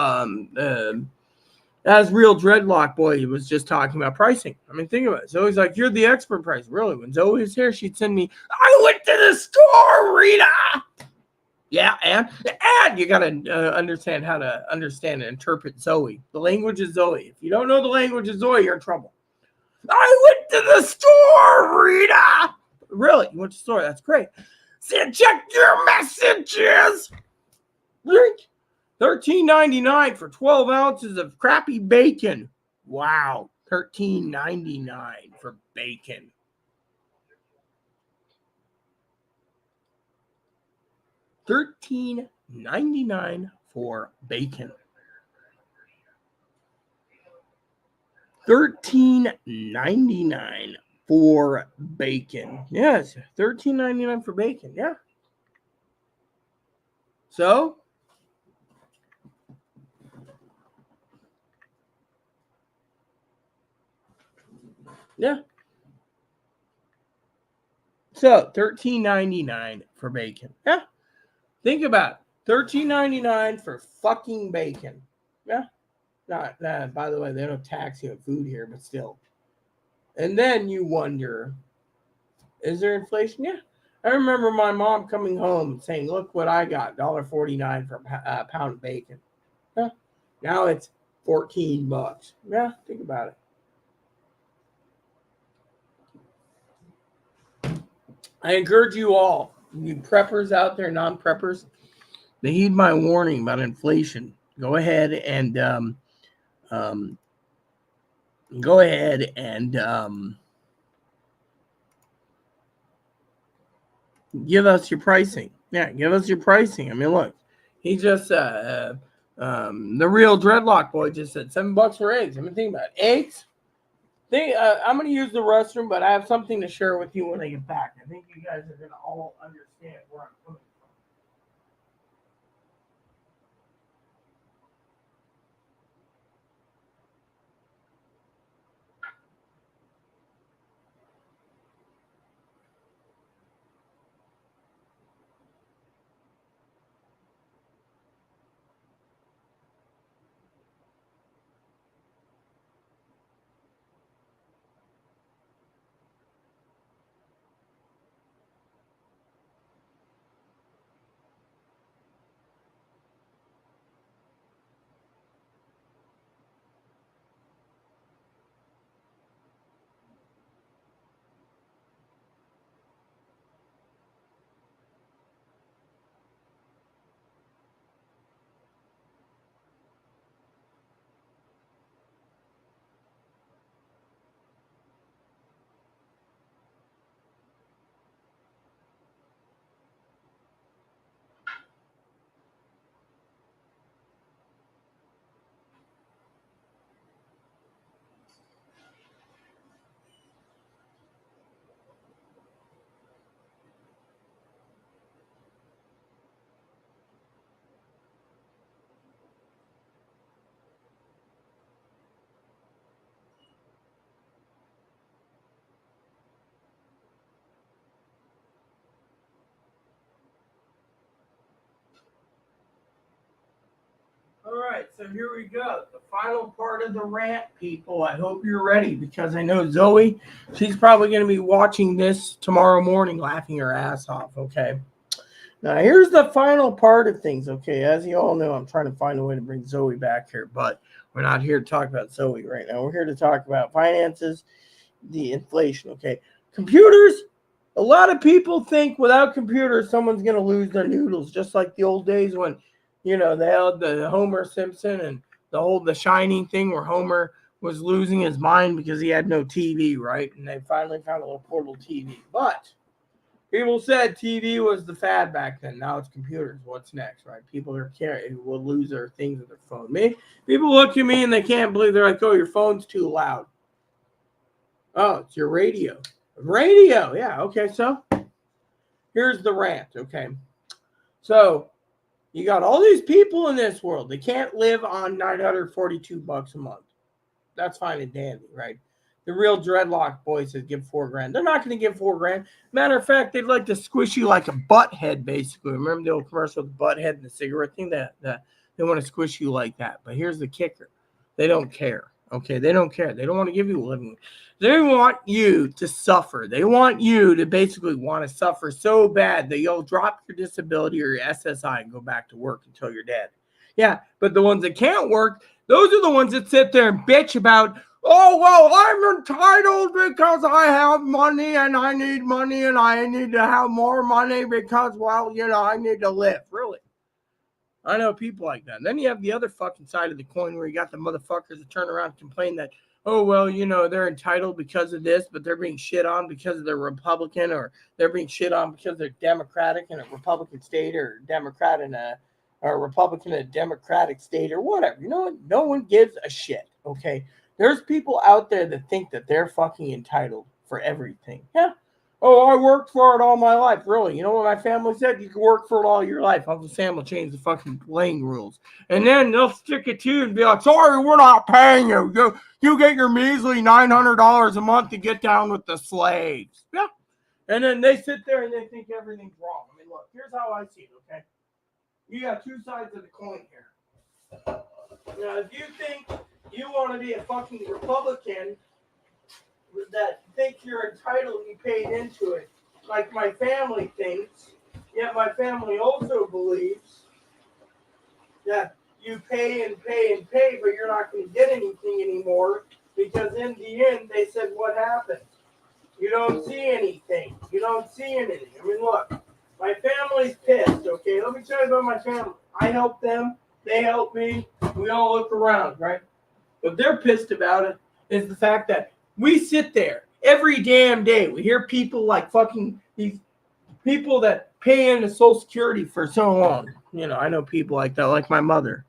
as Real Dreadlock Boy was just talking about pricing. I mean, think about it. Zoe's like, you're the expert price. Really? When Zoe was here, she'd send me, I went to the store, Rita. Yeah, and you got to understand how to understand and interpret Zoe. The language is Zoe. If you don't know the language of Zoe, you're in trouble. I went to the store, Rita. Really? You went to the store? That's great. Said, check your messages. $13.99 for 12 ounces of crappy bacon. Wow. $13.99 for bacon. $13.99 for bacon. $13.99 for bacon. Yes, $13.99 for bacon. Yeah. So, yeah. So, $13.99 for bacon. Yeah. Think about it. $13.99 for fucking bacon. Yeah. Not, by the way, they don't tax you on food here, but still. And then you wonder, is there inflation? Yeah. I remember my mom coming home and saying, look what I got, $1.49 for a pound of bacon. Yeah. Now it's $14. Yeah, think about it. I encourage you all, you preppers out there, non-preppers, to heed my warning about inflation. Go ahead and um, go ahead and give us your pricing. Yeah, give us your pricing. I mean, look, he just the real dreadlock boy just said $7 for eggs. I mean, think about it. Eggs. I'm going to use the restroom, but I have something to share with you when I get back. I think you guys are going to all understand where I'm coming from. All right, so here we go. The final part of the rant, people. I hope you're ready because I know Zoe, she's probably going to be watching this tomorrow morning laughing her ass off, okay? Now, here's the final part of things, okay? As you all know, I'm trying to find a way to bring Zoe back here, but we're not here to talk about Zoe right now. We're here to talk about finances, the inflation, okay? Computers, a lot of people think without computers, someone's going to lose their noodles, just like the old days when, they had the Homer Simpson and the Shining thing where Homer was losing his mind because he had no TV, right? And they finally found a little portable TV. But people said TV was the fad back then. Now it's computers. What's next, right? People will lose their things with their phone. People look at me and they can't believe. They're like, "Oh, your phone's too loud." Oh, it's your radio. Radio, yeah. Okay, so here's the rant. Okay, so you got all these people in this world. They can't live on $942 a month. That's fine and dandy, right? The real dreadlock boys that give $4,000. They're not going to give $4,000. Matter of fact, they'd like to squish you like a butt head, basically. Remember the old commercial with the butt head and the cigarette thing? That they want to squish you like that. But here's the kicker: they don't care. Okay, they don't care. They don't want to give you a living. They want you to suffer. They want you to basically want to suffer so bad that you'll drop your disability or your SSI and go back to work until you're dead. Yeah, but the ones that can't work, those are the ones that sit there and bitch about, "Oh, well, I'm entitled because I have money and I need money and I need to have more money because, well, I need to live." Really? I know people like that. And then you have the other fucking side of the coin where you got the motherfuckers that turn around and complain that, "Oh, well, they're entitled because of this, but they're being shit on because they're Republican, or they're being shit on because they're Democratic in a Republican state, or Democrat in or Republican in a Democratic state, or whatever." You know what? No one gives a shit, okay? There's people out there that think that they're fucking entitled for everything. Yeah. "Oh, I worked for it all my life." Really? You know what my family said? You can work for it all your life. Uncle Sam will change the fucking playing rules. And then they'll stick it to you and be like, "Sorry, we're not paying you. You get your measly $900 a month to get down with the slaves." Yeah. And then they sit there and they think everything's wrong. I mean, look, here's how I see it, okay? You got two sides of the coin here. Now, if you think you want to be a fucking Republican that think you're entitled, you paid into it, like my family thinks, yet my family also believes that you pay and pay and pay, but you're not going to get anything anymore, because in the end, they said, what happened? You don't see anything. You don't see me anything. I mean, look, my family's pissed, okay? Let me tell you about my family. I help them. They help me. We all look around, right? What they're pissed about it is the fact that we sit there every damn day. We hear people like fucking these people that pay into Social Security for so long. You know, I know people like that, like my mother.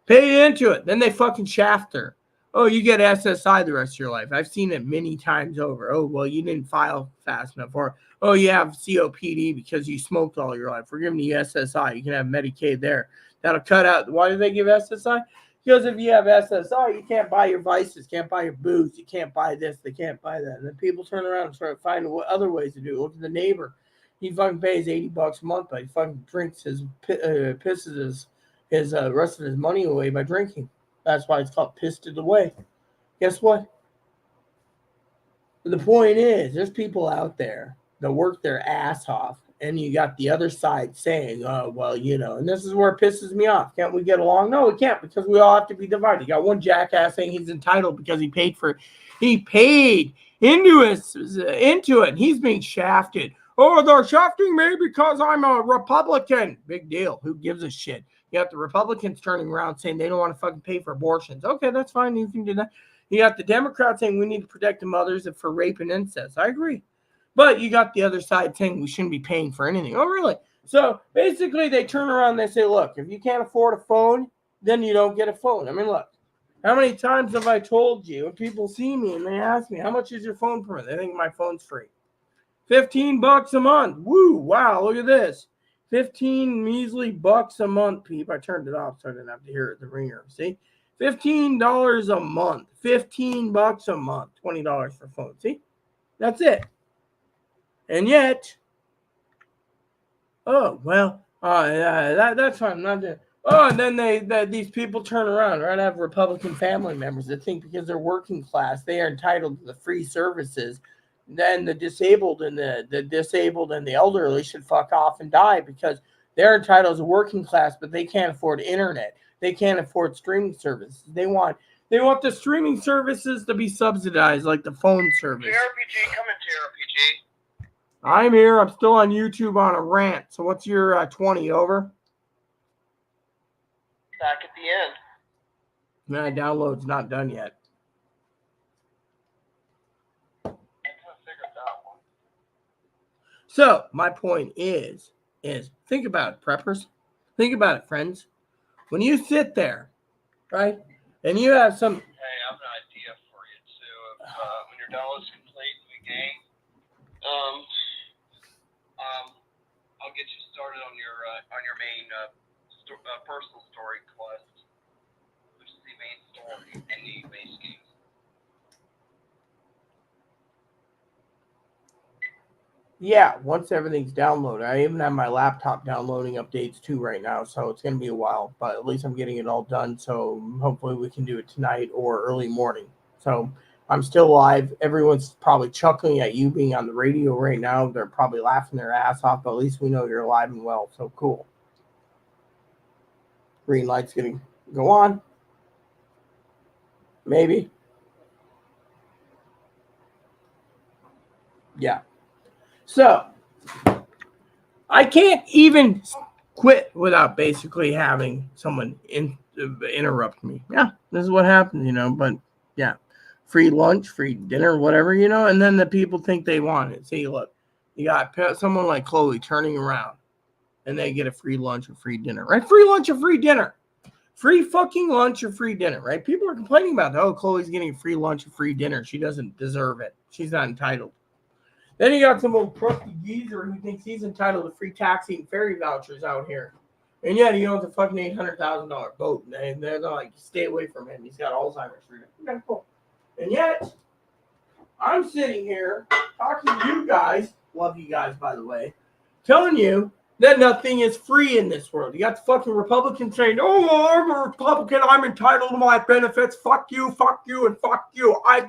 Pay into it. Then they fucking shaft her. Oh, you get SSI the rest of your life. I've seen it many times over. Oh, well, you didn't file fast enough. Or, oh, you have COPD because you smoked all your life. We're giving you SSI. You can have Medicaid there. That'll cut out. Why do they give SSI? Because if you have SSI, you can't buy your vices, can't buy your booze, you can't buy this, they can't buy that. And then people turn around and start finding what other ways to do it. Look at the neighbor. He fucking pays $80 a month, but he fucking drinks pisses his rest of his money away by drinking. That's why it's called pissed it away. Guess what? The point is, there's people out there that work their ass off, and you got the other side saying, oh, well, you know, and this is where it pisses me off. Can't we get along? No, we can't, because we all have to be divided. You got one jackass saying he's entitled because he paid into it, and he's being shafted. Oh, they're shafting me because I'm a Republican. Big deal. Who gives a shit? You got the Republicans turning around saying they don't want to fucking pay for abortions. Okay, that's fine. You can do that. You got the Democrats saying we need to protect the mothers for rape and incest. I agree. But you got the other side saying we shouldn't be paying for anything. Oh, really? So basically they turn around and they say, look, if you can't afford a phone, then you don't get a phone. I mean, look, how many times have I told you when people see me and they ask me, how much is your phone per month? They think my phone's free. $15 a month. Woo, wow, look at this. 15 measly bucks a month, peep. I turned it off so I didn't have to hear it, the ringer. See? $15 a month. $15 a month. $20 for phone. See? That's it. And yet, oh, well, that's fine. I'm not doing. Oh, and then these people turn around, right? I have Republican family members that think because they're working class, they are entitled to the free services. Then the disabled and the elderly should fuck off and die because they're entitled to working class, but they can't afford internet. They can't afford streaming services. They want the streaming services to be subsidized, like the phone service. JRPG, come in, JRPG. I'm here. I'm still on YouTube on a rant. So what's your 20 over? Back at the end. My download's not done yet. So my point is think about it, preppers. Think about it, friends. When you sit there, right, and you have some. Hey, I have an idea for you too. When your download's complete, we game. I'll get you started on your main personal story quest, which is the main story in the base game. Yeah, once everything's downloaded. I even have my laptop downloading updates too right now, so it's going to be a while, but at least I'm getting it all done, so hopefully we can do it tonight or early morning. So I'm still live. Everyone's probably chuckling at you being on the radio right now. They're probably laughing their ass off, but at least we know you're alive and well, so cool. Green light's going to go on. Maybe. Yeah. So, I can't even quit without basically having someone interrupt me. Yeah, this is what happens, but yeah, free lunch, free dinner, whatever, and then the people think they want it. See, look, you got someone like Chloe turning around and they get a free lunch or free dinner, right? Free lunch or free dinner. Free fucking lunch or free dinner, right? People are complaining about that. Oh, Chloe's getting free lunch or free dinner. She doesn't deserve it. She's not entitled. Then you got some old crusty geezer who thinks he's entitled to free taxi and ferry vouchers out here. And yet he owns a fucking $800,000 boat. And they're like, stay away from him. He's got Alzheimer's. Okay, cool. And yet, I'm sitting here talking to you guys, love you guys, by the way, telling you that nothing is free in this world. You got the fucking Republicans saying, oh, I'm a Republican. I'm entitled to my benefits. Fuck you, and fuck you.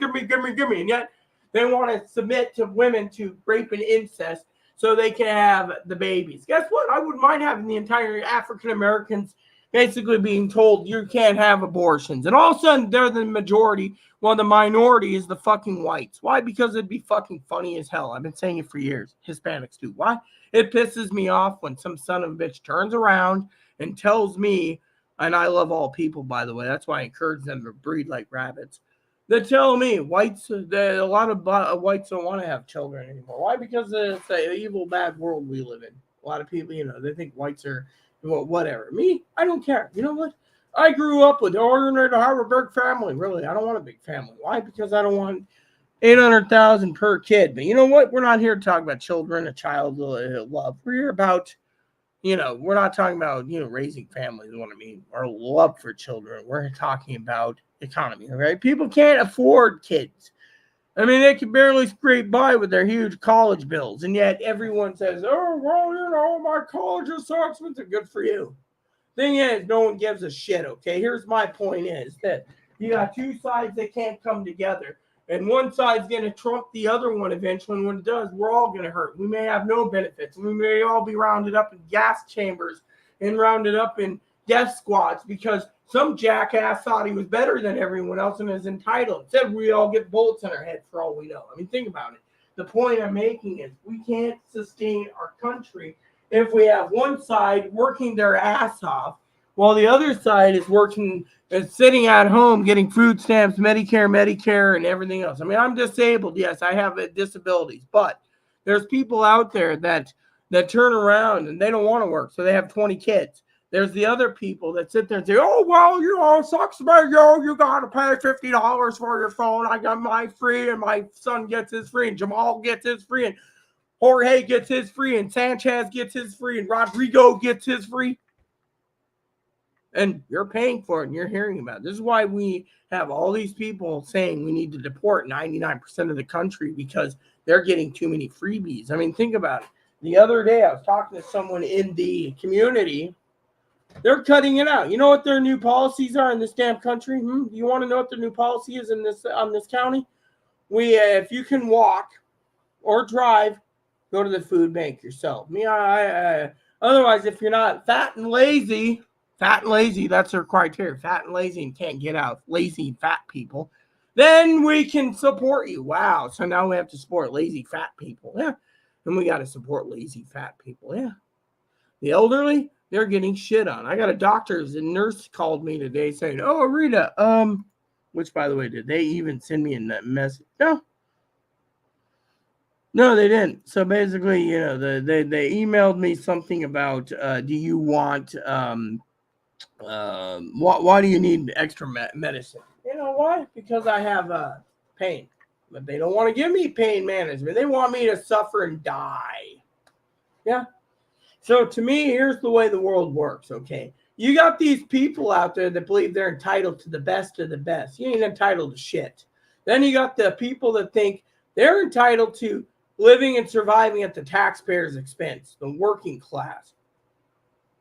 Give me. And yet, they want to submit to women to rape and incest so they can have the babies. Guess what? I wouldn't mind having the entire African Americans basically being told you can't have abortions. And all of a sudden, they're the majority, while the minority is the fucking whites. Why? Because it'd be fucking funny as hell. I've been saying it for years. Hispanics do. Why? It pisses me off when some son of a bitch turns around and tells me, and I love all people, by the way. That's why I encourage them to breed like rabbits. They tell me whites, a lot of whites don't want to have children anymore. Why? Because it's an evil, bad world we live in. A lot of people, they think whites are, well, whatever. Me, I don't care. You know what? I grew up with ordinary to have a big family. Really, I don't want a big family. Why? Because I don't want 800,000 per kid. But you know what? We're not here to talk about children, a child love. We're here about, we're not talking about, raising families, what I mean, or love for children. We're talking about economy, right? People can't afford kids. I mean, they can barely scrape by with their huge college bills, and yet everyone says, oh, well, my college is so expensive. Good for you. Thing is, no one gives a shit, okay? Here's my point is that you got two sides that can't come together, and one side's going to trump the other one eventually, and when it does, we're all going to hurt. We may have no benefits. We may all be rounded up in gas chambers and rounded up in death squads because some jackass thought he was better than everyone else and is entitled. Instead, we all get bullets in our head for all we know. I mean, think about it. The point I'm making is we can't sustain our country if we have one side working their ass off while the other side is working and sitting at home getting food stamps, Medicare, and everything else. I mean, I'm disabled. Yes, I have disabilities, but there's people out there that turn around and they don't want to work, so they have 20 kids. There's the other people that sit there and say, oh, well, it sucks about you got to pay $50 for your phone. I got my free, and my son gets his free, and Jamal gets his free, and Jorge gets his free, and Sanchez gets his free, and Rodrigo gets his free. And you're paying for it, and you're hearing about it. This is why we have all these people saying we need to deport 99% of the country because they're getting too many freebies. I mean, think about it. The other day, I was talking to someone in the community. They're cutting it out. You know what their new policies are in this damn country? You want to know what their new policy is in this county? If you can walk or drive, go to the food bank yourself. Otherwise, if you're not fat and lazy, that's their criteria. Fat and lazy and can't get out. Lazy fat people. Then we can support you. Wow. So now we have to support lazy fat people. Yeah. And we got to support lazy fat people. Yeah. The elderly, they're getting shit on. I got a doctor's and nurse called me today saying, oh, Rita, which, by the way, did they even send me a message? No, they didn't. So basically, they emailed me something about, do you want, why do you need extra medicine? You know why? Because I have pain. But they don't want to give me pain management. They want me to suffer and die. Yeah. So to me, here's the way the world works, okay? You got these people out there that believe they're entitled to the best of the best. You ain't entitled to shit. Then you got the people that think they're entitled to living and surviving at the taxpayer's expense, the working class.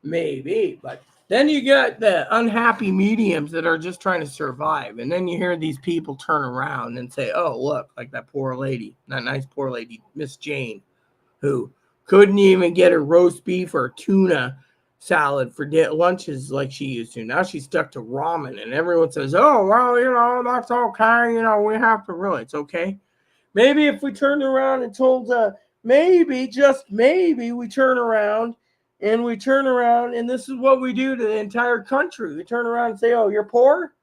Maybe, but then you got the unhappy mediums that are just trying to survive. And then you hear these people turn around and say, oh, look, like that poor lady, that nice poor lady, Miss Jane, who couldn't even get a roast beef or tuna salad for lunches like she used to. Now she's stuck to ramen, and everyone says, oh, well, that's okay. We have to really, it's okay. Maybe if we turned around and told, maybe, just maybe, we turn around, and this is what we do to the entire country. We turn around and say, oh, you're poor?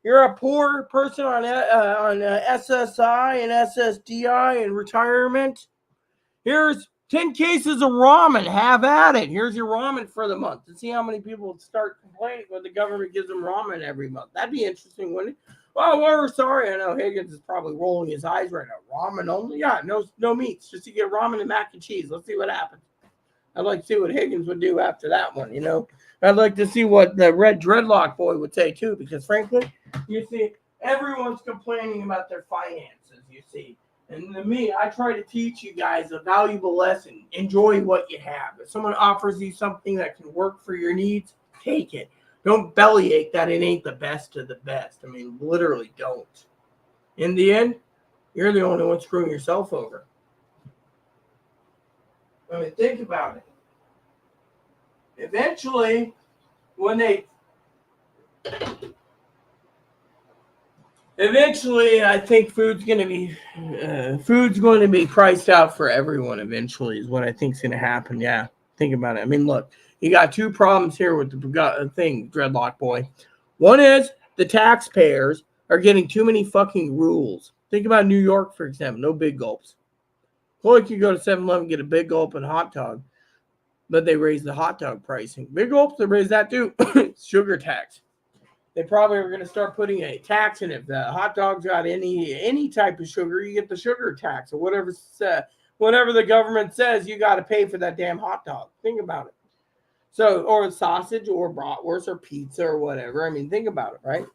You're a poor person on SSI and SSDI and retirement? Here's 10 cases of ramen. Have at it. Here's your ramen for the month. And see how many people would start complaining when the government gives them ramen every month. That'd be interesting, wouldn't it? Well, we're sorry. I know Higgins is probably rolling his eyes right now. Ramen only? Yeah, no meats. Just to get ramen and mac and cheese. Let's see what happens. I'd like to see what Higgins would do after that one, I'd like to see what the red dreadlock boy would say, too, because, frankly, you see, everyone's complaining about their finances, you see. And to me, I try to teach you guys a valuable lesson. Enjoy what you have. If someone offers you something that can work for your needs, take it. Don't bellyache that it ain't the best of the best. I mean, literally don't. In the end, you're the only one screwing yourself over. I mean, think about it. Eventually, when they eventually, I think food's going to be priced out for everyone. Eventually, is what I think is going to happen. Yeah, think about it. I mean, look, you got two problems here with the thing, Dreadlock Boy. One is the taxpayers are getting too many fucking rules. Think about New York, for example. No big gulps. Chloe could go to 7-Eleven, get a big gulp and a hot dog, but they raised the hot dog pricing. Big gulps, they raised that too. Sugar tax. They probably are going to start putting a tax in it. If the hot dog's got any type of sugar, you get the sugar tax or whatever the government says you got to pay for that damn hot dog. Think about it. So, or sausage or bratwurst or pizza or whatever. I mean, think about it, right?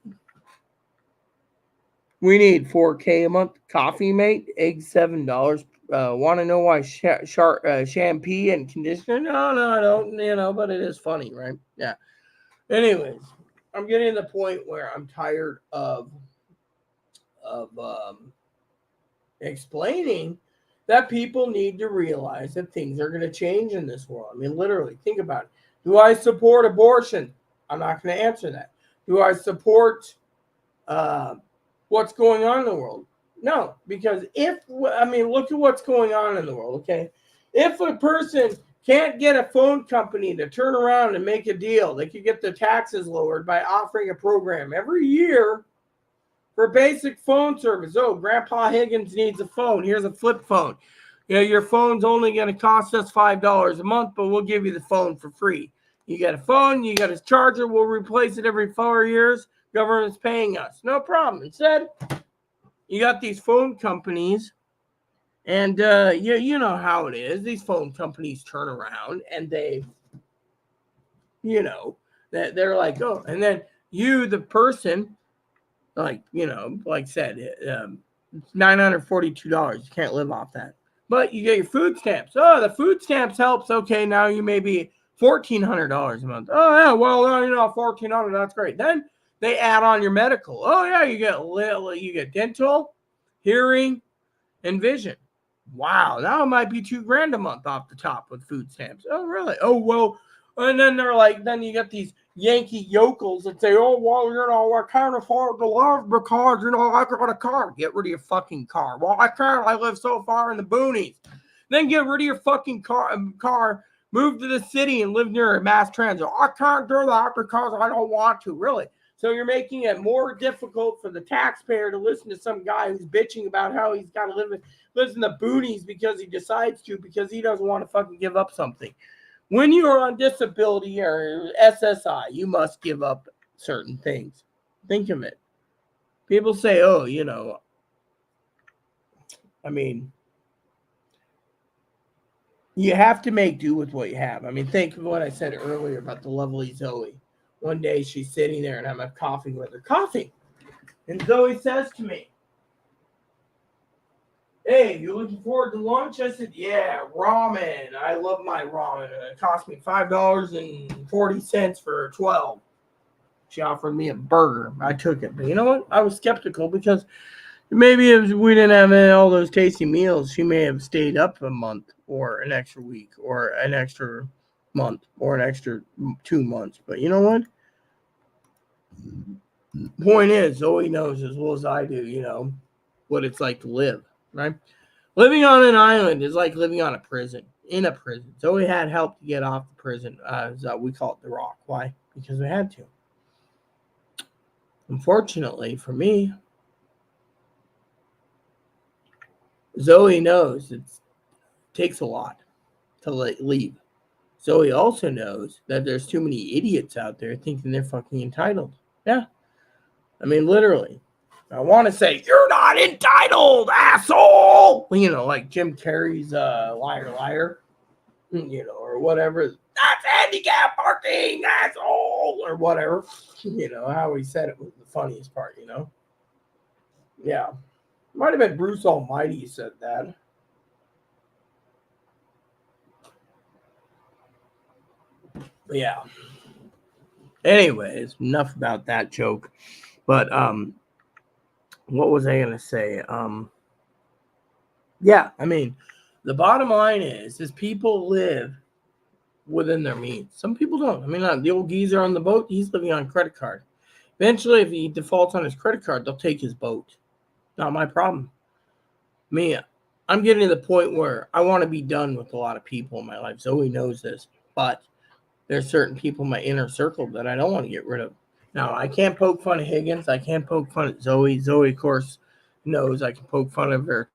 We need $4K a month. Coffee mate, eggs $7. Want to know why shampoo and conditioner? No, I don't. But it is funny, right? Yeah. Anyways, I'm getting to the point where I'm tired of explaining that people need to realize that things are going to change in this world. I mean, literally, think about it. Do I support abortion? I'm not going to answer that. Do I support what's going on in the world? No, because look at what's going on in the world, okay? If a person can't get a phone company to turn around and make a deal, they could get their taxes lowered by offering a program every year for basic phone service. Oh, Grandpa Higgins needs a phone. Here's a flip phone. Your phone's only going to cost us $5 a month, but we'll give you the phone for free. You get a phone, you got a charger, we'll replace it every 4 years. Government's paying us. No problem. Instead, you got these phone companies, and you know how it is. These phone companies turn around and they, they're like, oh, and then you, the person, like said, it's $942. You can't live off that. But you get your food stamps. Oh, the food stamps helps. Okay, now you may be $1,400 a month. Oh, yeah, well, $1,400, that's great. Then they add on your medical. Oh, yeah, you get dental, hearing, and vision. Wow, now it might be $2,000 a month off the top with food stamps. Oh, really? Oh, well, and then they're like, then you get these Yankee yokels that say, oh, well, I can't afford to live because, I got a car. Get rid of your fucking car. Well, I can't. I live so far in the boonies. Then get rid of your fucking car, move to the city and live near a mass transit. I can't do that because I don't want to. Really? So you're making it more difficult for the taxpayer to listen to some guy who's bitching about how he's got to lives in the boonies because he decides to, because he doesn't want to fucking give up something. When you are on disability or SSI, you must give up certain things. Think of it. People say, oh, you have to make do with what you have. Think of what I said earlier about the lovely Zoe. One day she's sitting there and I'm having coffee with her. Coffee. And Zoe says to me, hey, you looking forward to lunch? I said, yeah, ramen. I love my ramen. It cost me $5.40 for 12. She offered me a burger. I took it. But you know what? I was skeptical because maybe if we didn't have all those tasty meals, she may have stayed up a month or an extra week or an extra month or an extra 2 months. But you know what? Point is, Zoe knows as well as I do, what it's like to live, right? Living on an island is like living on in a prison. Zoe had help to get off the prison. We call it the Rock. Why? Because we had to. Unfortunately for me, Zoe knows it takes a lot to leave. Zoe also knows that there's too many idiots out there thinking they're fucking entitled. Yeah. Literally. I want to say, you're not entitled, asshole! Like Jim Carrey's Liar, Liar. Or whatever. That's handicap parking, asshole! Or whatever. How he said it was the funniest part, Yeah. Might have been Bruce Almighty who said that. But yeah. Anyways, enough about that joke. But what was I gonna say? Yeah, the bottom line is people live within their means. Some people don't. I mean, the old geezer on the boat, he's living on credit card. Eventually, if he defaults on his credit card, they'll take his boat. Not my problem. Me, I'm getting to the point where I want to be done with a lot of people in my life. Zoe knows this, but there's certain people in my inner circle that I don't want to get rid of. Now, I can't poke fun of Higgins. I can't poke fun at Zoe. Zoe, of course, knows I can poke fun of her.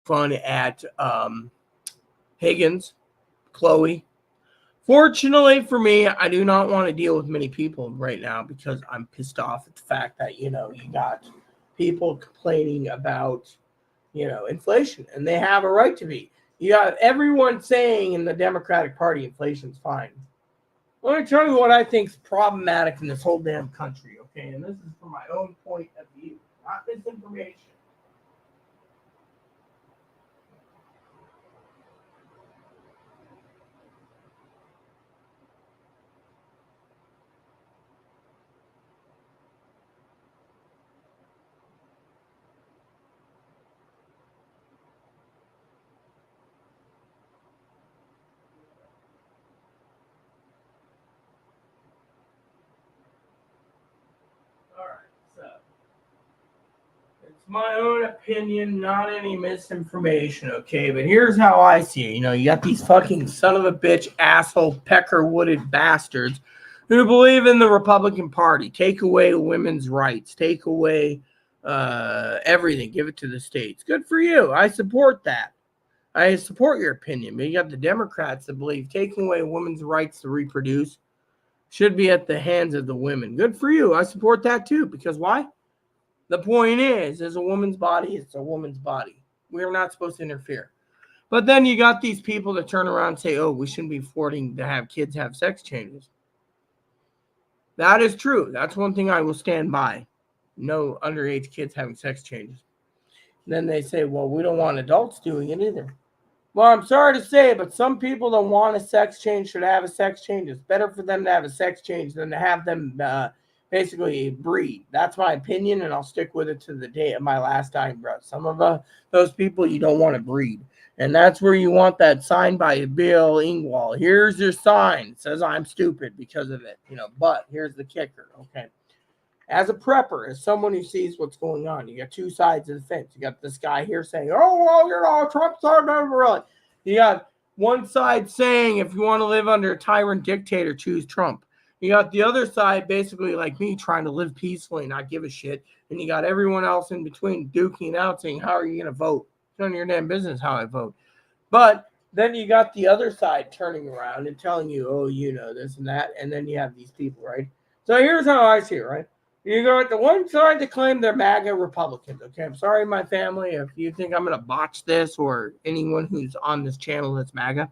Fun at Higgins, Chloe. Fortunately for me, I do not want to deal with many people right now because I'm pissed off at the fact that, you got people complaining about, inflation, and they have a right to be. You got everyone saying in the Democratic Party inflation's fine. Let me tell you what I think is problematic in this whole damn country, okay? And this is from my own point of view, not misinformation. My own opinion, not any misinformation, okay? But here's how I see it. You got these fucking son of a bitch, asshole, pecker-wooded bastards who believe in the Republican Party. Take away women's rights. Take away everything. Give it to the states. Good for you. I support that. I support your opinion. But you got the Democrats that believe taking away women's rights to reproduce should be at the hands of the women. Good for you. I support that too. Because why? The point is a woman's body, it's a woman's body. We're not supposed to interfere. But then you got these people that turn around and say, oh, we shouldn't be affording to have kids have sex changes. That is true. That's one thing I will stand by. No underage kids having sex changes. And then they say, well, we don't want adults doing it either. Well, I'm sorry to say, but some people that want a sex change should have a sex change. It's better for them to have a sex change than to have them basically breed. That's my opinion, and I'll stick with it to the day of my last dying breath. Some of those people you don't want to breed, and that's where you want that sign by Bill Engvall. Here's your sign. It says I'm stupid because of it, but here's the kicker, okay? As a prepper, as someone who sees what's going on, you got two sides of the fence. You got this guy here saying, oh, well, Trump's not really. You got one side saying, if you want to live under a tyrant dictator, choose Trump. You got the other side, basically like me, trying to live peacefully, not give a shit. And you got everyone else in between duking out saying, how are you going to vote? It's none of your damn business how I vote. But then you got the other side turning around and telling you, oh, this and that. And then you have these people, right? So here's how I see it, right? You got the one side to claim they're MAGA Republicans, okay? I'm sorry, my family, if you think I'm going to botch this or anyone who's on this channel that's MAGA.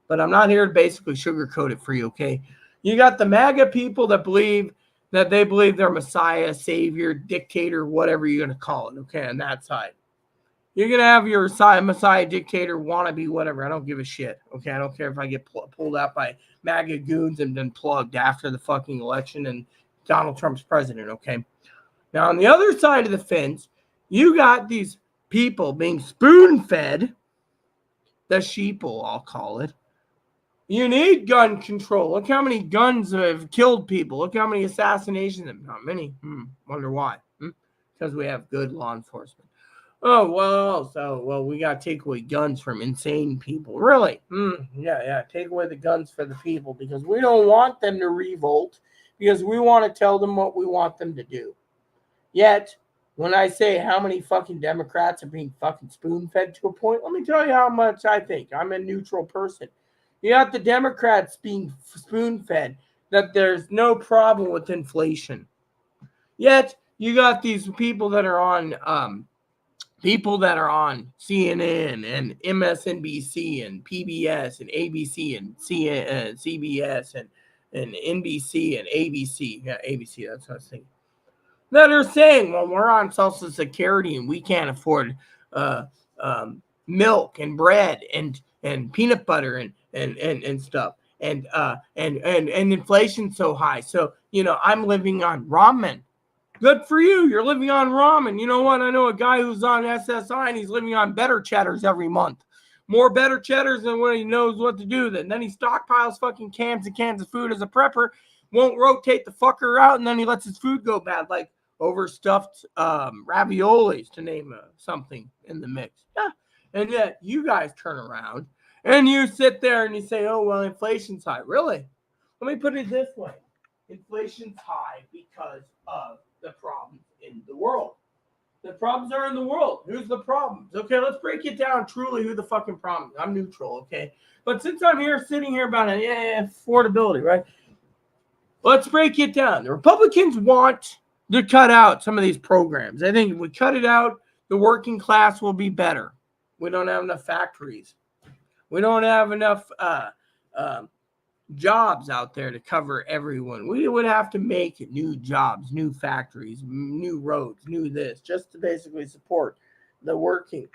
But I'm not here to basically sugarcoat it for you, okay? You got the MAGA people that believe they're Messiah, Savior, dictator, whatever you're going to call it, okay, on that side. You're going to have your Messiah, dictator, wannabe, whatever. I don't give a shit, okay? I don't care if I get pulled out by MAGA goons and then plugged after the fucking election and Donald Trump's president, okay? Now, on the other side of the fence, you got these people being spoon-fed, the sheeple, I'll call it. You need gun control. Look how many guns have killed people. Look how many assassinations. Not many. Wonder why. Because we have good law enforcement. Oh, well, we got to take away guns from insane people. Really? Yeah. Take away the guns for the people because we don't want them to revolt because we want to tell them what we want them to do. Yet, when I say how many fucking Democrats are being fucking spoon-fed to a point, let me tell you how much I think. I'm a neutral person. You got the Democrats being spoon-fed that there's no problem with inflation. Yet you got these people that are on CNN and MSNBC and PBS and ABC and CBS and NBC and ABC. Yeah, ABC, that's what I was thinking. That are saying, well, we're on Social Security and we can't afford milk and bread and peanut butter and stuff. And inflation's so high. So, I'm living on ramen. Good for you. You're living on ramen. You know what? I know a guy who's on SSI and he's living on better cheddars every month. more better cheddars than when he knows what to do. Then he stockpiles fucking cans and cans of food as a prepper, won't rotate the fucker out, and then he lets his food go bad, like overstuffed raviolis, to name something in the mix. Yeah. And yet you guys turn around and you sit there and you say, oh, well, inflation's high. Really? Let me put it this way. Inflation's high because of the problems in the world. The problems are in the world. Who's the problems? Okay, let's break it down truly who the fucking problem is. I'm neutral, okay? But since I'm here sitting here about affordability, right? Let's break it down. The Republicans want to cut out some of these programs. I think if we cut it out, the working class will be better. We don't have enough factories. We don't have enough jobs out there to cover everyone. We would have to make new jobs, new factories, new roads, new this, just to basically support the working.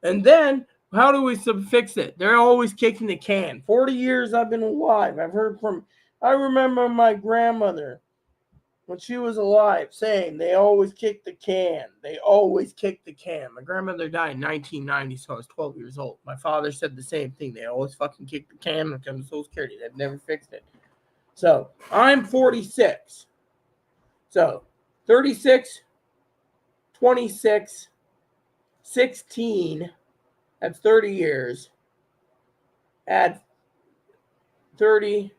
And then how do we fix it? They're always kicking the can. 40 years I've been alive. I remember my grandmother when she was alive saying they always kick the can. They always kick the can. My grandmother died in 1990, so I was 12 years old. My father said the same thing. They always fucking kick the can when it comes to Social Security. They've never fixed it. So I'm 46. So 36, 26, 16. That's 30 years. Add 30.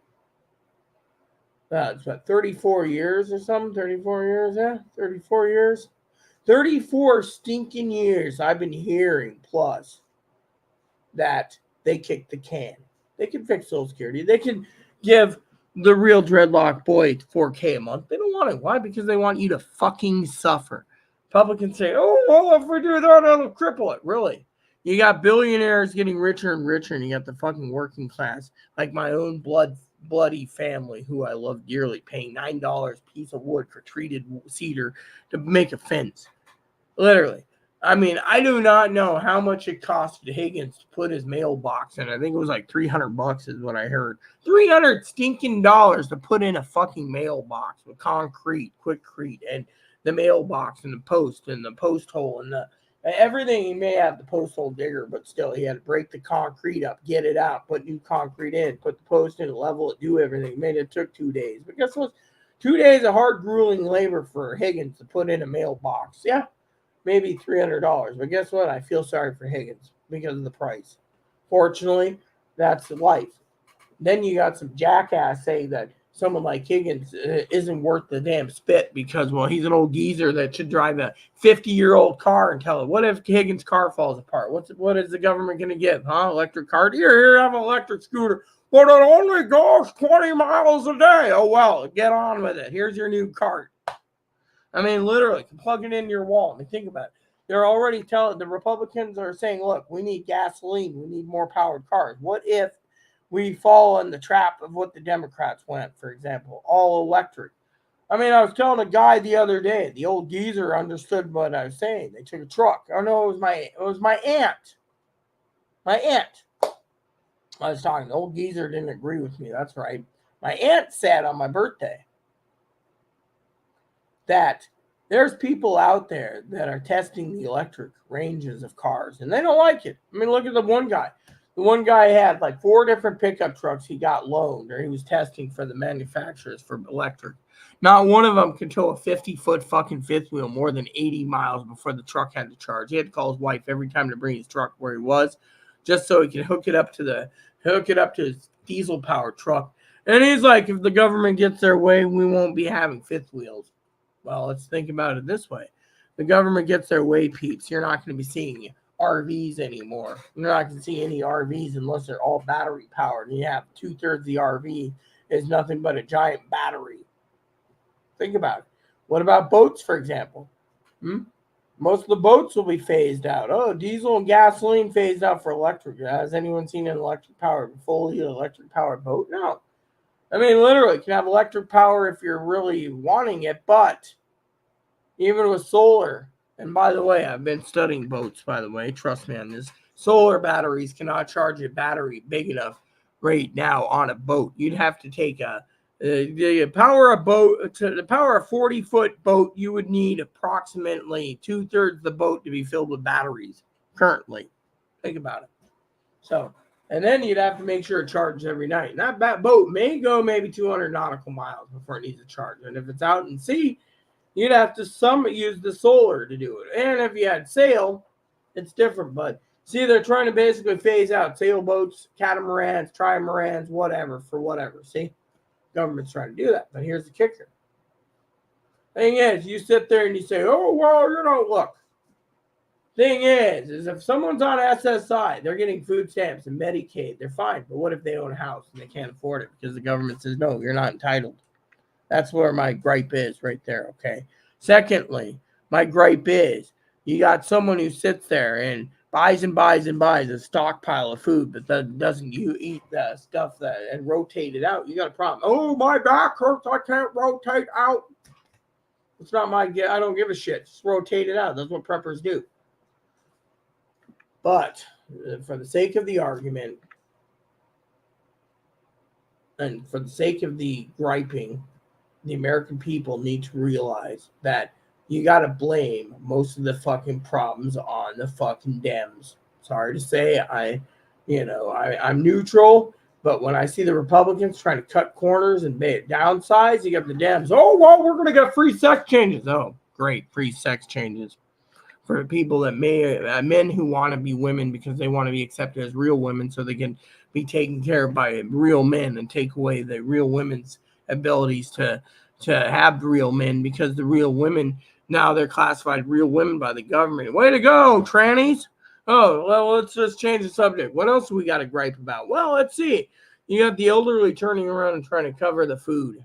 It's about 34 years or something. 34 years, yeah? 34 years. 34 stinking years I've been hearing plus that they kicked the can. They can fix Social Security. They can give the real dreadlock boy $4K a month. They don't want it. Why? Because they want you to fucking suffer. Republicans say, oh, well, if we do that, it'll cripple it. Really? You got billionaires getting richer and richer, and you got the fucking working class, like my own bloody family, who I love dearly, paying $9 a piece of wood for treated cedar to make a fence. Literally. I mean, I do not know how much it costed Higgins to put his mailbox in. I think it was like $300 is what I heard. $300 stinking dollars to put in a fucking mailbox with concrete, quickcrete, and the mailbox and the post hole and the everything. He may have the post hole digger, but still he had to break the concrete up, get it out, put new concrete in, put the post in, level it, do everything. Man, it took 2 days. But guess what? 2 days of hard, grueling labor for Higgins to put in a mailbox. Yeah, maybe $300. But guess what? I feel sorry for Higgins because of the price. Fortunately, that's life. Then you got some jackass saying that someone like Higgins isn't worth the damn spit because, well, he's an old geezer that should drive a 50-year-old car and tell it. What if Higgins' car falls apart? What is the government going to give? Huh? Electric car? Here, have an electric scooter. But it only goes 20 miles a day. Oh, well, get on with it. Here's your new cart. I mean, literally, plug it into your wall. I mean, think about it. They're already telling, the Republicans are saying, look, we need gasoline. We need more powered cars. What if we fall in the trap of what the Democrats went, for example, all electric? I mean, I was telling a guy the other day, the old geezer understood what I was saying. They took a truck. Oh no, it was my aunt. My aunt. I was talking. The old geezer didn't agree with me. That's right. My aunt said on my birthday that there's people out there that are testing the electric ranges of cars, and they don't like it. I mean, look at the one guy. The one guy had like 4 different pickup trucks he got loaned, or he was testing for the manufacturers for electric. Not one of them could tow a 50-foot fucking fifth wheel more than 80 miles before the truck had to charge. He had to call his wife every time to bring his truck where he was, just so he could hook it up to his diesel-powered truck. And he's like, if the government gets their way, we won't be having fifth wheels. Well, let's think about it this way. The government gets their way, peeps. You're not going to be seeing RVs anymore. You're not going to see any RVs unless they're all battery powered. And you have 2/3 of the RV is nothing but a giant battery. Think about it. What about boats, for example? Most of the boats will be phased out. Oh, diesel and gasoline phased out for electric. Has anyone seen an fully electric powered boat? No. I mean, literally, you can have electric power if you're really wanting it, but even with solar, and by the way, I've been studying boats, by the way, trust me on this, solar batteries cannot charge a battery big enough right now on a boat. You'd have to take the power of boat, to the power of 40-foot boat, you would need approximately 2/3 of the boat to be filled with batteries currently. Think about it. So, and then you'd have to make sure it charges every night. And that boat may go maybe 200 nautical miles before it needs a charge. And if it's out in sea, you'd have to use the solar to do it. And if you had sail, it's different. But see, they're trying to basically phase out sailboats, catamarans, trimarans, whatever, for whatever. See, government's trying to do that. But here's the kicker. Thing is, you sit there and you say, oh, well, look. Thing is if someone's on SSI, they're getting food stamps and Medicaid, they're fine. But what if they own a house and they can't afford it because the government says, no, you're not entitled? That's where my gripe is right there, okay? Secondly, my gripe is you got someone who sits there and buys and buys and buys a stockpile of food, but doesn't you eat the stuff and rotate it out. You got a problem. Oh, my back hurts. I can't rotate out. It's not I don't give a shit. Just rotate it out. That's what preppers do. But for the sake of the argument and for the sake of the griping, the American people need to realize that you got to blame most of the fucking problems on the fucking Dems. Sorry to say, I'm neutral, but when I see the Republicans trying to cut corners and downsize, you got the Dems. Oh, well, we're going to get free sex changes. Oh, great, free sex changes. For people that men who want to be women because they want to be accepted as real women so they can be taken care of by real men and take away the real women's abilities to have the real men because the real women, now they're classified real women by the government. Way to go, trannies. Oh, well, let's just change the subject. What else do we got to gripe about? Well, let's see. You got the elderly turning around and trying to cover the food.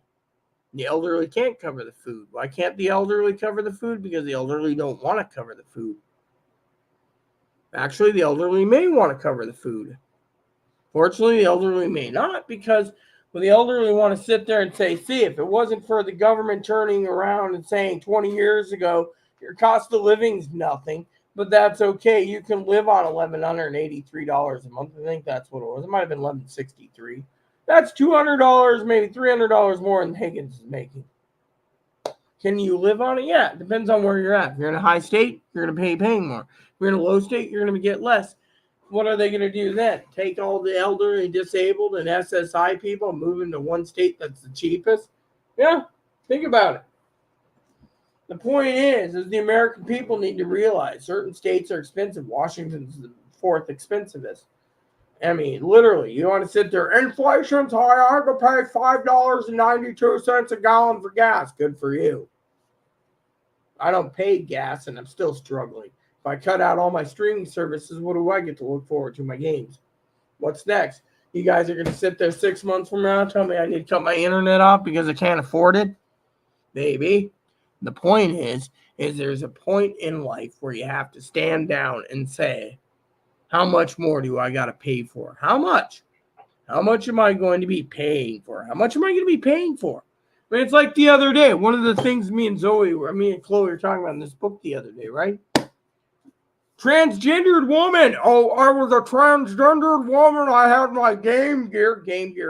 The elderly can't cover the food. Why can't the elderly cover the food? Because the elderly don't want to cover the food. Actually, the elderly may want to cover the food. Fortunately, the elderly may not because the elderly want to sit there and say, see, if it wasn't for the government turning around and saying 20 years ago, your cost of living is nothing, but that's okay. You can live on $1,183 a month. I think that's what it was. It might have been $1,163. That's $200, maybe $300 more than Higgins is making. Can you live on it? Yeah, it depends on where you're at. If you're in a high state, you're going to be paying more. If you're in a low state, you're going to get less. What are they going to do then? Take all the elderly, disabled, and SSI people and move into one state that's the cheapest? Yeah, think about it. The point is the American people need to realize certain states are expensive. Washington's the fourth expensivest. I mean, literally, you want to sit there, inflation's high, I have to pay $5.92 a gallon for gas. Good for you. I don't pay gas, and I'm still struggling. If I cut out all my streaming services, what do I get to look forward to? My games. What's next? You guys are going to sit there 6 months from now and tell me I need to cut my internet off because I can't afford it? Maybe. The point is there's a point in life where you have to stand down and say, how much more do I got to pay for? How much? How much am I going to be paying for? How much am I going to be paying for? I mean, it's like the other day. One of the things me and Chloe were talking about in this book the other day, right? Transgendered woman. Oh, I was a transgendered woman. I had my game gear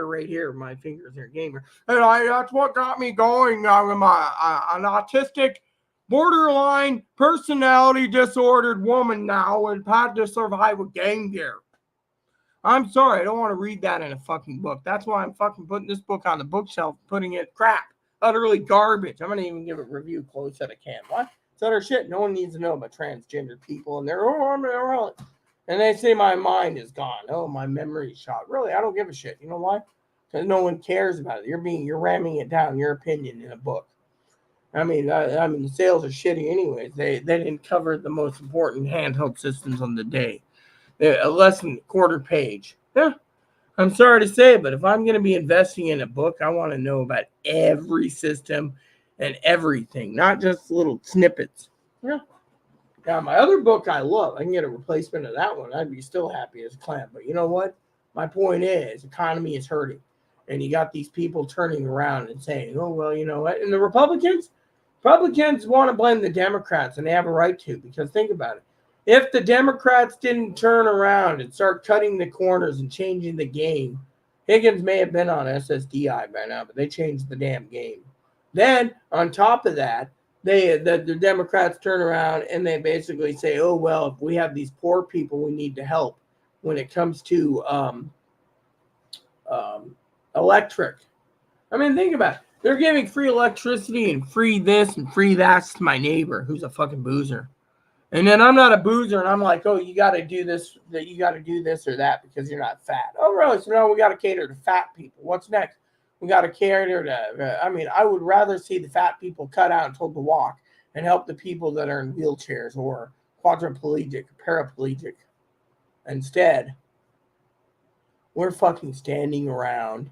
right here. My fingers are game gear. And that's what got me going. I'm an autistic, borderline personality disordered woman now and had to survive with Game Gear. I'm sorry, I don't want to read that in a fucking book. That's why I'm fucking putting this book on the bookshelf, putting it crap, utterly garbage. I'm going to even give it a review close that I can. What? It's utter shit. No one needs to know about transgender people. And they're, and they say my mind is gone. Oh, my memory's shot. Really, I don't give a shit. You know why? Because no one cares about it. You're ramming it down, your opinion in a book. I mean, the sales are shitty anyways. They didn't cover the most important handheld systems on the day. They're less than a quarter page. Yeah, I'm sorry to say, but if I'm going to be investing in a book, I want to know about every system and everything, not just little snippets. Yeah. Now, my other book I love. I can get a replacement of that one. I'd be still happy as a clam. But you know what? My point is, economy is hurting. And you got these people turning around and saying, oh, well, you know what? And the Republicans want to blame the Democrats, and they have a right to, because think about it. If the Democrats didn't turn around and start cutting the corners and changing the game, Higgins may have been on SSDI by now, but they changed the damn game. Then, on top of that, the Democrats turn around and they basically say, oh, well, if we have these poor people we need to help. when it comes to electric. I mean, think about it. They're giving free electricity and free this and free that to my neighbor who's a fucking boozer. And then I'm not a boozer, and I'm like, oh, you got to do this, that you got to do this or that because you're not fat. Oh, really? So now we got to cater to fat people. What's next? We got to cater to, I mean, I would rather see the fat people cut out and told to walk and help the people that are in wheelchairs or quadriplegic, paraplegic. Instead, we're fucking standing around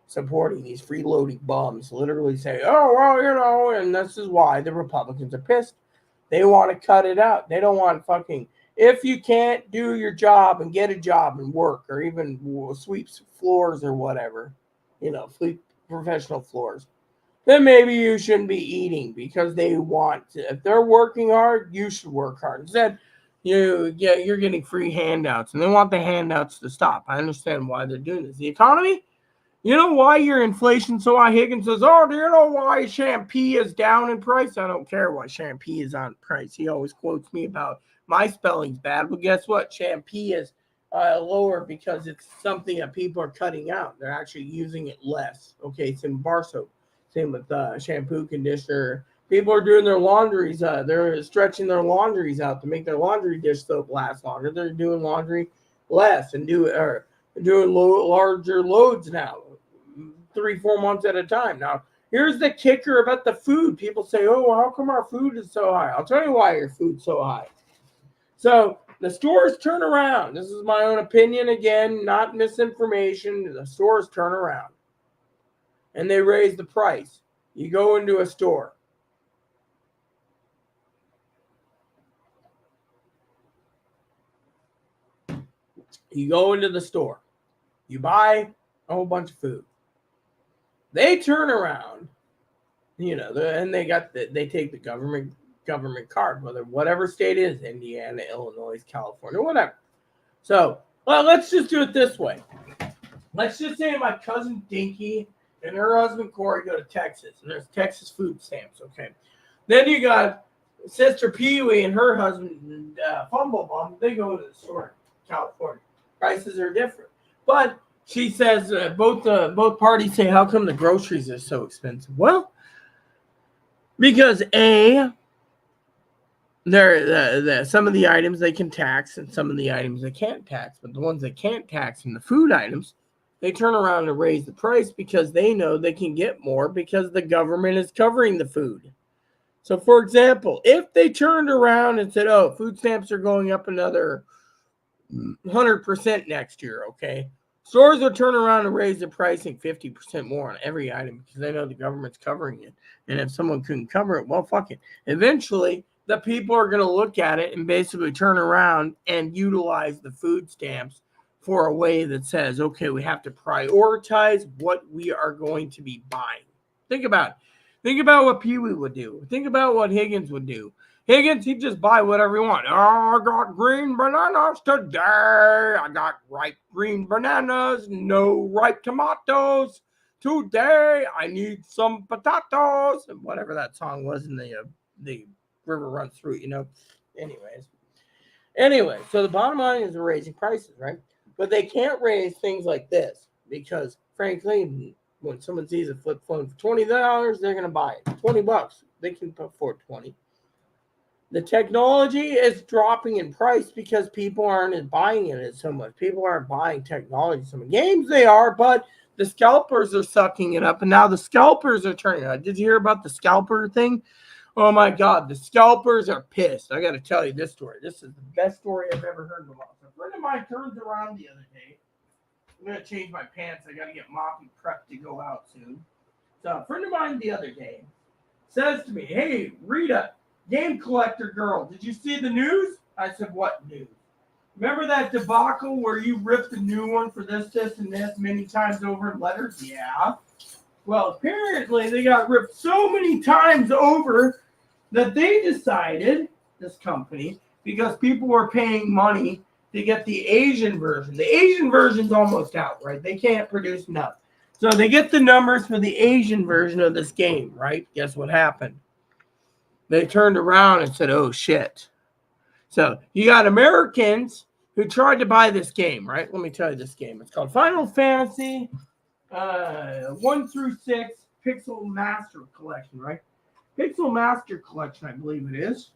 supporting these freeloading bums, literally say, oh, well, you know, and this is why the Republicans are pissed. They want to cut it out. They don't want fucking, if you can't do your job and get a job and work or even sweep floors or whatever, you know, sweep professional floors, then maybe you shouldn't be eating because they want to. If they're working hard, you should work hard. Instead, you're getting free handouts and they want the handouts to stop. I understand why they're doing this. The economy, you know why your inflation so high? Higgins says, oh, do you know why Champy is down in price? I don't care why Champy is on price. He always quotes me about my spelling's bad. But guess what? Champy is lower because it's something that people are cutting out. They're actually using it less. Okay, same bar soap. Same with shampoo, conditioner. People are doing their laundries. They're stretching their laundries out to make their laundry dish soap last longer. They're doing laundry less and doing larger loads now. 3-4 months at a time. Now, here's the kicker about the food. People say, oh, how come our food is so high? I'll tell you why your food's so high. So the stores turn around. This is my own opinion. Again, not misinformation. The stores turn around and they raise the price. You go into a store. You go into the store. You buy a whole bunch of food. They turn around, you know, and they take the government card, whatever state it is, Indiana, Illinois, California, whatever. So, well, let's just do it this way. Let's just say my cousin Dinky and her husband Corey go to Texas, and there's Texas food stamps, okay? Then you got Sister Pee-wee and her husband Fumblebum. They go to the store in California. Prices are different, but she says both parties say, how come the groceries are so expensive? Well, because some of the items they can tax and some of the items they can't tax. But the ones they can't tax and the food items, they turn around and raise the price because they know they can get more because the government is covering the food. So, for example, if they turned around and said, oh, food stamps are going up another 100% next year, okay? Stores will turn around and raise the pricing 50% more on every item because they know the government's covering it. And if someone couldn't cover it, well, fuck it. Eventually, the people are going to look at it and basically turn around and utilize the food stamps for a way that says, okay, we have to prioritize what we are going to be buying. Think about it. Think about what Pee-wee would do. Think about what Higgins would do. Higgins, he'd just buy whatever he wanted. Oh, I got green bananas today. I got ripe green bananas, no ripe tomatoes. Today, I need some potatoes. And whatever that song was in the river runs through it, you know. Anyway, so the bottom line is they're raising prices, right? But they can't raise things like this because, frankly, when someone sees a flip phone for $20, they're going to buy it. $20, they can afford 20. The technology is dropping in price because people aren't buying it so much. People aren't buying technology so much. Games they are, but the scalpers are sucking it up, and now the scalpers are turning out. Did you hear about the scalper thing? Oh my God, the scalpers are pissed. I got to tell you this story. This is the best story I've ever heard in a while. So a friend of mine turns around the other day. I'm going to change my pants. I got to get moppy prepped to go out soon. So a friend of mine the other day says to me, hey, Rita, game collector girl, did you see the news? I said, what news? Remember that debacle where you ripped a new one for this, and this many times over in letters? Yeah. Well, apparently they got ripped so many times over that they decided, this company, because people were paying money to get the Asian version. The Asian version's almost out, right? They can't produce enough. So they get the numbers for the Asian version of this game, right? Guess what happened? They turned around and said, oh, shit. So you got Americans who tried to buy this game, right? Let me tell you this game. It's called Final Fantasy 1 through 6 Pixel Master Collection, right? Pixel Master Collection, I believe it is.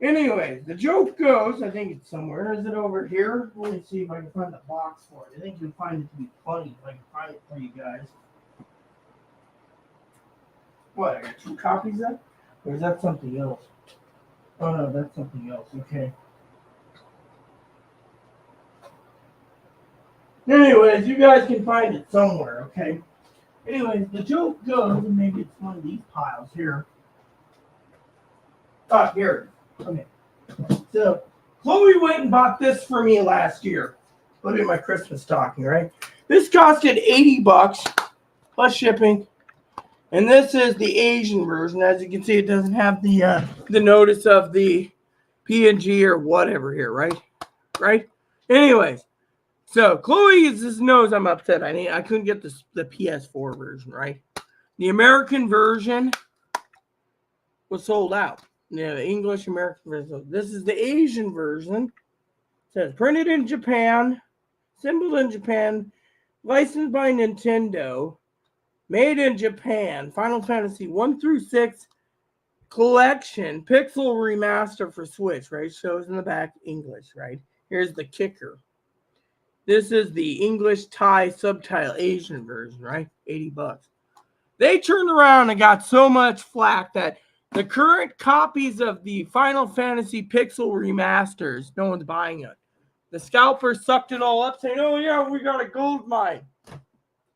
Anyways, the joke goes, I think it's somewhere. Is it over here? Let me see if I can find the box for it. I think you'll find it to be funny if I can find it for you guys. What, I got 2 copies of that? Or is that something else? Oh no, that's something else. Okay. Anyways, you guys can find it somewhere, okay? Anyways, the joke goes, and maybe it's one of these piles here. Oh, here it is. Okay. So, Chloe went and bought this for me last year. Put it in my Christmas stocking, right? This costed $80 plus shipping. And this is the Asian version. As you can see, it doesn't have the notice of the PNG or whatever here, right? Right? Anyways, so Chloe just knows I'm upset. I couldn't get the PS4 version, right? The American version was sold out. Yeah, the English American version. This is the Asian version. It says printed in Japan, assembled in Japan, licensed by Nintendo. Made in Japan, Final Fantasy 1 through 6 collection, pixel remaster for Switch, right? Shows in the back English, right? Here's the kicker. This is the English Thai subtitle Asian version, right? $80. They turned around and got so much flack that the current copies of the Final Fantasy pixel remasters, no one's buying it. The scalpers sucked it all up, saying, oh yeah, we got a gold mine.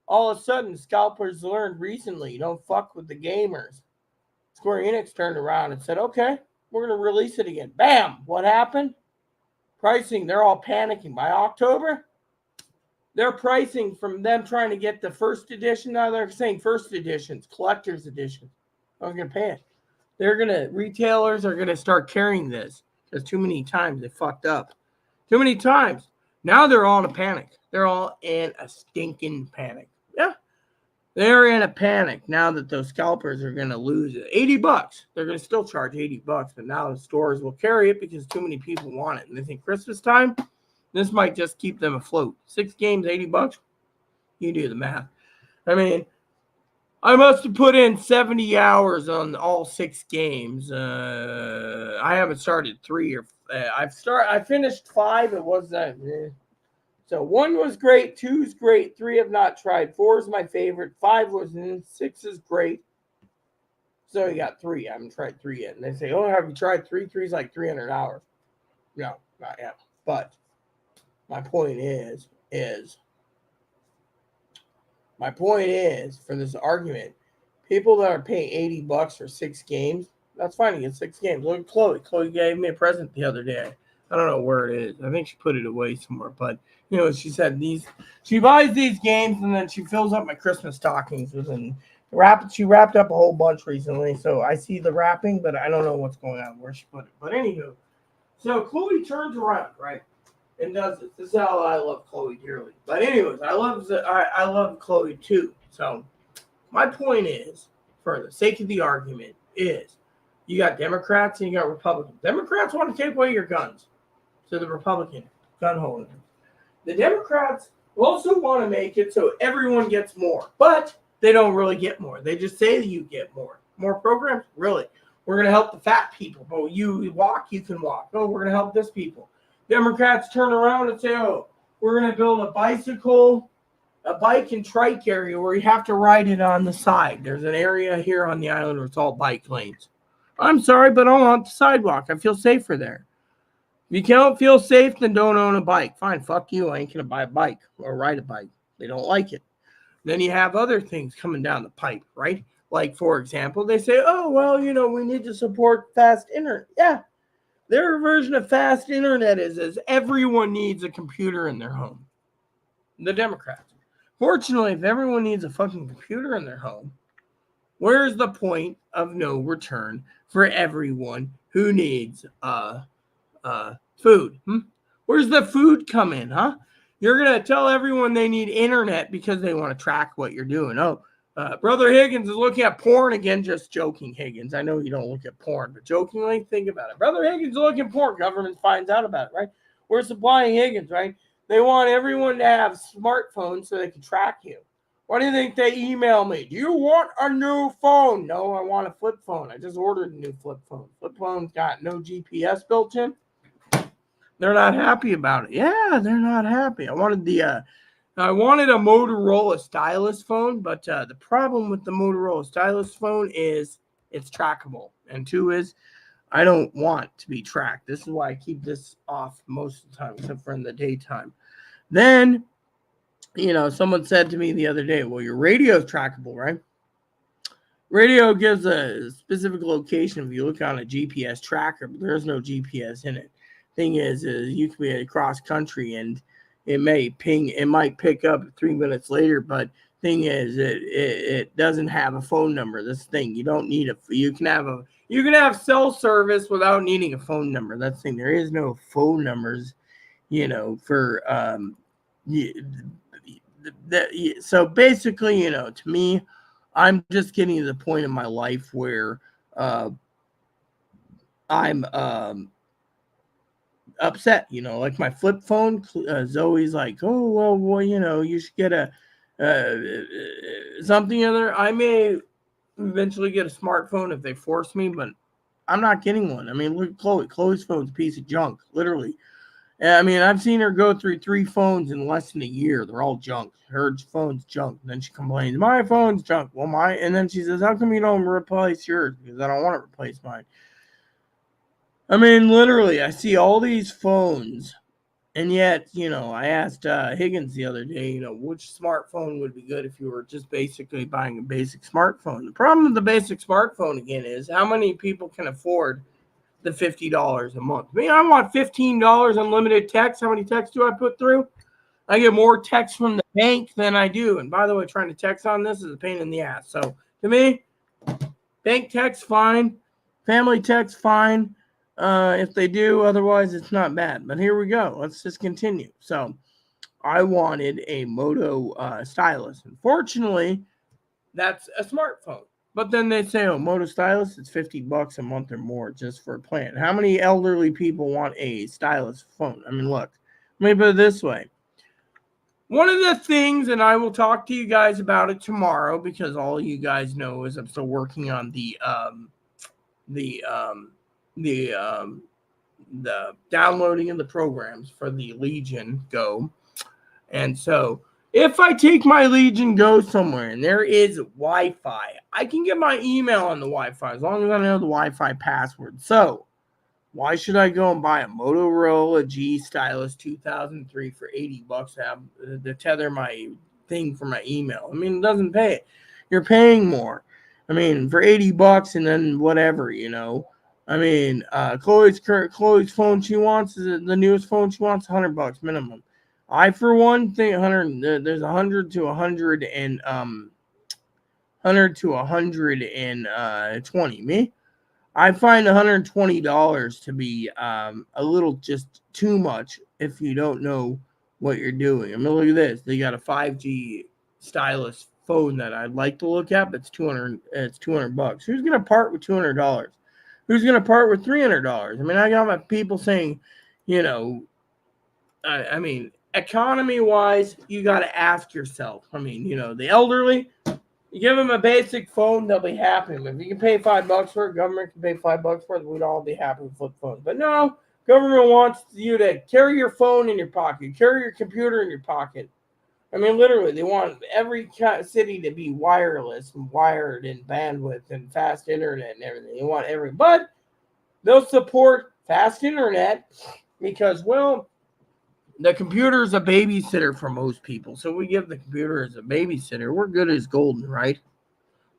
All of a sudden, scalpers learned recently, don't fuck with the gamers. Square Enix turned around and said, okay, we're going to release it again. Bam! What happened? Pricing, they're all panicking. By October, their pricing from them trying to get the first edition, now they're saying first editions, collector's edition. I was going to pay it. Retailers are going to start carrying this because too many times they fucked up. Too many times. Now they're all in a panic. They're all in a stinking panic. Yeah. They're in a panic now that those scalpers are going to lose it. $80. They're going to still charge $80, but now the stores will carry it because too many people want it. And they think Christmas time, this might just keep them afloat. 6 games, $80. You do the math. I mean, I must have put in 70 hours on all 6 games. I haven't started 3 or I finished 5. It was that. So 1 was great, 2 is great, 3 have not tried, 4 is my favorite, 5 was 6 is great. So you got 3. I haven't tried 3 yet. And they say, oh, have you tried 3? 3 is like 300 hours. No, not yet. But my point is for this argument, people that are paying $80 for 6 games, that's fine to get 6 games. Look at Chloe. Chloe gave me a present the other day. I don't know where it is. I think she put it away somewhere. But, you know, she said she buys these games and then she fills up my Christmas stockings with them. She wrapped up a whole bunch recently. So I see the wrapping, but I don't know what's going on, where she put it. But anywho, so Chloe turns around, right, and does it. This is how I love Chloe dearly. But anyways, I love Chloe too. So my point is, for the sake of the argument, is you got Democrats and you got Republicans. Democrats want to take away your guns to the Republican gun holders. The Democrats also want to make it so everyone gets more, but they don't really get more. They just say that you get more. More programs? Really? We're going to help the fat people. But you walk, you can walk. Oh, we're going to help this people. Democrats turn around and say, oh, we're going to build a bike and trike area where you have to ride it on the side. There's an area here on the island where it's all bike lanes. I'm sorry, but I want the sidewalk. I feel safer there. If you can't feel safe, then don't own a bike. Fine, fuck you. I ain't going to buy a bike or ride a bike. They don't like it. Then you have other things coming down the pipe, right? Like, for example, they say, oh, well, you know, we need to support fast internet. Yeah. Their version of fast internet is everyone needs a computer in their home. The Democrats. Fortunately, if everyone needs a fucking computer in their home, where's the point of no return for everyone who needs food? Where's the food come in, huh? You're going to tell everyone they need internet because they want to track what you're doing. Oh, Brother Higgins is looking at porn again. Just joking, Higgins. I know you don't look at porn, but jokingly, think about it. Brother Higgins is looking at porn. Government finds out about it, right? We're supplying Higgins, right? They want everyone to have smartphones so they can track you. Why do you think they email me? Do you want a new phone? No, I want a flip phone. I just ordered a new flip phone. Flip phone's got no GPS built in. They're not happy about it. Yeah, they're not happy. I wanted a Motorola stylus phone, but the problem with the Motorola stylus phone is it's trackable. And two is I don't want to be tracked. This is why I keep this off most of the time, except for in the daytime. Then, someone said to me the other day, well, your radio is trackable, right? Radio gives a specific location if you look on a GPS tracker, but there's no GPS in it. Thing is you can be across country and it might pick up 3 minutes later, but thing is it doesn't have a phone number. This thing, you don't need you can have cell service without needing a phone number. That's the thing. There is no phone numbers, for so basically, to me, I'm just getting to the point in my life where I'm upset, like my flip phone. Zoe's like, oh well, you should get a something other. I may eventually get a smartphone if they force me, but I'm not getting one. I mean, look at Chloe. Chloe's phone's a piece of junk, literally. I mean, I've seen her go through 3 phones in less than a year. They're all junk. Her phone's junk. And then she complains, my phone's junk. Well, and then she says, how come you don't replace yours? Because I don't want to replace mine. I mean, literally, I see all these phones, and yet, I asked Higgins the other day, which smartphone would be good if you were just basically buying a basic smartphone. The problem with the basic smartphone, again, is how many people can afford the $50 a month? I mean, I want $15 unlimited text. How many texts do I put through? I get more texts from the bank than I do. And by the way, trying to text on this is a pain in the ass. So to me, bank text, fine. Family text, fine. If they do, otherwise it's not bad. But here we go. Let's just continue. So I wanted a Moto stylus. Unfortunately, that's a smartphone. But then they say, oh, Moto stylus, it's $50 a month or more just for a plan. How many elderly people want a stylus phone? I mean, look, let me put it this way. One of the things, and I will talk to you guys about it tomorrow, because all you guys know is I'm still working on the downloading of the programs for the Legion Go. And so if I take my Legion Go somewhere and there is Wi-Fi, I can get my email on the Wi-Fi as long as I know the Wi-Fi password. So why should I go and buy a Motorola G Stylus 2003 for $80 to tether my thing for my email? I mean, it doesn't pay it. You're paying more. I mean, for $80 and then whatever, I mean, Chloe's phone she wants is the newest phone she wants, $100 minimum. I, for one, think 100. There's 100 to 100 and 100 to 120. Me, I find $120 to be a little just too much if you don't know what you're doing. I mean, look at this. They got a 5G stylus phone that I'd like to look at, but it's $200. It's $200. Who's gonna part with $200? Who's gonna part with $300? I mean, I got my people saying, I mean, economy-wise, you got to ask yourself. I mean, the elderly, you give them a basic phone, they'll be happy. If you can pay $5 for it, government can pay $5 for it, we'd all be happy with flip phones. But no, government wants you to carry your phone in your pocket, carry your computer in your pocket. I mean, literally, they want every city to be wireless and wired and bandwidth and fast internet and everything. They want but they'll support fast internet because, well, the computer is a babysitter for most people. So we give the computer as a babysitter. We're good as golden, right?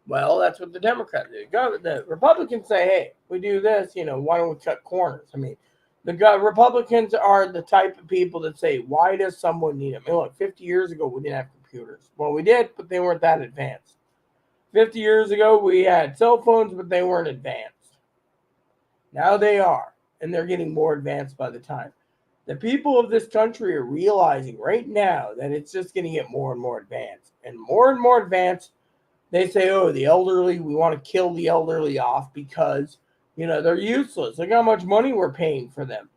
Well, that's what the Democrats do. The Republicans say, hey, we do this, why don't we cut corners? I mean, the Republicans are the type of people that say, why does someone need them? I mean, look, 50 years ago, we didn't have computers. Well, we did, but they weren't that advanced. 50 years ago, we had cell phones, but they weren't advanced. Now they are, and they're getting more advanced by the time. The people of this country are realizing right now that it's just going to get more and more advanced. they say, oh, the elderly, we want to kill the elderly off because, they're useless. Look how much money we're paying for them.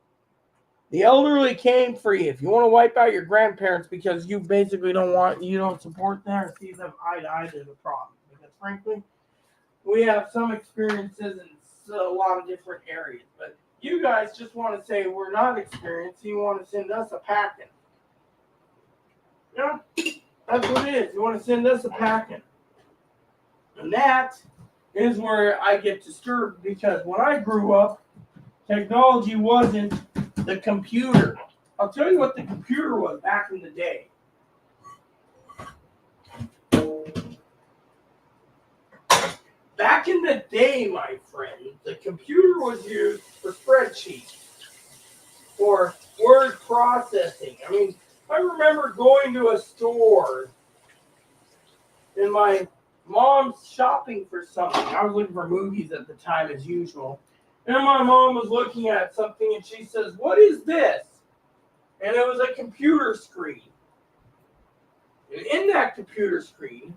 The elderly came free. If you want to wipe out your grandparents because you basically you don't support them or see them eye to eye, there's a problem. Because frankly, we have some experiences in a lot of different areas. But you guys just want to say we're not experienced. You want to send us a packet. Yeah, that's what it is. You want to send us a packet. And that is where I get disturbed because when I grew up, technology wasn't the computer. I'll tell you what the computer was back in the day. Back in the day, my friend, the computer was used for spreadsheets, for word processing. I mean, I remember going to a store and my mom's shopping for something. I was looking for movies at the time as usual. And my mom was looking at something and she says, what is this? And it was a computer screen. And in that computer screen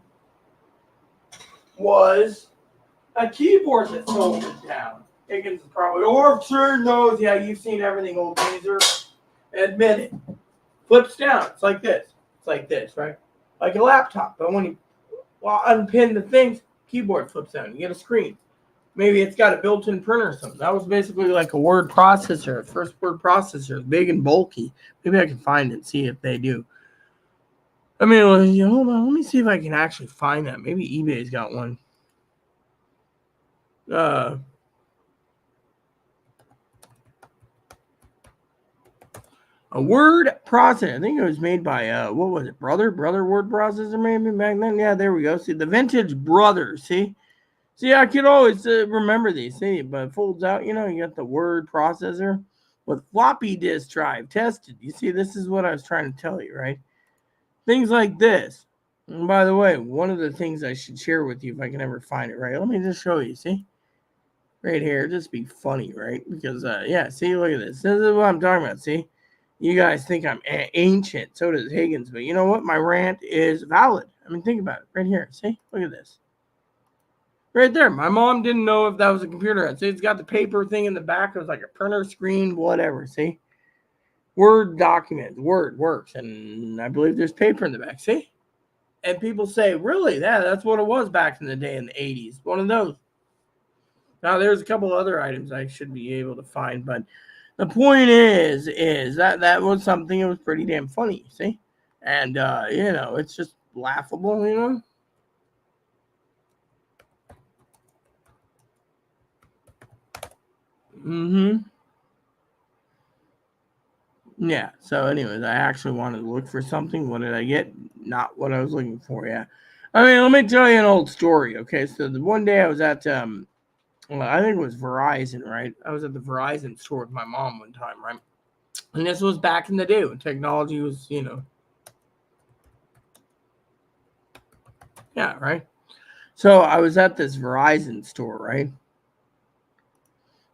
was a keyboard that folded down. Higgins probably, sure knows, yeah, you've seen everything, old geezer. Admit it. Flips down. It's like this. It's like this, right? Like a laptop. But when you unpin the things, keyboard flips down. You get a screen. Maybe it's got a built-in printer or something. That was basically like a word processor, first word processor, big and bulky. Maybe I can find it and see if they do. I mean, hold on. Let me see if I can actually find that. Maybe eBay's got one. A word processor. I think it was made by, what was it? Brother word processor maybe back then? Yeah, there we go. See, the vintage Brother. See, I could always remember these. See, but it folds out, you got the word processor with floppy disk drive tested. You see, this is what I was trying to tell you, right? Things like this. And by the way, one of the things I should share with you if I can ever find it, right? Let me just show you, see? Right here, just be funny, right? Because, yeah, see, look at this. This is what I'm talking about, see? You guys think I'm ancient. So does Higgins. But you know what? My rant is valid. I mean, think about it. Right here. See? Look at this. Right there. My mom didn't know if that was a computer. See, it's got the paper thing in the back. It was like a printer screen, whatever. See? Word document. Word works. And I believe there's paper in the back. See? And people say, really? Yeah, that's what it was back in the day in the 80s. One of those. Now, there's a couple other items I should be able to find, but the point is that was something that was pretty damn funny, see? And, it's just laughable, Yeah, so anyways, I actually wanted to look for something. What did I get? Not what I was looking for, yeah. I mean, let me tell you an old story, okay? So the one day I was at, I think it was Verizon, right? I was at the Verizon store with my mom one time, right? And this was back in the day when technology was, yeah, right? So I was at this Verizon store, right?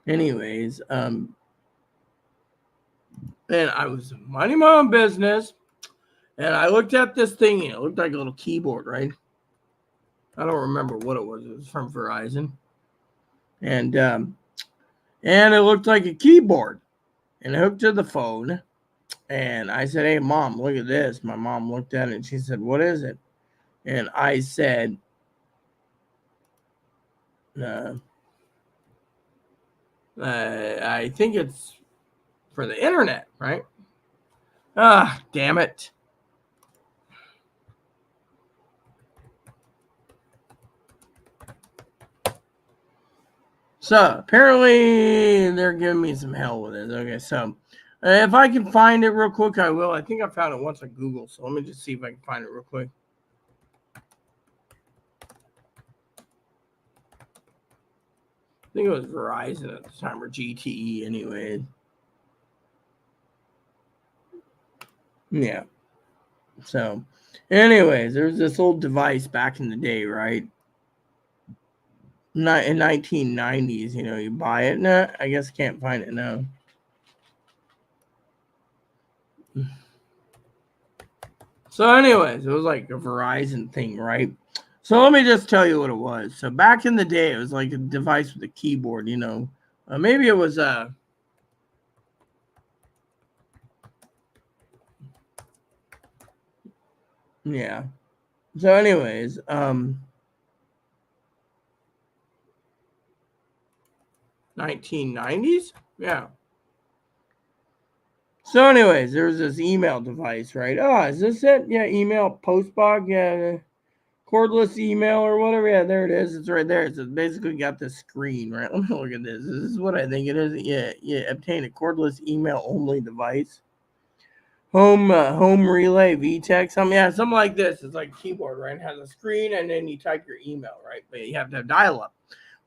Anyways, and I was minding my own business, and I looked at this thing, and it looked like a little keyboard, right? I don't remember what it was. It was from Verizon. And it looked like a keyboard. And I hooked to the phone. And I said, hey, Mom, look at this. My mom looked at it and she said, what is it? And I said, I think it's for the internet, right? Ah, damn it. So apparently they're giving me some hell with it. Okay, so if I can find it real quick, I will. I think I found it once on Google, so let me just see if I can find it real quick. I think it was Verizon at the time, or GTE anyway. Yeah. So, anyways, there's this old device back in the day, right? Not in 1990s, you buy it. No, I guess can't find it now. So, anyways, it was like a Verizon thing, right? So let me just tell you what it was. So back in the day, it was like a device with a keyboard, you know. Maybe it was yeah. So anyways, 1990s? Yeah. So anyways, there's this email device, right? Oh, is this it? Yeah, email, postbog, yeah, cordless email or whatever. Yeah, there it is. It's right there. So it's basically got this screen, right? Let me look at this. This is what I think it is. Yeah. Obtain a cordless email only device. Home relay VTech, something like this. It's like a keyboard, right? It has a screen and then you type your email, right? But you have to have dial-up.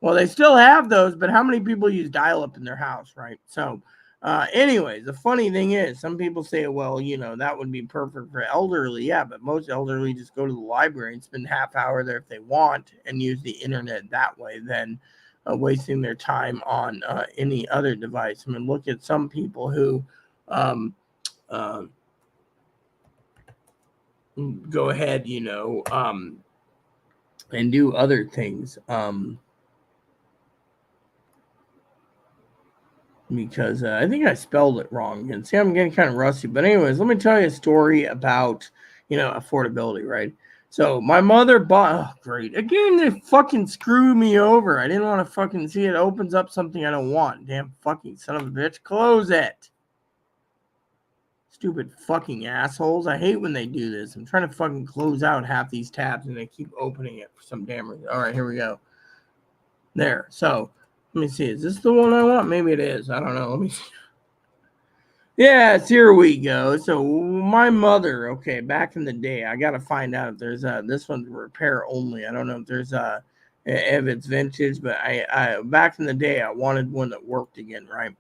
Well, they still have those, but how many people use dial-up in their house, right? So, anyways, the funny thing is, some people say, well, you know, that would be perfect for elderly. Yeah, but most elderly just go to the library and spend half hour there if they want and use the internet that way than wasting their time on any other device. I mean, look at some people who uh, go ahead, you know, and do other things. Because I think I spelled it wrong. And see, I'm getting kind of rusty. But anyways, let me tell you a story about, you know, affordability, right? So my mother bought, oh, great. Again, they fucking screw me over. I didn't want to fucking see it opens up something I don't want. Damn fucking son of a bitch. Close it. Stupid fucking assholes. I hate when they do this. I'm trying to fucking close out half these tabs and they keep opening it for some damn reason. All right, here we go. There. So let me see. Is this the one I want? Maybe it is. I don't know. Let me see. Yes, here we go. So my mother, okay, back in the day, I got to find out if there's this one's repair only. I don't know if there's if it's vintage, but I back in the day I wanted one that worked again, right?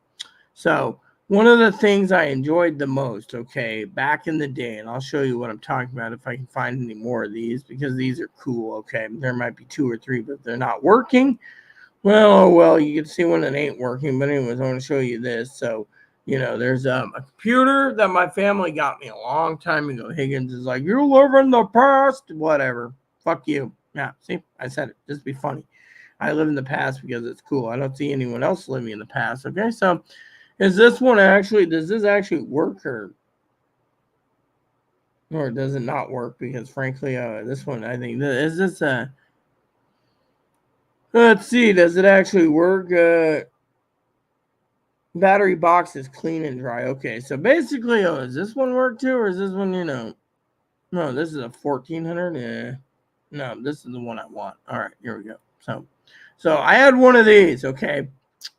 So one of the things I enjoyed the most, okay, back in the day, and I'll show you what I'm talking about if I can find any more of these because these are cool, okay. There might be 2 or 3, but they're not working. Well, you can see when it ain't working. But anyways, I want to show you this. So, you know, there's a computer that my family got me a long time ago. Higgins is like, you live in the past, whatever. Fuck you. Yeah, see, I said it. Just be funny. I live in the past because it's cool. I don't see anyone else living in the past. Okay, so does this actually work or does it not work? Because frankly, this one, I think, is this a let's see, does it actually work? Battery box is clean and dry. Okay, so basically, does this one work too, or is this one, you know? No, this is a 1400. Yeah. No, this is the one I want. All right, here we go. So I had one of these. Okay,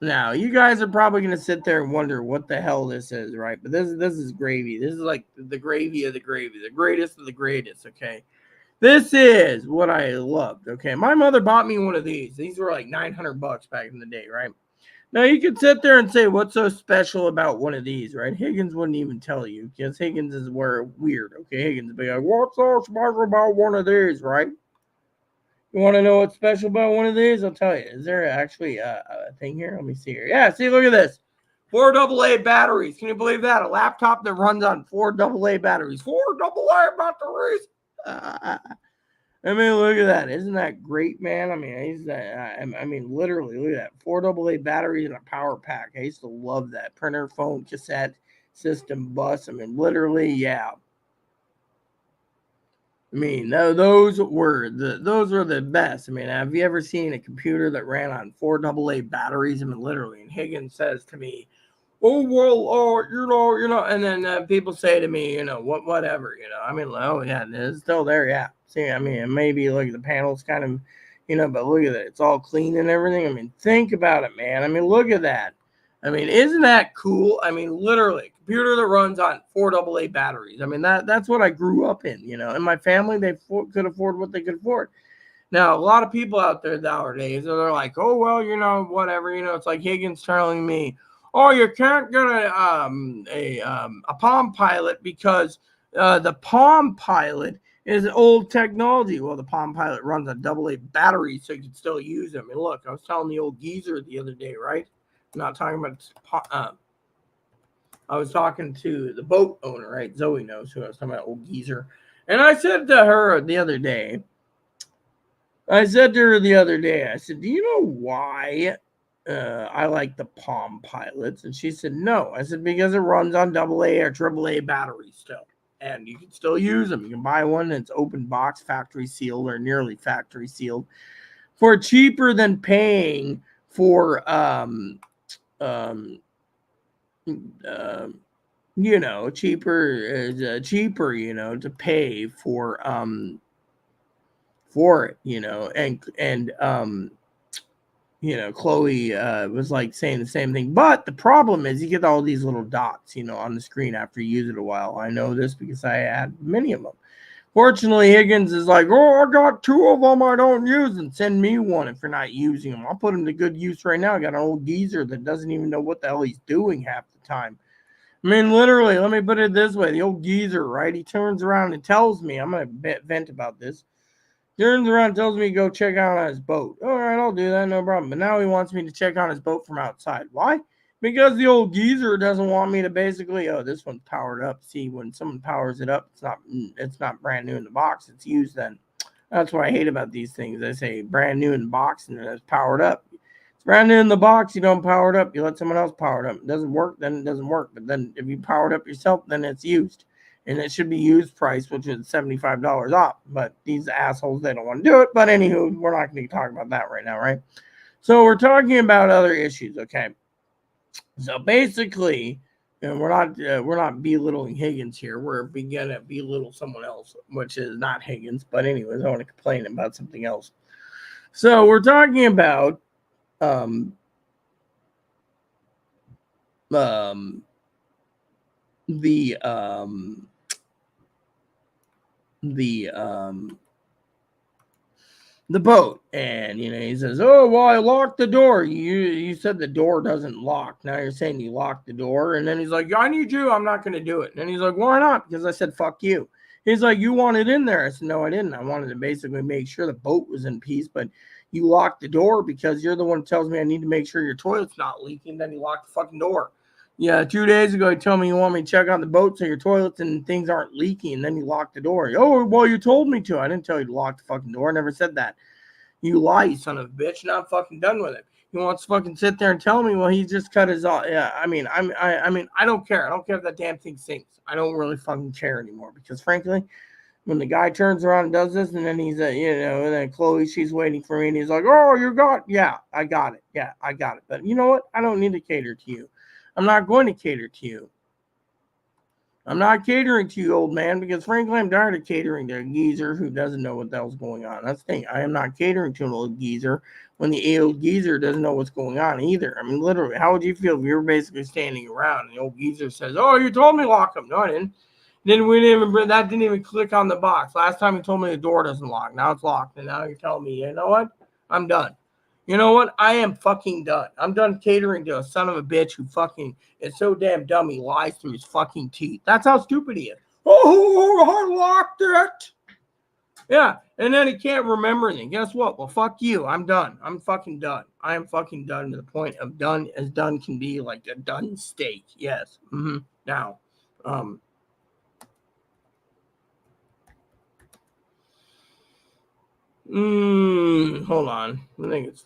now you guys are probably gonna sit there and wonder what the hell this is, right? But this is gravy. This is like the gravy of the gravy, the greatest of the greatest. Okay. This is what I loved. Okay, my mother bought me one of these. These were like $900 back in the day, right? Now you could sit there and say, "What's so special about one of these?" Right? Higgins wouldn't even tell you because Higgins is weird. Okay, Higgins would be like, "What's so special about one of these?" Right? You want to know what's special about one of these? I'll tell you. Is there actually a thing here? Let me see here. Yeah, see, look at this. 4 AA batteries. Can you believe that? A laptop that runs on 4 AA batteries. 4 AA batteries. I mean, look at that. Isn't that great, man? I mean, literally, look at that. 4 AA batteries and a power pack. I used to love that. Printer, phone, cassette, system, bus. I mean, literally, yeah. I mean, those were the best. I mean, have you ever seen a computer that ran on 4 AA batteries? I mean, literally. And Higgins says to me, "Oh well, you know," and then people say to me, you know, whatever, you know. I mean, oh yeah, it's still there, yeah. See, I mean, maybe look at the panels, kind of, you know, but look at it, it's all clean and everything. I mean, think about it, man. I mean, look at that. I mean, isn't that cool? I mean, literally, computer that runs on 4 AA batteries. I mean, that's what I grew up in, you know. And my family, they could afford what they could afford. Now, a lot of people out there nowadays, they're like, oh, well, you know, whatever. You know, it's like Higgins telling me, oh, you can't get a Palm Pilot because the Palm Pilot is old technology. Well, the Palm Pilot runs on AA batteries, so you can still use them. And look, I was telling the old geezer the other day, right? I'm not talking about I was talking to the boat owner, right? Zoe knows who I was talking about, old geezer. And I said to her the other day, I said to her the other day, I said, do you know why I like the Palm Pilots? And she said, no. I said, because it runs on AA or AAA batteries still. And you can still use them. You can buy one that's open box, factory sealed, or nearly factory sealed for cheaper than paying for cheaper, to pay for it, and Chloe was like saying the same thing. But the problem is you get all these little dots, on the screen after you use it a while. I know this because I had many of them. Fortunately, Higgins is like, oh, I got 2 of them I don't use, and send me one if you're not using them. I'll put them to good use right now. I got an old geezer that doesn't even know what the hell he's doing half the time. I mean, literally, let me put it this way. The old geezer, right? He turns around and tells me, I'm going to vent about this. Turns around and tells me to go check out on his boat. All right, I'll do that, no problem. But now he wants me to check on his boat from outside. Why? Because the old geezer doesn't want me to basically, this one's powered up. See, when someone powers it up, it's not brand new in the box. It's used then. That's what I hate about these things. They say brand new in the box and then it's powered up. It's brand new in the box. You don't power it up. You let someone else power it up. It doesn't work, then it doesn't work. But then if you power it up yourself, then it's used. And it should be used price, which is $75 off. But these assholes, they don't want to do it. But anywho, we're not going to talk about that right now, right? So we're talking about other issues, okay? So basically, we're not belittling Higgins here. We're beginning to belittle someone else, which is not Higgins. But anyways, I want to complain about something else. So we're talking about the boat, and he says, oh, well, I locked the door. You said the door doesn't lock. Now you're saying you locked the door. And then he's like, I need you, I'm not going to do it. And then he's like, why not? Because I said fuck you. He's like, you want it in there. I said, no, I didn't. I wanted to basically make sure the boat was in peace, but you locked the door because you're the one who tells me I need to make sure your toilet's not leaking. Then you locked the fucking door. Yeah, 2 days ago, you told me you want me to check on the boat so your toilets and things aren't leaking, and then you locked the door. Oh, well, you told me to. I didn't tell you to lock the fucking door. I never said that. You lie, you son of a bitch. Now I'm fucking done with it. He wants to fucking sit there and tell me, well, he just cut his off. Yeah, I mean, I don't care. I don't care if that damn thing sinks. I don't really fucking care anymore because, frankly, when the guy turns around and does this, and then he's, and then Chloe, she's waiting for me, and he's like, oh, you got, yeah, I got it. Yeah, I got it. But you know what? I don't need to cater to you. I'm not going to cater to you. I'm not catering to you, old man, because frankly, I'm tired of catering to a geezer who doesn't know what the hell's going on. That's the thing. I am not catering to an old geezer when the old geezer doesn't know what's going on either. I mean, literally, how would you feel if you were basically standing around and the old geezer says, oh, you told me lock them. No, I didn't. That didn't even click on the box. Last time you told me the door doesn't lock. Now it's locked. And now you're telling me, you know what? I'm done. You know what? I am fucking done. I'm done catering to a son of a bitch who fucking is so damn dumb he lies through his fucking teeth. That's how stupid he is. Oh, I locked it. Yeah, and then he can't remember anything. Guess what? Well, fuck you. I'm done. I'm fucking done. I am fucking done to the point of done as done can be, like a done steak. Yes. Now, hold on. I think it's.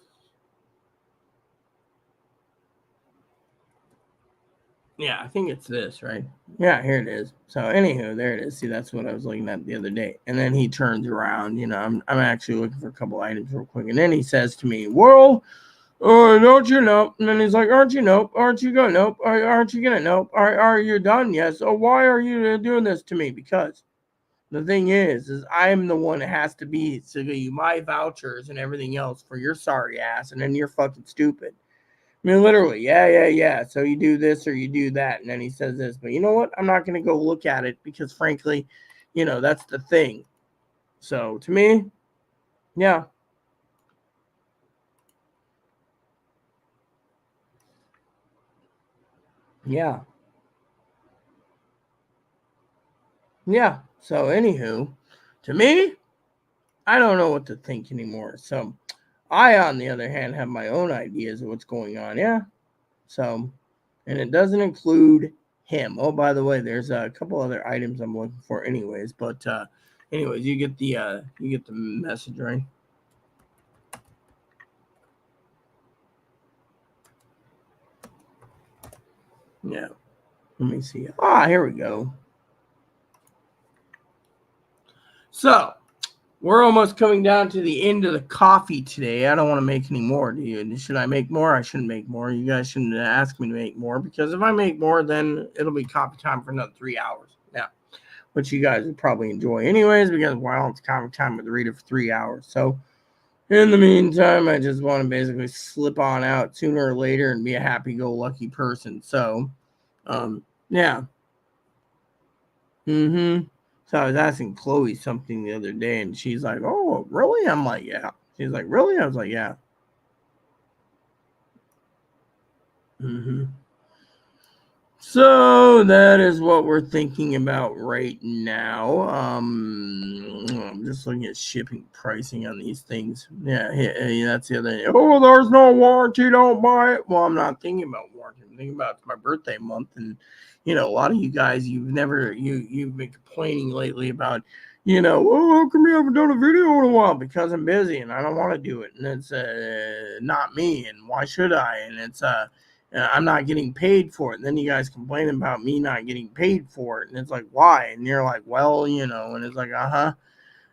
Yeah, I think it's this, right? Yeah, here it is. So, anywho, there it is. See, that's what I was looking at the other day. And then he turns around. I'm actually looking for a couple items real quick. And then he says to me, well, don't you know? And then he's like, aren't you nope? Aren't you going nope? Aren't you gonna nope? Are you done? Yes. Oh, why are you doing this to me? Because the thing is I'm the one that has to be to give you my vouchers and everything else for your sorry ass, and then you're fucking stupid. I mean, literally, yeah. So you do this or you do that. And then he says this. But you know what? I'm not going to go look at it because, frankly, that's the thing. So, to me, yeah. Yeah. Yeah. So, anywho, to me, I don't know what to think anymore. So, I, on the other hand, have my own ideas of what's going on. Yeah. So, and it doesn't include him. Oh, by the way, there's a couple other items I'm looking for anyways. But anyways, you get the message, right? Yeah. Let me see. Ah, here we go. So, we're almost coming down to the end of the coffee today. I don't want to make any more, do you? Should I make more? I shouldn't make more. You guys shouldn't ask me to make more, because if I make more, then it'll be coffee time for another 3 hours. Yeah. Which you guys would probably enjoy anyways, because, well, it's coffee time with Rita for 3 hours. So, in the meantime, I just want to basically slip on out sooner or later and be a happy-go-lucky person. So, yeah. So I was asking Chloe something the other day, and she's like, "Oh, really?" I'm like, "Yeah." She's like, "Really?" I was like, "Yeah." So that is what we're thinking about right now. I'm just looking at shipping pricing on these things. Yeah, that's the other thing. Oh, there's no warranty, don't buy it. Well, I'm not thinking about warranty. I'm thinking about my birthday month, and a lot of you guys, you've been complaining lately about, oh, how come you haven't done a video in a while? Because I'm busy and I don't want to do it, and it's not me, and why should I? And it's I'm not getting paid for it. And then you guys complain about me not getting paid for it. And it's like, why? And you're like, well, and it's like, I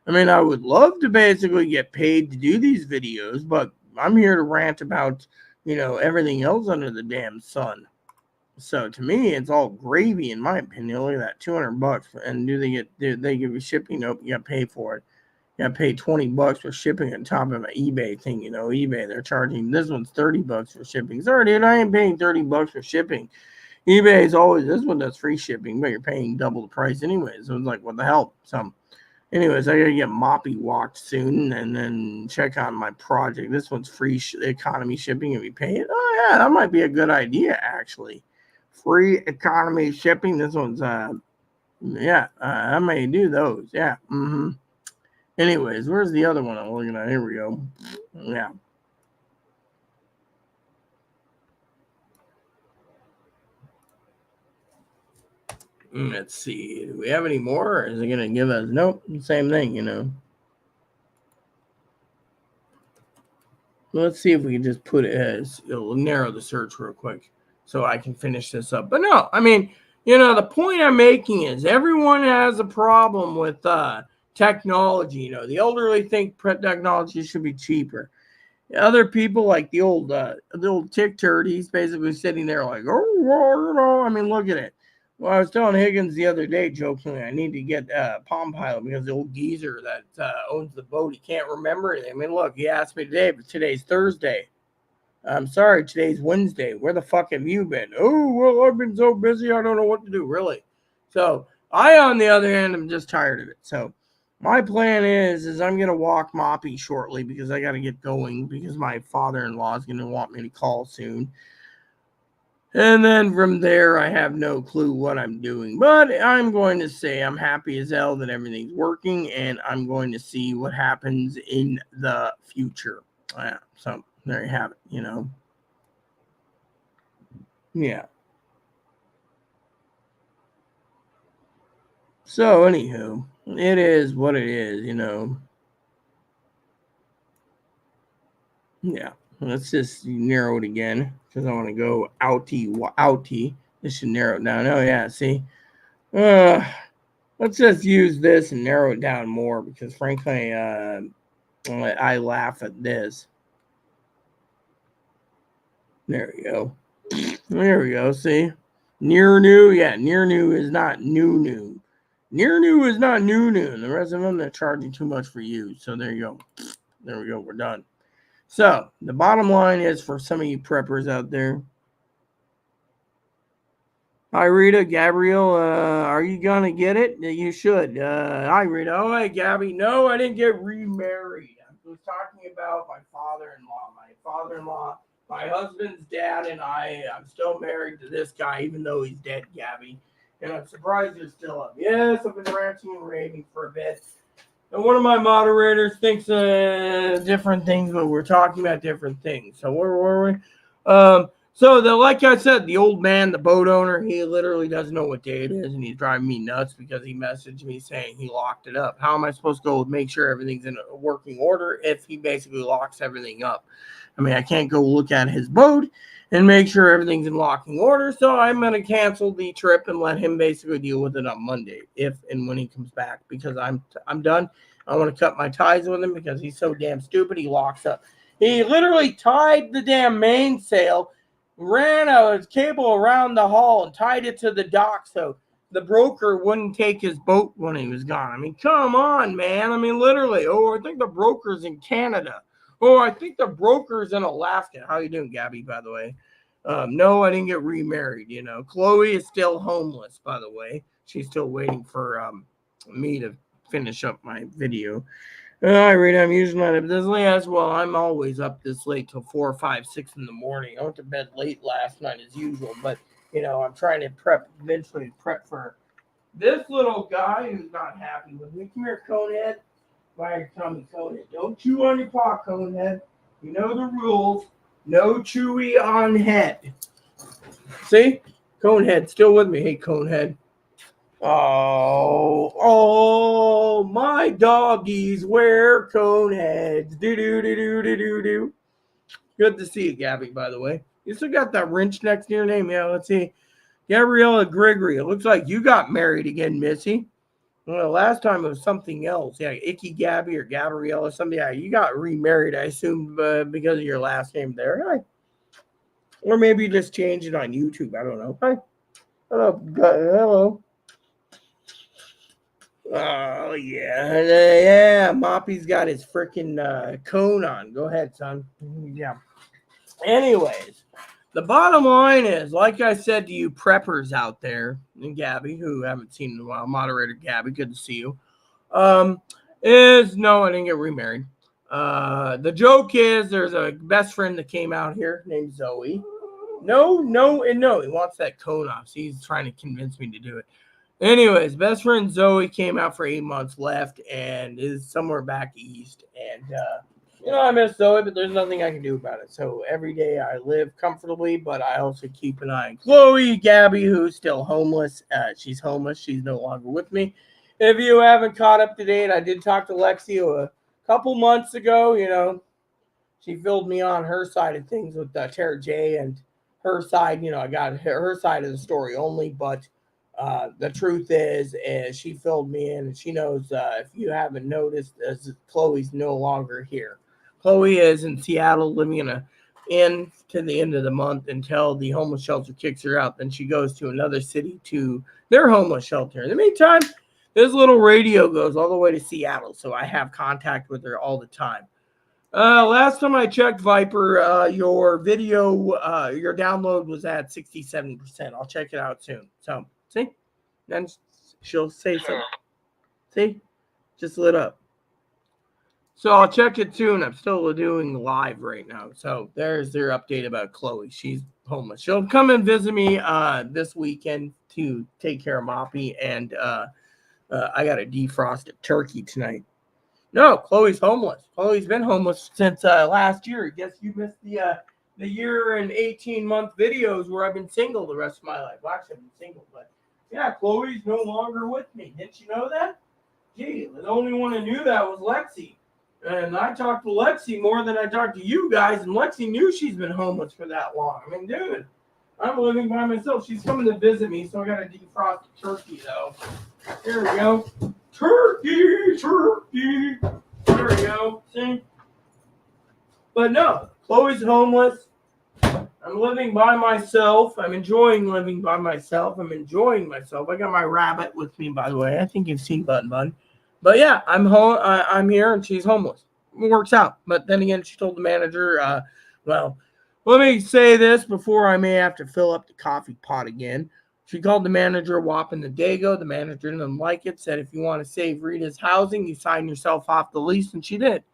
mean, I would love to basically get paid to do these videos, but I'm here to rant about, everything else under the damn sun. So to me, it's all gravy, in my opinion. Look at that, $200. And do they give you shipping? Nope, you got to pay for it. You got to pay $20 for shipping on top of an eBay thing. eBay, they're charging, this one's $30 for shipping. Sorry, dude, I ain't paying $30 for shipping. eBay is always, this one does free shipping, but you're paying double the price anyways. So it's like, what the hell? So anyways, I got to get Moppy walked soon and then check on my project. This one's free economy shipping if you pay it. Oh, yeah, that might be a good idea, actually. Free economy shipping. This one's, I may do those. Yeah. Anyways, where's the other one I'm looking at? Here we go. Yeah. Let's see. Do we have any more? Or is it going to give us? Nope. Same thing, Let's see if we can just put it as, it'll narrow the search real quick so I can finish this up. But no, I mean, the point I'm making is everyone has a problem with technology. The elderly think technology should be cheaper. Other people, like the old tick turd, he's basically sitting there like, oh, well, I mean, look at it. Well, I was telling Higgins the other day, jokingly, I need to get Palm Pilot because the old geezer that owns the boat, he can't remember anything. I mean, look, he asked me today, but today's Thursday. I'm sorry, today's Wednesday. Where the fuck have you been? Oh, well, I've been so busy, I don't know what to do, really. So I, on the other hand, am just tired of it. So my plan is I'm going to walk Moppy shortly because I got to get going because my father-in-law is going to want me to call soon. And then from there, I have no clue what I'm doing. But I'm going to say I'm happy as hell that everything's working, and I'm going to see what happens in the future. So there you have it, Yeah. So, anywho, it is what it is, Yeah. Let's just narrow it again because I want to go outie. This should narrow it down. Oh, yeah. See? Let's just use this and narrow it down more because, frankly, I laugh at this. There we go. There we go. See? Near new. Yeah, near new is not new. Near new is not new. And the rest of them, they're charging too much for you. So there you go. There we go. We're done. So the bottom line is for some of you preppers out there. Hi, Rita. Gabrielle, are you going to get it? You should. Hi, Rita. Oh, hey, Gabby. No, I didn't get remarried. I was talking about my father-in-law. My father-in-law, my husband's dad, and I'm still married to this guy, even though he's dead, Gabby. And I'm surprised you're still up. Yes, I've been ranting and raving for a bit. And one of my moderators thinks different things, but we're talking about different things. So where were we? So like I said, the old man, the boat owner, he literally doesn't know what day it is, and he's driving me nuts because he messaged me saying he locked it up. How am I supposed to go make sure everything's in a working order if he basically locks everything up? I mean, I can't go look at his boat and make sure everything's in locking order. So I'm going to cancel the trip and let him basically deal with it on Monday, if and when he comes back, because I'm done. I want to cut my ties with him because he's so damn stupid. He locks up. He literally tied the damn mainsail, ran a cable around the hull, and tied it to the dock so the broker wouldn't take his boat when he was gone. I mean, come on, man. I mean, literally. Oh, I think the broker's in Canada. Oh, I think the broker's in Alaska. How you doing, Gabby, by the way? No, I didn't get remarried, you know. Chloe is still homeless, by the way. She's still waiting for me to finish up my video. I read I'm usually not up this late as well. I'm always up this late till 4, 5, 6 in the morning. I went to bed late last night as usual, but you know, I'm trying to eventually prep for this little guy who's not happy with me. Come here, Conehead. Why are you telling me, Conehead? Don't chew on your paw, Conehead. You know the rules. No chewy on head. See? Conehead still with me. Hey, Conehead. Oh, my doggies wear cone heads. Do. Good to see you, Gabby, by the way. You still got that wrench next to your name. Yeah, let's see. Gabriella Gregory. It looks like you got married again, Missy. Well, last time it was something else. Yeah, Icky Gabby or Gabriella, something. Yeah, you got remarried, I assume, because of your last name there. Hi. Or maybe you just changed it on YouTube. I don't know. Hi. Hello. Oh, yeah. Moppy's got his freaking cone on. Go ahead, son. Yeah. Anyways, the bottom line is, like I said to you preppers out there, and Gabby, who haven't seen in a while, moderator Gabby, good to see you, is no, I didn't get remarried. The joke is there's a best friend that came out here named Zoe. No, he wants that cone off. So he's trying to convince me to do it. Anyways, best friend Zoe came out for 8 months, left, and is somewhere back east. And, you know, I miss Zoe, but there's nothing I can do about it. So every day I live comfortably, but I also keep an eye on Chloe, Gabby, who's still homeless. She's homeless. She's no longer with me. If you haven't caught up to date, I did talk to Lexi a couple months ago. You know, she filled me on her side of things with Tara J, and her side, you know, I got her side of the story only, but the truth is she filled me in, and she knows, if you haven't noticed, Chloe's no longer here. Chloe is in Seattle living in a inn to the end of the month until the homeless shelter kicks her out. Then she goes to another city to their homeless shelter. In the meantime, this little radio goes all the way to Seattle, so I have contact with her all the time. Last time I checked, Viper, your video, your download was at 67%. I'll check it out soon. So, see? Then she'll say something. See? Just lit up. So I'll check it soon. I'm still doing live right now. So there's their update about Chloe. She's homeless. She'll come and visit me this weekend to take care of Moppy. And I got a defrosted turkey tonight. No, Chloe's homeless. Chloe's been homeless since last year. I guess you missed the year and 18-month videos where I've been single the rest of my life. Well, actually, I've been single, but yeah, Chloe's no longer with me. Didn't you know that? Gee, the only one who knew that was Lexi. And I talked to Lexi more than I talked to you guys, and Lexi knew she's been homeless for that long. I mean, dude, I'm living by myself. She's coming to visit me, so I got a defrosted turkey, though. Here we go. Turkey. There we go. See? But no, Chloe's homeless. I'm living by myself. I'm enjoying living by myself. I'm enjoying myself. I got my rabbit with me, by the way. I think you've seen Bun. But yeah, I'm home. I'm here, and she's homeless. It works out. But then again, she told the manager, well, let me say this before I may have to fill up the coffee pot again. She called the manager a whopping the dago. The manager didn't like it, said if you want to save Rita's housing, you sign yourself off the lease, and she did.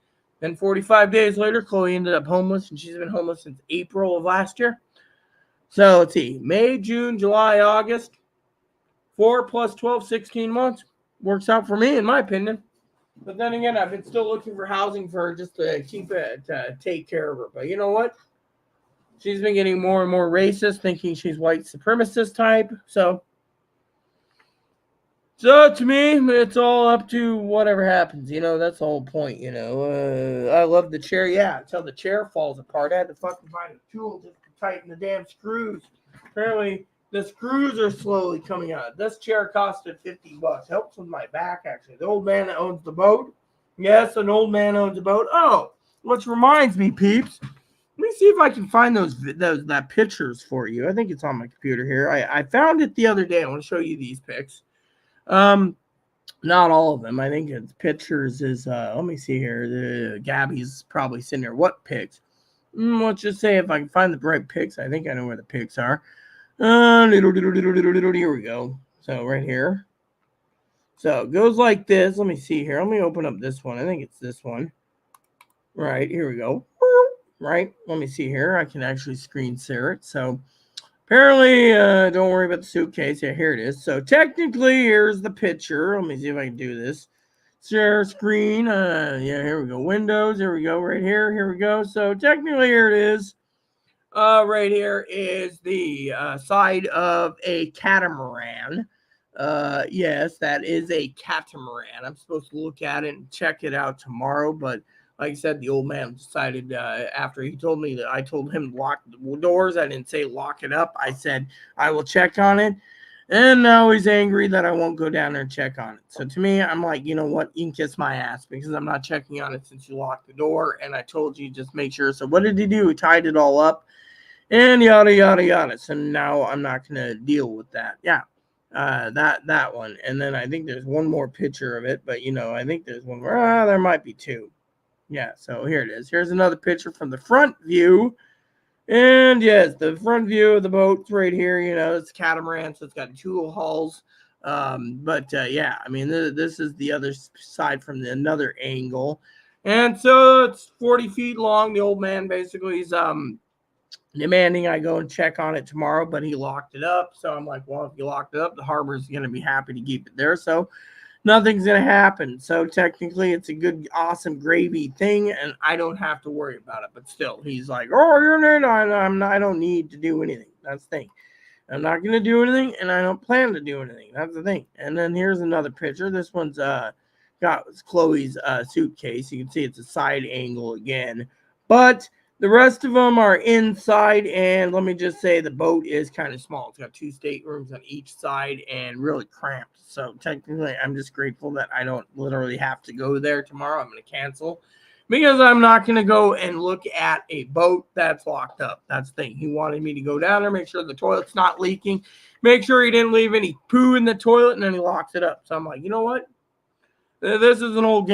Then 45 days later, Chloe ended up homeless, and she's been homeless since April of last year. So let's see. May, June, July, August. 4 plus 12, 16 months. Works out for me, in my opinion. But then again, I've been still looking for housing for her just to keep it, to take care of her. But you know what? She's been getting more and more racist, thinking she's white supremacist type. So to me, it's all up to whatever happens. You know, that's the whole point, you know. I love the chair. Yeah, until the chair falls apart. I had to fucking find a tool just to tighten the damn screws. Apparently, the screws are slowly coming out. This chair costed $50. Helps with my back, actually. The old man that owns the boat. Yes, an old man owns a boat. Oh, which reminds me, peeps. Let me see if I can find those that pictures for you. I think it's on my computer here. I found it the other day. I want to show you these pics. Not all of them. I think it's pictures is let me see here. Gabby's probably sitting there. What pics? Let's just say if I can find the right pics. I think I know where the pics are. Here we go. So right here. So it goes like this. Let me see here. Let me open up this one. I think it's this one. Right, here we go. Right, let me see here. I can actually screen share it. So apparently, don't worry about the suitcase. Yeah, here it is. So technically, here's the picture. Let me see if I can do this. Share screen. Yeah, here we go. Windows. Here we go. Right here. Here we go. So technically, here it is. Right here is the side of a catamaran. Yes, that is a catamaran. I'm supposed to look at it and check it out tomorrow, but like I said, the old man decided after he told me that I told him to lock the doors. I didn't say lock it up. I said I will check on it. And now he's angry that I won't go down there and check on it. So to me, I'm like, you know what? You can kiss my ass because I'm not checking on it since you locked the door. And I told you just make sure. So what did he do? He tied it all up and yada, yada, yada. So now I'm not going to deal with that. Yeah. That one. And then I think there's one more picture of it. But, you know, I think there's one more. There might be two. Yeah, so here it is. Here's another picture from the front view. And yes, the front view of the boat's right here. You know, it's a catamaran, so it's got two hulls. Yeah, I mean, this is the other side from another angle. And so it's 40 feet long. The old man basically is demanding I go and check on it tomorrow, but he locked it up. So I'm like, well, if you locked it up, the harbor's going to be happy to keep it there. So nothing's going to happen. So technically it's a good, awesome gravy thing, and I don't have to worry about it. But still, he's like, oh, you're not, I don't need to do anything. That's the thing. I'm not going to do anything, and I don't plan to do anything. That's the thing. And then here's another picture. This one's got Chloe's suitcase. You can see it's a side angle again. But the rest of them are inside, and let me just say the boat is kind of small. It's got 2 staterooms on each side and really cramped. So technically, I'm just grateful that I don't literally have to go there tomorrow. I'm going to cancel because I'm not going to go and look at a boat that's locked up. That's the thing. He wanted me to go down there, make sure the toilet's not leaking, make sure he didn't leave any poo in the toilet, and then he locks it up. So I'm like, you know what? This is an old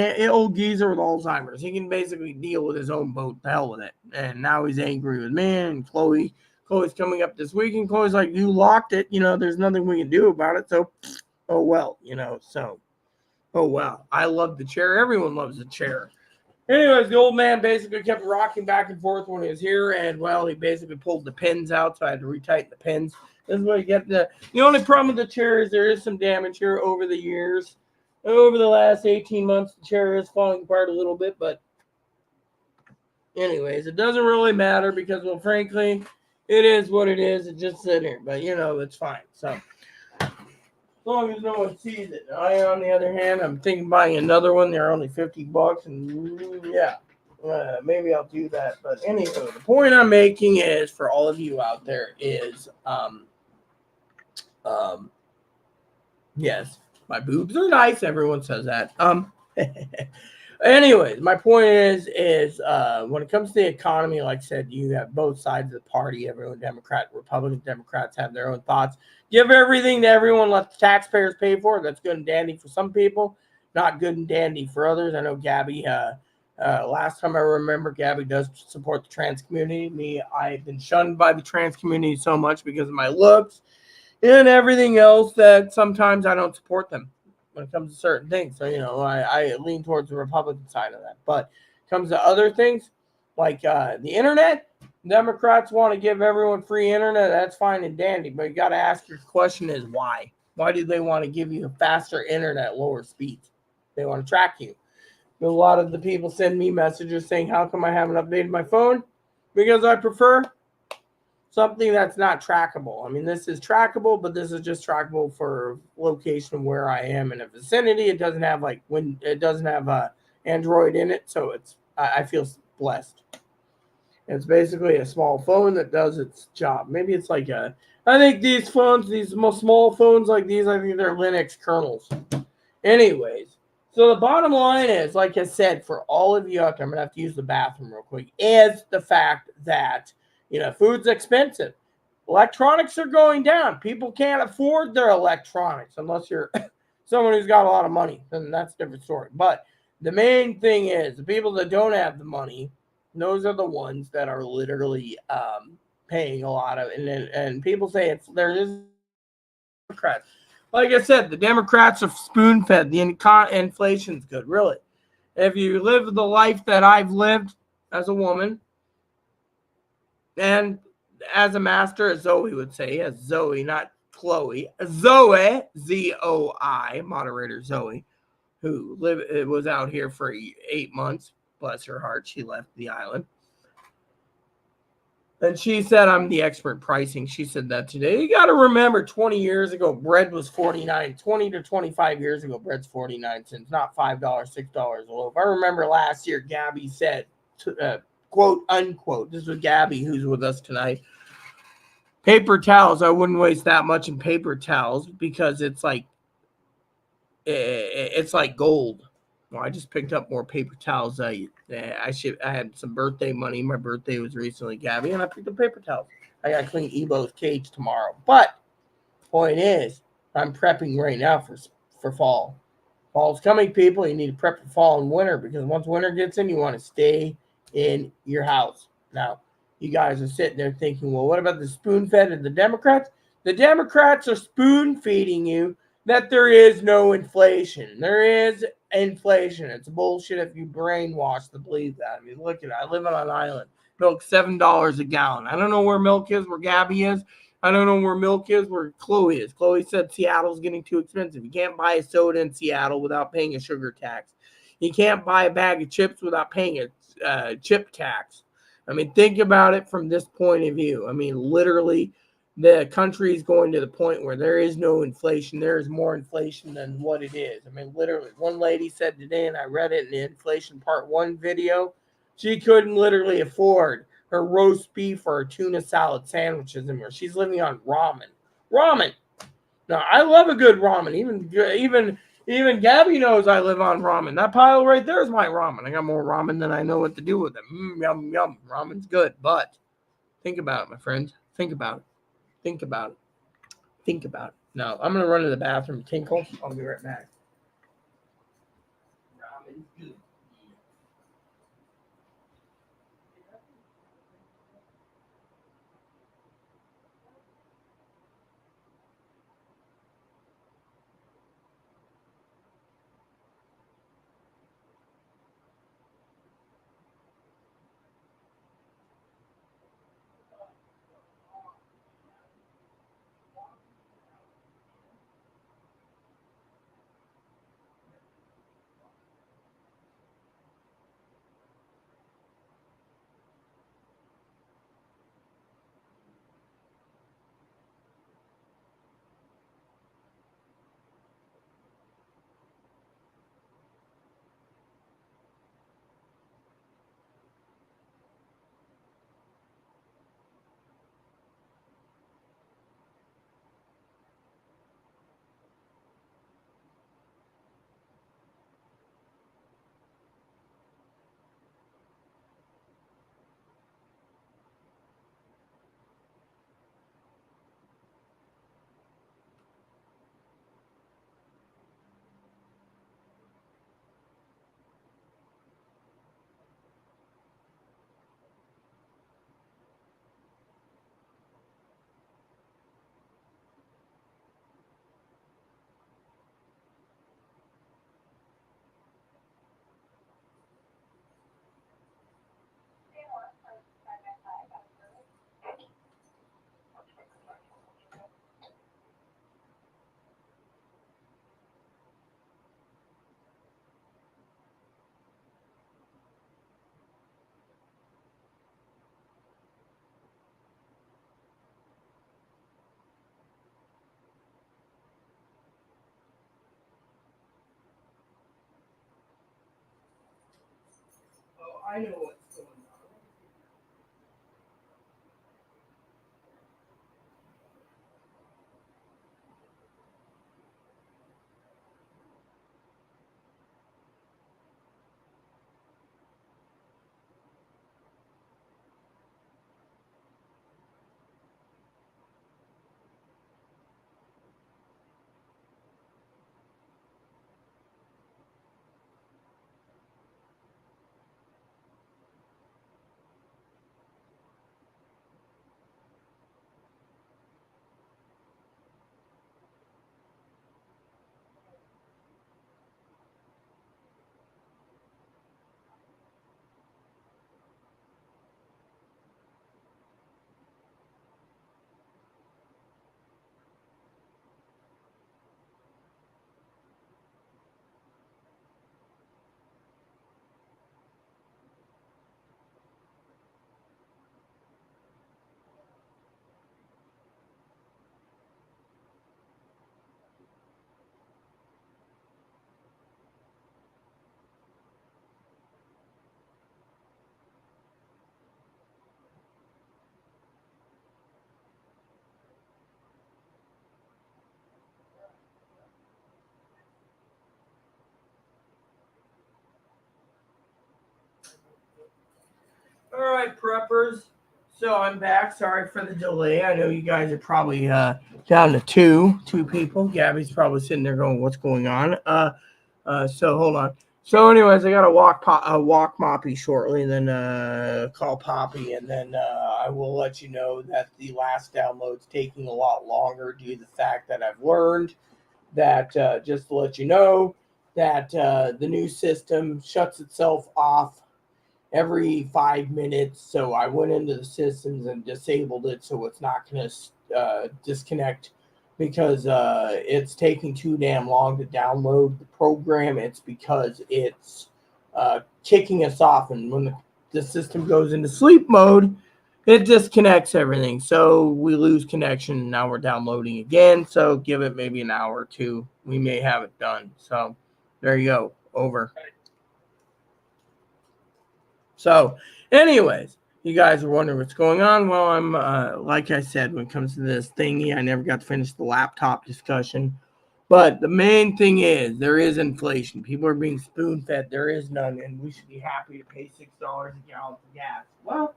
geezer with Alzheimer's. He can basically deal with his own boat. The hell with it. And now he's angry with me and Chloe. Chloe's coming up this week, and Chloe's like, you locked it. You know, there's nothing we can do about it. So, oh, well, you know, so, oh, well. I love the chair. Everyone loves the chair. Anyways, the old man basically kept rocking back and forth when he was here, and, well, he basically pulled the pins out, so I had to retighten the pins. This is what you get. The only problem with the chair is there is some damage here over the years. Over the last 18 months, the chair is falling apart a little bit, but anyways, it doesn't really matter because, well, frankly, it is what it is. It's just sitting here, but, you know, it's fine. So, as long as no one sees it. I, on the other hand, I'm thinking buying another one. They're only $50, and, yeah, maybe I'll do that. But anyway, the point I'm making is, for all of you out there, is, yes. My boobs are nice. Everyone says that. Anyways, my point is when it comes to the economy, like I said, you have both sides of the party. Everyone, Democrat, Republican, Democrats have their own thoughts. Give everything to everyone. Let the taxpayers pay for it. That's good and dandy for some people. Not good and dandy for others. I know Gabby, last time I remember, Gabby does support the trans community. Me, I've been shunned by the trans community so much because of my looks and everything else that sometimes I don't support them when it comes to certain things. So, you know, I lean towards the Republican side of that. But it comes to other things, like the internet, Democrats want to give everyone free internet. That's fine and dandy. But you got to ask your question is why? Why do they want to give you faster internet, lower speeds? They want to track you. A lot of the people send me messages saying, how come I haven't updated my phone? Because I prefer something that's not trackable. I mean, this is trackable, but this is just trackable for location where I am in a vicinity. It doesn't have Android in it, so I feel blessed. It's basically a small phone that does its job. Maybe it's like I think these phones, these small phones like these, I think they're Linux kernels. Anyways, so the bottom line is, like I said, for all of you out there, I'm going to have to use the bathroom real quick, is the fact that, food's expensive. Electronics are going down. People can't afford their electronics unless you're someone who's got a lot of money. Then that's a different story. But the main thing is the people that don't have the money, those are the ones that are literally paying a lot of, and people say there is Democrats. Like I said, the Democrats are spoon fed. The inflation's good, really. If you live the life that I've lived as a woman and as a master, as Zoe would say, as Zoe, not Chloe, Zoe, Zoi, moderator Zoe, who was out here for 8 months. Bless her heart, she left the island. And she said, I'm the expert pricing. She said that today. You got to remember, 20 years ago, bread was 49. 20 to 25 years ago, bread's 49 cents, not $5, $6 a loaf. I remember last year, Gabby said, quote, unquote, this was Gabby who's with us tonight, paper towels, I wouldn't waste that much in paper towels because it's like gold. Well, I just picked up more paper towels. I had some birthday money. My birthday was recently, Gabby, and I picked up paper towels. I got to clean Ebo's cage tomorrow. But point is, I'm prepping right now for fall. Fall's coming, people. You need to prep for fall and winter because once winter gets in, you want to stay in your house. Now, you guys are sitting there thinking, well, what about the spoon-fed of the Democrats? The Democrats are spoon-feeding you that there is no inflation. There is inflation. It's bullshit if you brainwash to believe that. I mean, look at it. I live on an island. Milk $7 a gallon. I don't know where milk is, where Gabby is. I don't know where milk is, where Chloe is. Chloe said Seattle's getting too expensive. You can't buy a soda in Seattle without paying a sugar tax. You can't buy a bag of chips without paying a chip tax. I mean, think about it from this point of view. I mean, literally, the country is going to the point where there is no inflation. There is more inflation than what it is. I mean, literally, one lady said today, and I read it in the Inflation Part 1 video, she couldn't literally afford her roast beef or her tuna salad sandwiches anymore. She's living on ramen. Ramen. Now, I love a good ramen. Even Gabby knows I live on ramen. That pile right there is my ramen. I got more ramen than I know what to do with it. Yum, yum. Ramen's good. But think about it, my friends. Think about it. Think about it. Think about it. Now, I'm going to run to the bathroom, tinkle. I'll be right back. Ramen's good. Oh, I know what's going on. All right, preppers. So I'm back. Sorry for the delay. I know you guys are probably down to two people. Gabby's probably sitting there going, "What's going on?" So hold on. So, anyways, I got to walk Moppy shortly, and then call Poppy, and then I will let you know that the last download's taking a lot longer due to the fact that I've learned that just to let you know that the new system shuts itself off every 5 minutes. So I went into the systems and disabled it so it's not going to disconnect because it's taking too damn long to download the program. It's because it's kicking us off. And when the system goes into sleep mode, it disconnects everything. So we lose connection. And now we're downloading again. So give it maybe an hour or two. We may have it done. So there you go. Over. So, anyways, you guys are wondering what's going on. Well, I'm, like I said, when it comes to this thingy, I never got to finish the laptop discussion. But the main thing is there is inflation. People are being spoon-fed. There is none, and we should be happy to pay $6 a gallon for gas. Well,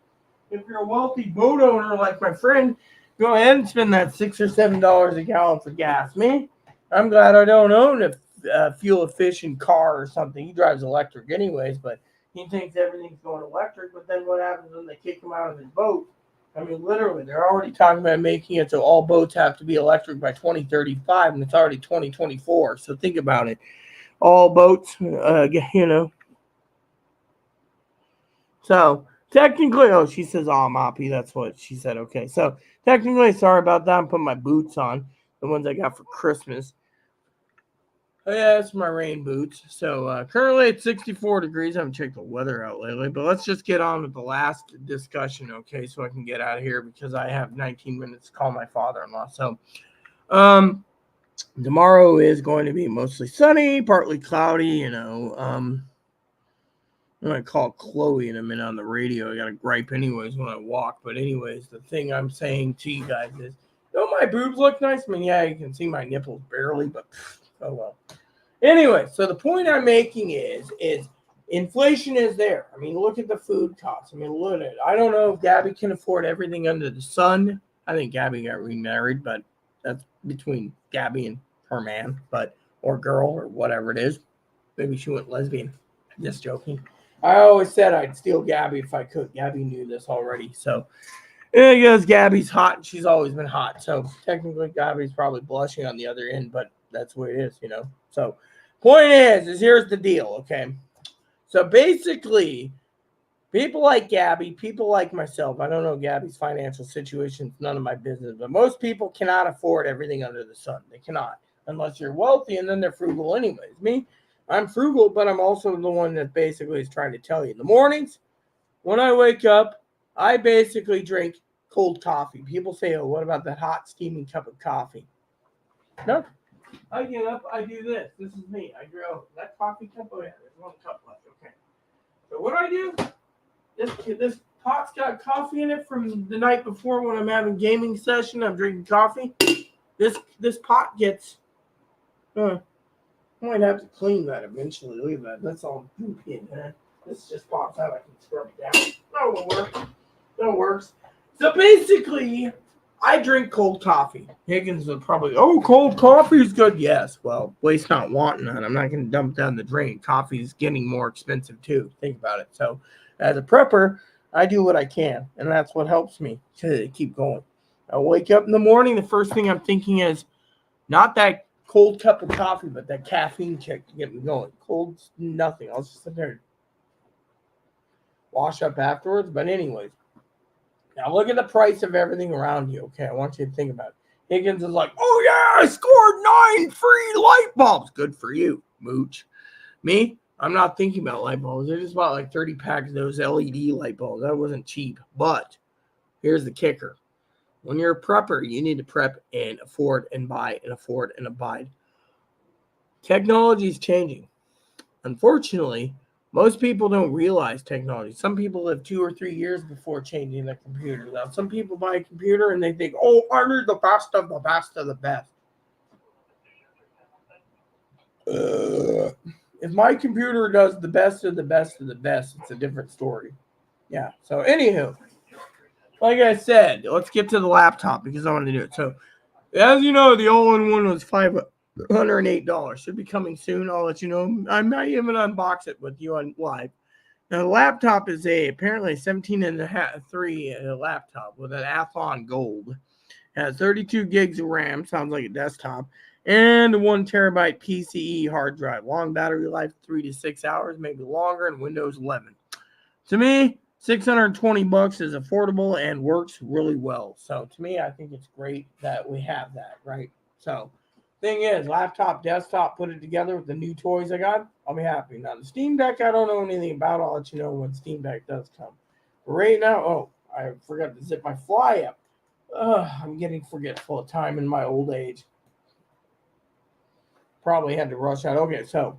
if you're a wealthy boat owner like my friend, go ahead and spend that $6 or $7 a gallon for gas. Me, I'm glad I don't own a fuel-efficient car or something. He drives electric anyways, but he thinks everything's going electric, but then what happens when they kick him out of his boat? I mean, literally, they're already talking about making it so all boats have to be electric by 2035, and it's already 2024. So think about it. All boats, So technically, oh, she says, "Oh, Moppy," that's what she said. Okay, so technically, sorry about that. I'm putting my boots on, the ones I got for Christmas. Oh, yeah, it's my rain boots. So currently it's 64 degrees. I haven't checked the weather out lately, but let's just get on with the last discussion, okay, so I can get out of here because I have 19 minutes to call my father-in-law. So tomorrow is going to be mostly sunny, partly cloudy, I'm going to call Chloe in a minute on the radio. I got a gripe anyways when I walk. But anyways, the thing I'm saying to you guys is, don't my boobs look nice? I mean, yeah, you can see my nipples barely, but oh well. Anyway, so the point I'm making is inflation is there. I mean, look at the food costs. I mean, look at it. I don't know if Gabby can afford everything under the sun. I think Gabby got remarried, but that's between Gabby and her man, or girl or whatever it is. Maybe she went lesbian. Just joking. I always said I'd steal Gabby if I could. Gabby knew this already. So, because Gabby's hot, and she's always been hot. So, technically, Gabby's probably blushing on the other end, but that's the way it is, So, point is here's the deal, okay? So, basically, people like Gabby, people like myself, I don't know Gabby's financial situation, it's none of my business, but most people cannot afford everything under the sun. They cannot, unless you're wealthy, and then they're frugal anyways. Me, I'm frugal, but I'm also the one that basically is trying to tell you. In the mornings, when I wake up, I basically drink cold coffee. People say, "Oh, what about that hot, steaming cup of coffee?" No. I get up, I do this. This is me. I go, that coffee cup, oh yeah, there's one cup left. Okay. So what do? This pot's got coffee in it from the night before when I'm having gaming session. I'm drinking coffee. This pot gets I might have to clean that eventually. Look at that. That's all goopy in there. This just pops out. I can scrub it down. That will work. That works. So basically, I drink cold coffee. Higgins will probably, cold coffee is good. Yes. Well, waste not, want none. I'm not going to dump down the drain. Coffee is getting more expensive too. Think about it. So as a prepper, I do what I can, and that's what helps me to keep going. I wake up in the morning. The first thing I'm thinking is not that cold cup of coffee, but that caffeine kick to get me going. Cold's nothing. I'll just sit there and wash up afterwards. But anyways, now look at the price of everything around you. Okay, I want you to think about it. Higgins is like, "Oh yeah, I scored 9 free light bulbs." Good for you, mooch. Me, I'm not thinking about light bulbs. I just bought like 30 packs of those LED light bulbs. That wasn't cheap. But here's the kicker. When you're a prepper, you need to prep and afford and buy and afford and abide. Technology is changing. Unfortunately, most people don't realize technology. Some people live 2 or 3 years before changing their computer. Now, some people buy a computer and they think, I'm the best of the best of the best. If my computer does the best of the best of the best, it's a different story. Yeah. So anywho, like I said, let's get to the laptop because I want to do it. So as you know, the all-in-one was $508. Should be coming soon. I'll let you know. I might even unbox it with you on live. Now the laptop is apparently 17.5 laptop with an Athlon Gold. It has 32 gigs of RAM, sounds like a desktop, and a 1 terabyte PCE hard drive. Long battery life, 3 to 6 hours, maybe longer, and Windows 11. To me, $620 is affordable and works really well. So to me, I think it's great that we have that, right? So thing is, laptop, desktop, put it together with the new toys I got, I'll be happy. Now the Steam Deck, I don't know anything about. I'll let you know when Steam Deck does come. But right now, I forgot to zip my fly up. I'm getting forgetful of time in my old age. Probably had to rush out. Okay, so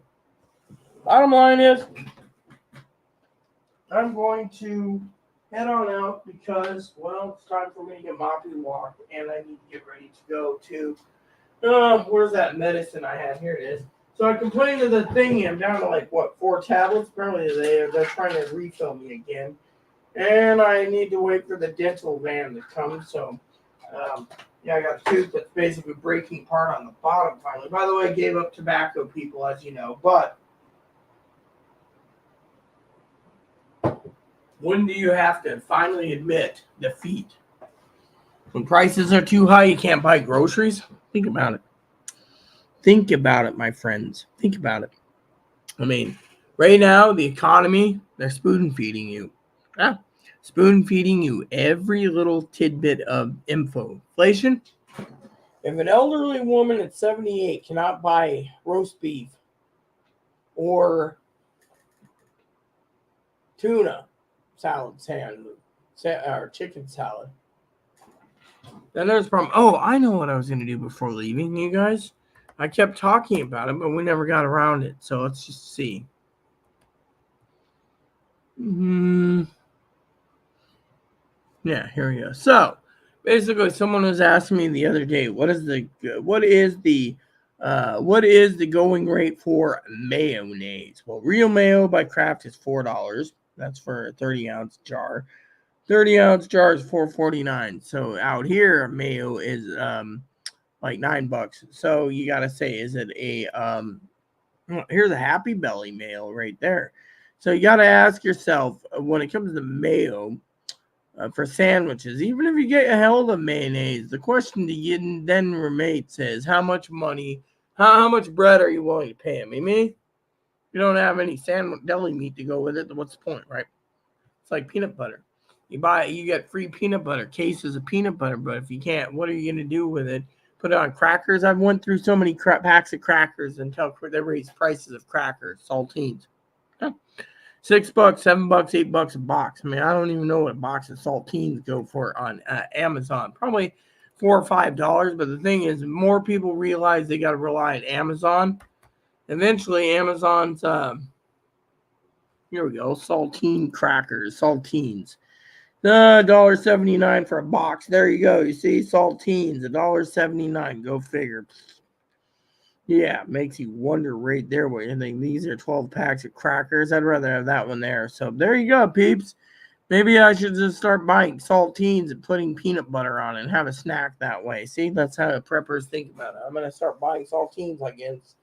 bottom line is I'm going to head on out because, well, it's time for me to get moppy walk, and I need to get ready to go to, where's that medicine I had? Here it is. So I complained to the thingy. I'm down to like, 4 tablets? Apparently they're trying to refill me again. And I need to wait for the dental van to come, so... I got a tooth that's basically breaking apart on the bottom finally. By the way, I gave up tobacco, people, as you know. But when do you have to finally admit defeat? When prices are too high, you can't buy groceries? Think about it. Think about it, my friends. Think about it. I mean, right now, the economy, they're spoon feeding you. Yeah. Spoon feeding you every little tidbit of info. Inflation? If an elderly woman at 78 cannot buy roast beef or tuna salad or chicken salad, then there's a problem. Oh, I know what I was going to do before leaving, you guys. I kept talking about it, but we never got around it. So let's just see. Yeah, here we go. So basically, someone was asking me the other day, what is the going rate for mayonnaise? Well, Real Mayo by Kraft is $4. That's for a 30-ounce jar. 30-ounce jar is $4.49. So out here, mayo is like $9. So you gotta say, is it a here's a Happy Belly mayo right there. So you gotta ask yourself when it comes to mayo. For sandwiches, even if you get a hell of mayonnaise, the question to you then remains is how much money, how much bread are you willing to pay him? You don't have any sandwich deli meat to go with it. What's the point, right? It's like peanut butter. You get free peanut butter, cases of peanut butter, but if you can't, what are you going to do with it? Put it on crackers? I've went through so many packs of crackers until they raise prices of crackers, saltines. Huh. $6, $7, $8 a box. I mean, I don't even know what a box of saltines go for on Amazon. Probably $4 or $5. But the thing is, more people realize they got to rely on Amazon. Eventually, Amazon's here we go, saltine crackers, saltines. $1.79 for a box. There you go. You see, saltines, $1.79. Go figure. Yeah, makes you wonder right there what you think. These are 12 packs of crackers. I'd rather have that one there. So there you go, peeps. Maybe I should just start buying saltines and putting peanut butter on it and have a snack that way. See, that's how preppers think about it. I'm going to start buying saltines, I guess.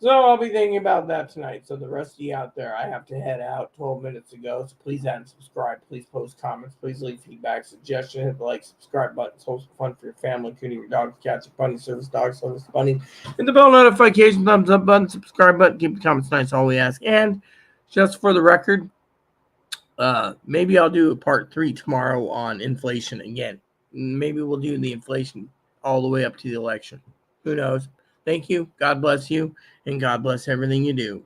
So I'll be thinking about that tonight. So the rest of you out there, I have to head out 12 minutes ago. So please add and subscribe. Please post comments. Please leave feedback, suggestion. Hit the like, subscribe button. It's also fun for your family, including your dogs, cats, your bunny, service dogs, service bunny. Hit the bell notification, thumbs up button, subscribe button. Keep the comments nice. All we ask. And just for the record, maybe I'll do a part 3 tomorrow on inflation again. Maybe we'll do the inflation all the way up to the election. Who knows? Thank you. God bless you. And God bless everything you do.